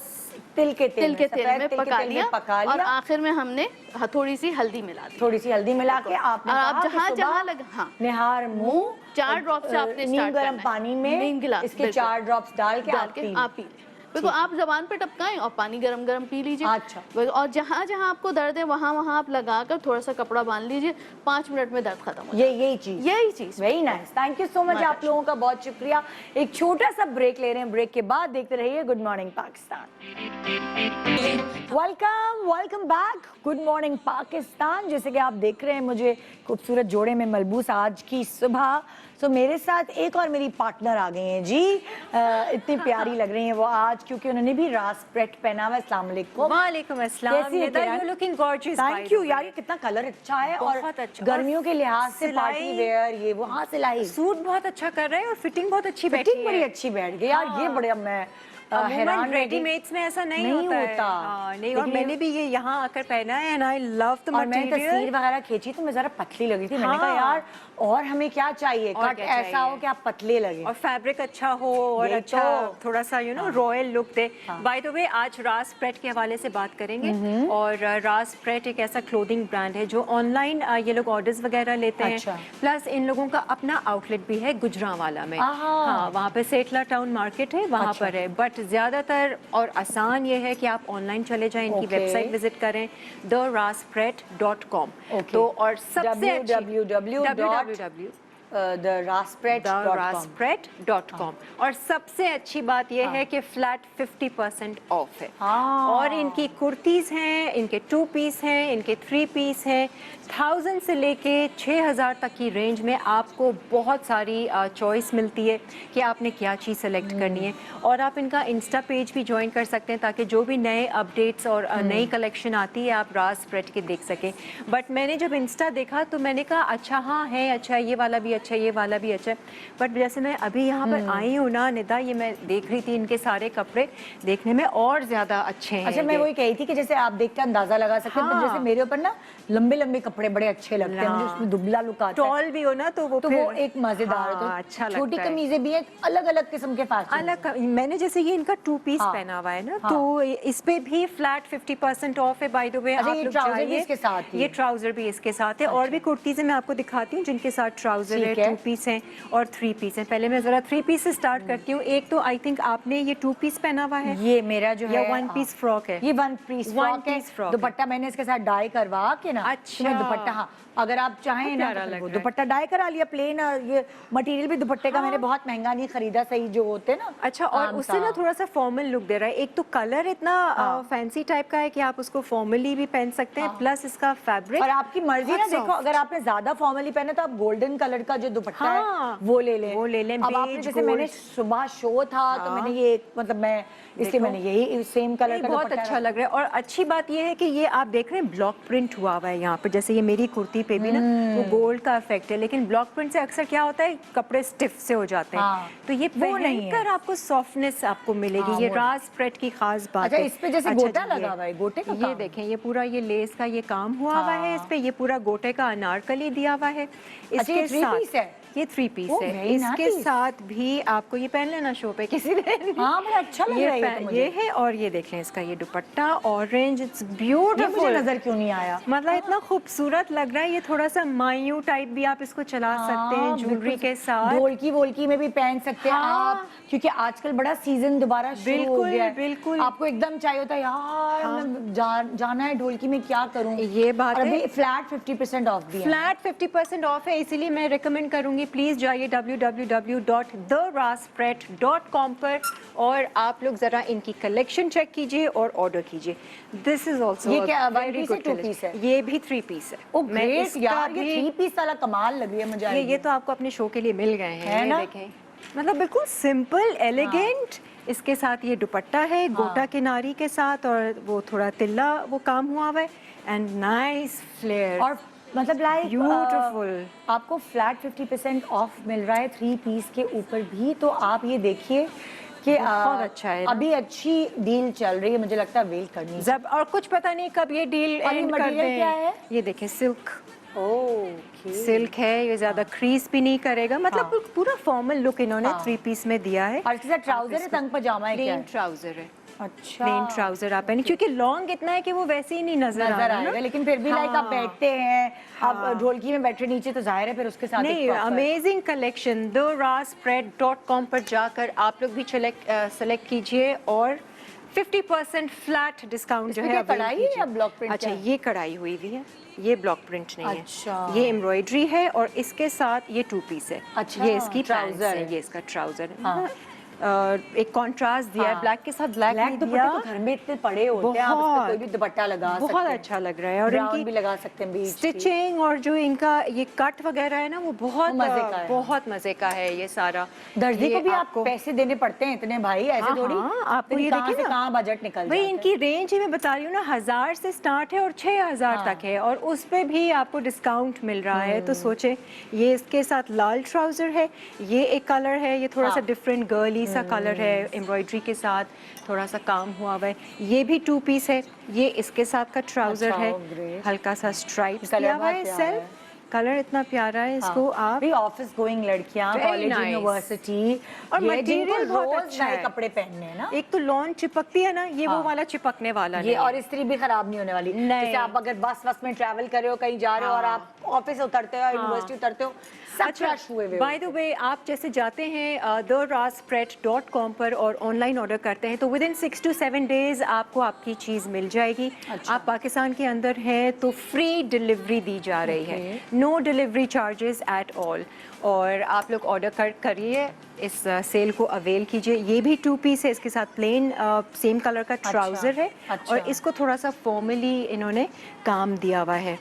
तिल के तेल तेल में पका लिया, पका और लिया, आखिर में हमने थोड़ी सी हल्दी मिला दी। थोड़ी सी हल्दी मिला के आपने और आप कहा कि जहाँ सुबह जहाँ लगा, हाँ, निहार मुंह 4 ड्रॉप से आपने नीम स्टार्ट गर्म करना है। पानी में नीम गिलास, इसके बिल्कुल। 4 ड्रॉप्स डाल के आप आप पी लें। बिल्कुल, आप जबान पे टपकाएं और पानी गरम गरम पी लीजिए। अच्छा। और जहाँ जहाँ आपको दर्द है वहाँ वहाँ आप लगाकर थोड़ा सा कपड़ा बांध लीजिए, 5 मिनट में दर्द खत्म हो यही चीज, यही चीज। Very nice, thank you so much. आप लोगों का बहुत शुक्रिया। एक छोटा सा ब्रेक ले रहे हैं, ब्रेक के बाद देखते रहिए good morning Pakistan. Welcome back, good morning Pakistan. जैसे कि आप देख रहे हैं, मुझे खूबसूरत जोड़े में मलबूस आज की सुबह सो मेरे साथ एक और मेरी पार्टनर आ गई हैं जी। इतनी प्यारी लग रही हैं वो आज, क्योंकि उन्होंने भी रास्प्रेट पहना हुआ है। अस्सलाम वालेकुम। वालेकुम अस्सलाम। कैसी है निदा, किरण? you're looking gorgeous, by thank the you way. यार, ये कितना कलर अच्छा है और बहुत अच्छा। गर्मियों के लिहाज से सिलाई- पार्टी वेयर ये वो। हाँ, सिलाई सूट बहुत अच्छा कर रहे हैं और फिटिंग बहुत अच्छी बैठी फिटिंग बड़ी है। अच्छी बैठ गई यार। ये बड़े मैं हैरान रह गई। रेडीमेड्स में ऐसा नहीं नहीं होता है। होता। हाँ, नहीं, और लेकिन मैंने भी ये यहाँ आकर पहना है एंड आई लव द और मैंने मटेरियल। तस्वीर वगैरह खींची तो मैं जरा पतली लगी थी। मैंने कहा हाँ। यार और हमें क्या चाहिए, और कट क्या ऐसा चाहिए? हो कि आप पतले लगे। और फैब्रिक अच्छा हो और यही अच्छा तो। थोड़ा सा royal look they. By the way आज रास्प्रेट के हवाले से बात करेंगे। और रास्प्रेट एक ऐसा क्लोथिंग ब्रांड है जो ऑनलाइन ये लोग ऑर्डर्स वगैरह लेते हैं। अच्छा। प्लस इन लोगों का अपना आउटलेट भी है गुजरांवाला में। आहा। हाँ, वहाँ पे सेटला टाउन मार्केट है, वहाँ अच्छा। पर है। बट ज्यादातर और आसान ये है कि आप ऑनलाइन चले जाएं, इनकी Okay. वेबसाइट विजिट करें therasprett.com। Okay. तो और सबसे अच्छी www. therasprett.com और सबसे अच्छी बात यह है कि फ्लैट 50% ऑफ है। हाँ। और इनकी कुर्तीज हैं, इनके 2 पीस हैं, इनके 3 पीस हैं। 1000 से लेके 6000 तक की रेंज में आपको बहुत सारी चॉइस मिलती है कि आपने क्या चीज़ सेलेक्ट करनी है। और आप इनका इंस्टा पेज भी ज्वाइन कर सकते हैं ताकि जो भी नए अपडेट्स और नई कलेक्शन आती है आप रास्प्रेट के देख सकें। बट मैंने जब इंस्टा देखा तो मैंने कहा अच्छा हाँ है, अच्छा ये वाला भी अच्छा है, ये वाला भी अच्छा है। बट जैसे मैं अभी यहाँ पर आई हूँ ना निदा, ये मैं देख रही थी इनके सारे कपड़े देखने में और ज़्यादा अच्छे हैं। अच्छा, मैं ये। वही कही थी कि जैसे आप देख के अंदाजा लगा सकते हैं, हाँ। जैसे मेरे ऊपर ना लंबे लंबे कपड़े बड़े अच्छे लगते हैं, मुझे उसमें दुबला लुक आता है टॉल भी हो ना तो वो तो फिर वो एक मजेदार हाँ, तो अच्छा छोटी लगता है। कमीजें भी हैं, अलग अलग किस्म के फैशन। मैंने जैसे ये इनका 2 पीस हाँ। पहना हुआ है ना, हाँ। तो इस पे भी फ्लैट 50% ऑफ है। बाय द वे अच्छा, आप ये लोग ट्राउजर भी जाइए। इसके साथ ही ये है? ट्राउजर भी इसके साथ है। और भी कुर्तीज़ मैं आपको दिखाती हूँ जिनके साथ ट्राउजर है, ठीक है। 2 पीस हैं और 3 पीस हैं। पहले मैं जरा 3 पीस से स्टार्ट करती हूँ। एक तो आई थिंक आपने ये 2 पीस पहना हुआ है, ये मेरा जो या है 1 पीस फ्रॉक है। ये 1 पीस One फ्रॉक है। piece frock है। दुपट्टा मैंने इसके साथ डाई करवा के ना, अच्छा। तो मैं दुपट्टा, हाँ अगर आप चाहें ना प्यारा तो लग वो रहा है। दुपट्टा डाई करा लिया प्लेन। ये मटेरियल भी दुपट्टे का मैंने बहुत महंगा नहीं खरीदा, सही जो होते हैं ना। अच्छा, और आम उससे ना सा। थोड़ा सा फॉर्मल लुक दे रहा है। एक तो कलर इतना फैंसी टाइप का है कि आप उसको फॉर्मली भी पहन सकते हैं, प्लस इसका फैब्रिक और आपकी मर्जी ना, बहुत देखो soft। अगर आपने ज्यादा फॉर्मली पहना तो आप गोल्डन कलर का जो दुपट्टा हाँ, है वो ले लें। वो ले लें, अब आपने beige, जैसे मैंने gold। सुबह शो था तो मैंने ये मतलब मैं इसलिए देखो। मैंने यही सेम कलर नहीं, का बहुत दुपट्टा अच्छा लग रहा है। और अच्छी बात ये है कि ये आप देख रहे हैं ब्लॉक प्रिंट हुआ हुआ है यहाँ पर। जैसे ये मेरी कुर्ती पे भी ना वो गोल्ड का इफेक्ट है, लेकिन ब्लॉक प्रिंट से अक्सर क्या होता है कपड़े स्टिफ से हो जाते हैं। हाँ, तो ये वो नहीं है। पहनकर आपको सॉफ्टनेस आपको मिलेगी। हाँ, ये वो रास्प्रेट की खास बात अच्छा, है। इस पे जैसे अच्छा गोटा जी, लगा हुआ है, गोटे का ये काम? देखें, ये पूरा ये लेस का ये काम हुआ हुआ है। इस पे ये पूरा गोटे का अनारकली दिया हुआ है। अच्छा, ये 3 पीस है? ये 3 पीस Oh, है। very इसके nice। साथ भी आपको ये पहन लेना शो पे किसी दिन। हाँ, बड़ा अच्छा लग ये रहा है ये तो पहन- मुझे। ये है। और ये देखें इसका ये दुपट्टा ऑरेंज, इट्स ये मुझे ब्यूटीफुल। नजर क्यों नहीं आया? मतलब इतना खूबसूरत लग रहा है। ये थोड़ा सा मायू टाइप भी आप इसको चला सकते हैं हाँ, ज्वेलरी बिल्कुल। के साथ। ढोलकी वोलकी में भी पहन सकते हैं हाँ। आप, क्योंकि आजकल बड़ा सीजन दोबारा शुरू हो बिल्कुल, गया है। बिल्कुल। आपको एकदम चाहिए होता है यार मैं जाना है ढोलकी में, क्या करूं? ये बात और है। अभी फ्लैट 50% ऑफ भी है। फ्लैट 50% ऑफ है, इसीलिए मैं रिकमेंड करूंगी प्लीज जाइए www.therasprett.com पर और आप लोग जरा इनकी कलेक्शन चेक कीजिए और ऑर्डर कीजिए। दिस इज ऑल्सो ये क्या 1 पीस है 2 पीस है? ये भी 3 पीस है। ओ मैं ग्रेट इसका यार, ये भी- 3 पीस वाला कमाल लग रही है मुझे। ये तो आपको अपने शो के लिए मिल गए हैं। है ये ना? देखें, मतलब बिल्कुल सिंपल एलिगेंट। इसके साथ ये दुपट्टा है गोटा किनारी के साथ और वो थोड़ा तिल्ला वो काम हुआ हुआ है एंड नाइस फ्लेयर। और मतलब लाइक Beautiful। आपको फ्लैट 50% ऑफ मिल रहा है 3 पीस के ऊपर भी, तो आप ये देखिए कि बहुत अच्छा है ना? अभी अच्छी डील चल रही है, मुझे लगता है वेट करनी चाहिए। जब और कुछ पता नहीं कब ये डील और ये एंड कर मटेरियल दें। क्या है? ये देखें सिल्क, ओके। सिल्क है। ये ज्यादा क्रीज भी नहीं करेगा, मतलब हाँ। पूरा फॉर्मल लुक इन्होंने हाँ। 3 पीस में दिया है। और इसके साथ ट्राउजर है, तंग पजामा है क्या? प्लेन ट्राउजर है। अच्छा, प्लेन ट्राउजर आप पहने, क्योंकि लॉन्ग इतना है कि वो वैसे ही नहीं नजर आ नजर रहा आएगा, ना। लेकिन फिर भी लाइक आप हाँ। बैठते हैं, आप हाँ। ढोलकी में बैठे नीचे तो जाहिर है फिर उसके साथ नहीं, एक proper- अमेजिंग कलेक्शन। therasprett.com पर जाकर आप लोग भी सेलेक्ट कीजिए और 50% फ्लैट डिस्काउंट जो इसमें है क्या avail कढ़ाई है या कीजिए। block print अच्छा, है? ये कढ़ाई हुई भी है, ये ब्लॉक प्रिंट नहीं अच्छा। है। ये एम्ब्रॉयडरी है और इसके साथ ये 2 पीस है। अच्छा, ये इसकी trouser ट्राउजर है, है। ये इसका ट्राउजर है। हाँ। एक कंट्रास्ट दिया है, ब्लैक के साथ ब्लैक ब्लैक नहीं दुपट्टे दिया। तो घर में इतने पड़े होते हैं, आप इस पे कोई भी दुपट्टा लगा सकते हैं। बहुत अच्छा लग रहा है। और ब्राउन इनकी भी लगा सकते हैं बीच स्टिचिंग और जो इनका ये कट वगैरह है ना, वो बहुत मजे का है। बहुत मजे का है ये सारा। दर्जी ये को भी आप पैसे देने पड़ते हैं इतने भाई, ऐसे हाँ, थोड़ी। हाँ, आपको फिर ये कहाँ देखिए से ना, कहाँ बजट निकल भाई जाता है। इनकी रेंज ही मैं बता रही हूँ ना, 1000 से स्टार्ट है और 6000 तक है, और उस पे भी आपको डिस्काउंट मिल रहा है। तो सोचे, ये इसके साथ लाल ट्राउजर है, ये एक कलर है, ये थोड़ा सा डिफरेंट गर्ली सा कलर है, एम्ब्रॉयडरी के साथ थोड़ा सा काम हुआ हुआ है। ये भी 2 पीस है, ये इसके साथ का ट्राउजर अच्छा, है, great। हल्का सा स्ट्राइप्स कलर किया हुआ बहुत है प्यारा सेल्फ, है। कलर इतना प्यारा है। इसको आप भी ऑफिस गोइंग लड़कियां, Very कॉलेज nice। यूनिवर्सिटी, और ये material जिनको बहुत रोज अच्छा नए है। कपड़े पहनने हैं ना, एक तो लॉन चिपकती है ना, ये वो हाँ। वाला चिपकने वाला ये नहीं और है। इस्त्री भी खराब नहीं होने वाली। नहीं। जैसे आप अगर बस में ट्रैवल कर रहे हो, कहीं जा रहे हो और आप ऑफिस उतरते हो, यूनिवर्सिटी उतरते हो, सब फ्रेश हुए हुए बाय द वे, आप जैसे जाते हैं therazspread.com पर और ऑनलाइन ऑर्डर करते हैं, तो विद इन 6 to 7 डेज आपको आपकी चीज़ मिल जाएगी। आप पाकिस्तान के अंदर हैं तो फ्री डिलीवरी दी जा रही है, no delivery charges at all. और आप लोग ऑर्डर करिए, इस सेल को अवेल कीजिए। ये भी 2 पीस है, इसके साथ प्लेन सेम कलर का ट्राउज़र है, अच्छा। और इसको थोड़ा सा फॉर्मली इन्होंने काम दिया हुआ है।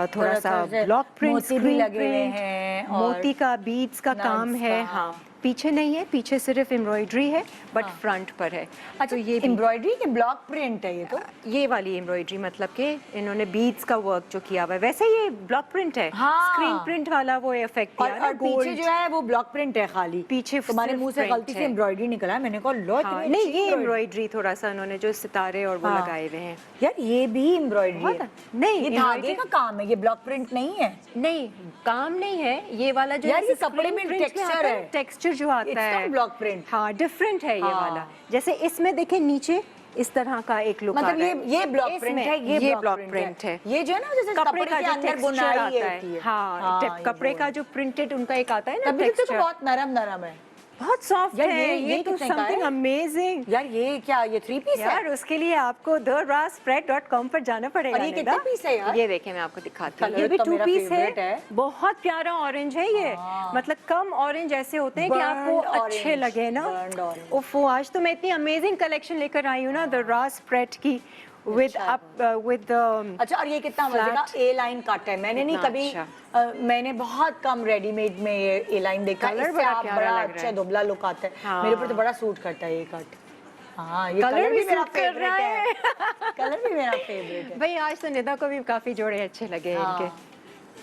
थोड़ा सा ब्लॉक प्रिंट, मोती भी लगे हुए हैं और मोती का बीड्स का काम नब्स है। का। हाँ, पीछे नहीं है, पीछे सिर्फ एम्ब्रॉयडरी है, बट फ्रंट पर है। अच्छा, ये भी एम्ब्रॉयडरी के ब्लॉक प्रिंट है ये तो। ये वाली एम्ब्रॉयडरी, मतलब कि इन्होंने बीड्स का वर्क जो किया हुआ है, वैसे ये ब्लॉक प्रिंट है। हाँ। स्क्रीन प्रिंट वाला वो इफेक्ट और, दिया ना, और पीछे गोल्ड। जो है वो ब्लॉक प्रिंट है खाली। पीछे तुम्हारे सिर्फ मुंह से print गलती से है। एम्ब्रॉयडरी निकला है, मैंने कहा लो हाँ, इतनी नहीं, अच्छी ये embroidery। एम्ब्रॉयडरी थोड़ा सा उन्होंने जो सितारे और वो हाँ। लगाए हुए हैं। यार ये भी एम्ब्रॉयडरी बहुत है। नहीं, ये embroidery- धागे का काम है, ये ब्लॉक प्रिंट नहीं है। नहीं, काम नहीं है ये वाला जो यार, जैसे ये कपड़े screen में print texture आता है। टेक्सचर जो आता It's है not block print। हाँ, डिफरेंट है ये हाँ। वाला। जैसे इसमें देखें नीचे इस तरह का एक लुक मतलब ये ब्लॉक प्रिंट है, ये ब्लॉक प्रिंट है। ये जो है ना, जैसे कपड़े का के जो अंदर टेक्सचर बुनाई आता होती है। है, हाँ, ये कपड़े वो का है। जो प्रिंटेड उनका एक आता है ना तभी तो टेक्सचर, बहुत नरम नरम है। बहुत सॉफ्ट यार, है। ये तो कितने का है? Something amazing. यार ये क्या, ये 3 पीस है? यार उसके लिए आपको therazspread.com पर जाना पड़ेगा। और ये कितने निदा। पीस है यार? ये देखें, मैं आपको दिखाती हूँ। कलर ये भी तो 2 मेरा पीस favorite है, है। बहुत प्यारा ऑरेंज है ये। मतलब कम ऑरेंज ऐसे होते हैं कि आपको Burned अच्छे orange, लगे ना। burned orange। ओफो, आज तो मैं इतनी अमेजिंग कलेक्शन लेकर आई हूँ ना therazspread की, विद अच्छा, और ये कितना मजे का ए लाइन कट है। मैंने नहीं कितना कभी अच्छा। मैंने बहुत कम रेडीमेड में ये ए लाइन देखा। कलर इससे बड़ा आप प्यारा बड़ा लग रहा अच्छा है। दुबला लुक आता है। हाँ। मेरे ऊपर तो बड़ा सूट करता है ये कट। हाँ, ये कलर भी मेरा सूट कर रहा फेवरेट है। कलर भी मेरा फेवरेट है। भाई, आज तो निदा को भी काफी जोड़े अच्छे लगे हैं हाँ। इनके।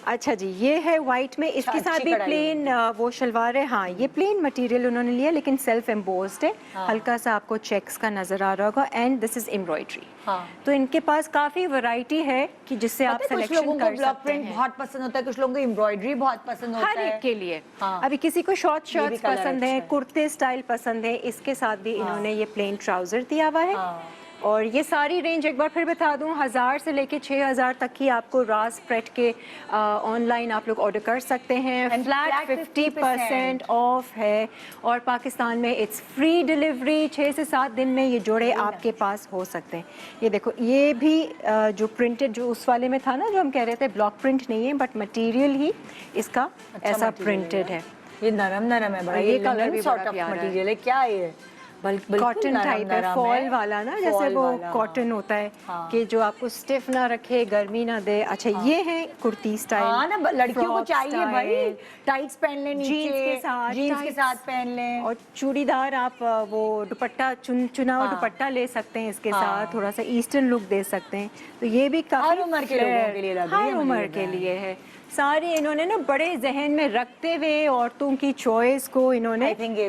अच्छा जी, ये है व्हाइट में, इसके अच्छी साथ भी कढ़ाई प्लेन वो शलवार है। हाँ, ये प्लेन मटेरियल उन्होंने लिया, लेकिन सेल्फ एम्बोस्ड है। हल्का सा आपको चेक्स का नजर आ रहा होगा, एंड दिस इज एम्ब्रॉयडरी। हाँ। तो इनके पास काफी वैरायटी है कि जिससे आप पता है, कुछ सिलेक्शन लोगों को कर ब्लॉक सकते प्रिंट हैं। बहुत पसंद होता है, कुछ लोगों को एम्ब्रॉयडरी बहुत पसंद होता हर है। एक के लिए। हाँ। अभी किसी को शॉर्ट ये भी शर्ट्स कलर पसंद अच्छा है, है। कुर्ते स्टाइल पसंद है, इसके साथ भी इन्होंने ये प्लेन ट्राउजर दिया हुआ है। हाँ। और ये सारी रेंज एक बार फिर बता दूं, 1000 से लेके 6000 तक की आपको राजस्प्रेड के ऑनलाइन आप लोग ऑर्डर कर सकते हैं। And फ्लैट flat 50% ऑफ है, और पाकिस्तान में इट्स फ्री डिलीवरी। 6 से 7 दिन में ये जोड़े आपके पास हो सकते हैं। ये देखो, ये भी जो प्रिंटेड जो उस वाले में था ना, जो हम कह रहे थे ब्लॉक प्रिंट नहीं है, बट मटेरियल ही इसका ऐसा material प्रिंटेड है। ये नरम नरम है बड़ा। और ये कलर linen भी sort बड़ा of प्यारा है। material है। क्या है ये? बिल्कुल कॉटन नरम टाइप है, नरम फॉल वाला ना, जैसे Fall वो वाला, कॉटन होता है हाँ। कि जो आपको स्टिफ ना रखे, गर्मी ना दे। अच्छा, ये है कुर्ती स्टाइल। हाँ ना, लड़कियों को फ्रॉक चाहिए भाई। स्टाइल। टाइट्स पहन लें नीचे, जीन्स के साथ, जीन्स के टाइट्स। साथ पहन लें। और चूड़ीदार आप वो दुपट्टा चुना हुआ हाँ। दुपट्टा ले सकते हैं इसके हाँ। साथ, थोड़ा सा ईस्टर्न लुक दे सकते हैं। तो ये भी काफी हर उम्र के लोगों flare- के लिए लग रही है हर मुझे उम्र ये के brand। लिए है। सारी इन्होंने ना बड़े जहन में रखते हुए औरतों की चॉइस को इन्होंने, आई थिंक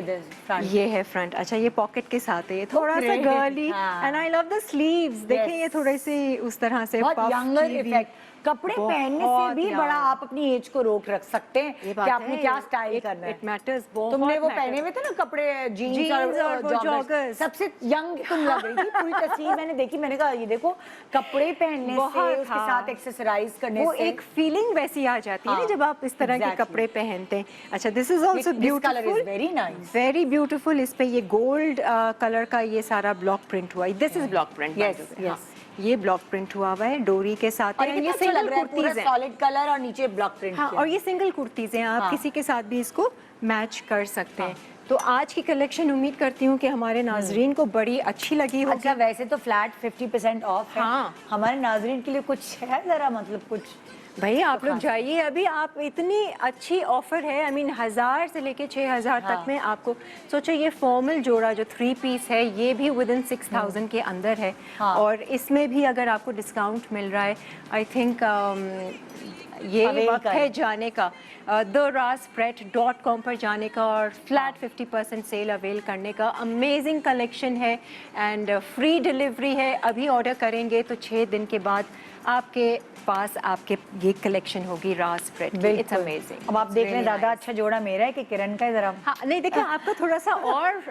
ये है फ्रंट। अच्छा, ये पॉकेट के साथ है, ये थोड़ा सा great। गर्ली, हाँ। And I love the sleeves. देखें, ये थोड़े से उस तरह से बहुत puff यंगर की भी। इफेक्ट। कपड़े पहनने से बहुत भी young। बड़ा आप अपनी एज को रोक रख सकते हैं ये कि बात आपने है, क्या स्टाइल it- करना है। it matters, बहुत तुमने वो matters। पहने हुए थे ना कपड़े, जीन्स Jeans और वो joggers। joggers। सबसे यंग तुम लग रही थी। पूरी तस्वीर मैंने देखी, मैंने कहा ये देखो, कपड़े पहनने से, बहुत, उसके हाँ। साथ एक्सरसाइज करने वो से एक फीलिंग वैसी आ जाती है ना हाँ, जब आप इस तरह के exactly। कपड़े पहनते हैं। अच्छा, this is also This color is beautiful, very nice। Very beautiful. इस पे ये गोल्ड कलर का ये सारा ब्लॉक प्रिंट हुआ है। This is block print. Yes, yes। ये ब्लॉक प्रिंट हुआ हुआ है डोरी के साथ और है। ये ये कितना अच्छा लग रहा है, पूरा कुर्तीज हैं। सॉलिड कलर और नीचे ब्लॉक प्रिंट हाँ, किया। और ये सिंगल कुर्तीज हैं, आप हाँ। किसी के साथ भी इसको मैच कर सकते हैं। तो आज की कलेक्शन उम्मीद करती हूँ कि हमारे नाजरीन को बड़ी अच्छी लगी होगी। अच्छा, वैसे तो फ्लैट 50% ऑफ है। हाँ। हमारे नाजरीन के लिए कुछ है जरा, मतलब कुछ भाई आप लोग जाइए अभी, आप इतनी अच्छी ऑफर है, आई मीन 1000 से लेके 6000 हाँ। तक में आपको। सोचो ये फॉर्मल जोड़ा जो 3 पीस है ये भी विद इन 6000 के अंदर है। हाँ। और इसमें भी अगर आपको डिस्काउंट मिल रहा है, आई थिंक ये Avail वक्त करें। है जाने का, therazpret.com पर जाने का और फ्लैट 50% सेल अवेल करने का। अमेजिंग कलेक्शन है एंड फ्री डिलीवरी है। अभी ऑर्डर करेंगे तो 6 दिन के बाद आपके पास आपके ये कलेक्शन होगी राजप्रेट की। It's amazing. अब आप देख लें, ज़्यादा अच्छा जोड़ा मेरा है कि किरण का है जरा। हाँ नहीं देखिए, आपका थोड़ा सा और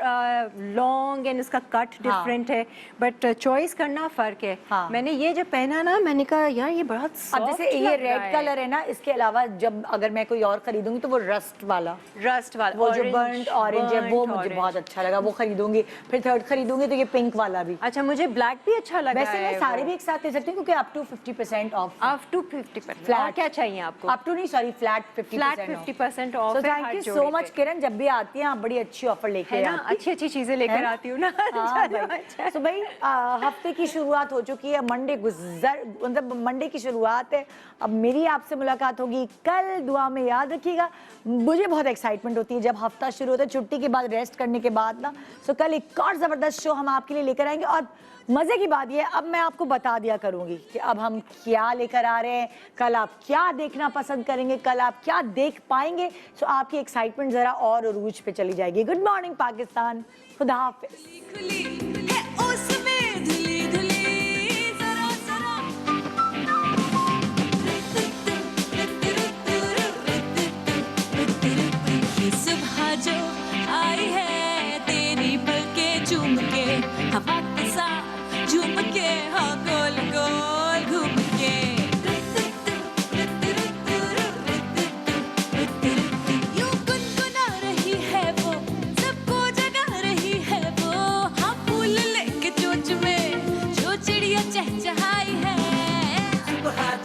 लॉन्ग एंड उसका कट डिफरेंट है, बट चॉइस करना फ़र्क है। हाँ। मैंने ये जब पहना ना, मैंने कहा यार ये बहुत अब सॉफ्ट जैसे ये रेड कलर है ना, इसके अलावा जब अगर मैं कोई और खरीदूंगी तो वो रस्ट वाला, रस्ट वाला, वो जो बर्न्ट ऑरेंज है वो मुझे बहुत अच्छा लगा, वो खरीदूंगी। फिर थर्ड खरीदूंगी तो ये पिंक वाला भी। अच्छा, मुझे ब्लैक भी अच्छा लगा वैसे है मैं सारे भी एक साथ ले सकती हूँ क्योंकि up to 50% off. Up to 50%। Flat। और क्या चाहिए आपको? अप टू नहीं, सॉरी, फ्लैट 50% फ्लैट 50% ऑफ है थैंक हर यू जोड़े सो मच पे। किरण, जब भी आती हैं आप बड़ी अच्छी ऑफर लेके है ना, आती अच्छी अच्छी चीजें लेकर है? आती हूँ ना। हाँ चलो, भाई। अच्छा। तो भाई हफ्ते की शुरुआत हो चुकी है, मंडे मतलब मंडे की शुरुआत है। अब मेरी आपसे मुलाकात होगी कल, दुआ में याद रखिएगा। मुझे बहुत एक्साइटमेंट होती है जब हफ्ता शुरू होता है, छुट्टी के बाद, रेस्ट करने के बाद ना। सो कल एक और ज़बरदस्त शो हम आपके लिए लेकर आएंगे। और मज़े की बात ये, अब मैं आपको बता दिया करूंगी कि अब हम क्या लेकर आ रहे हैं, कल आप क्या देखना पसंद करेंगे, कल आप क्या देख पाएंगे। सो आपकी एक्साइटमेंट ज़रा और अरूज पे चली जाएगी। गुड मॉर्निंग पाकिस्तान, खुदा हाफिज़। सुबह जो आई है तेरी पलके चूम के, हवा के साथ झूम के, हाँ गोल गोल घूम के, यूं गुनगुना रही है वो, सबको जगा रही है वो, हाँ फूल लेके चोंच में जो चिड़िया चहचहाई है।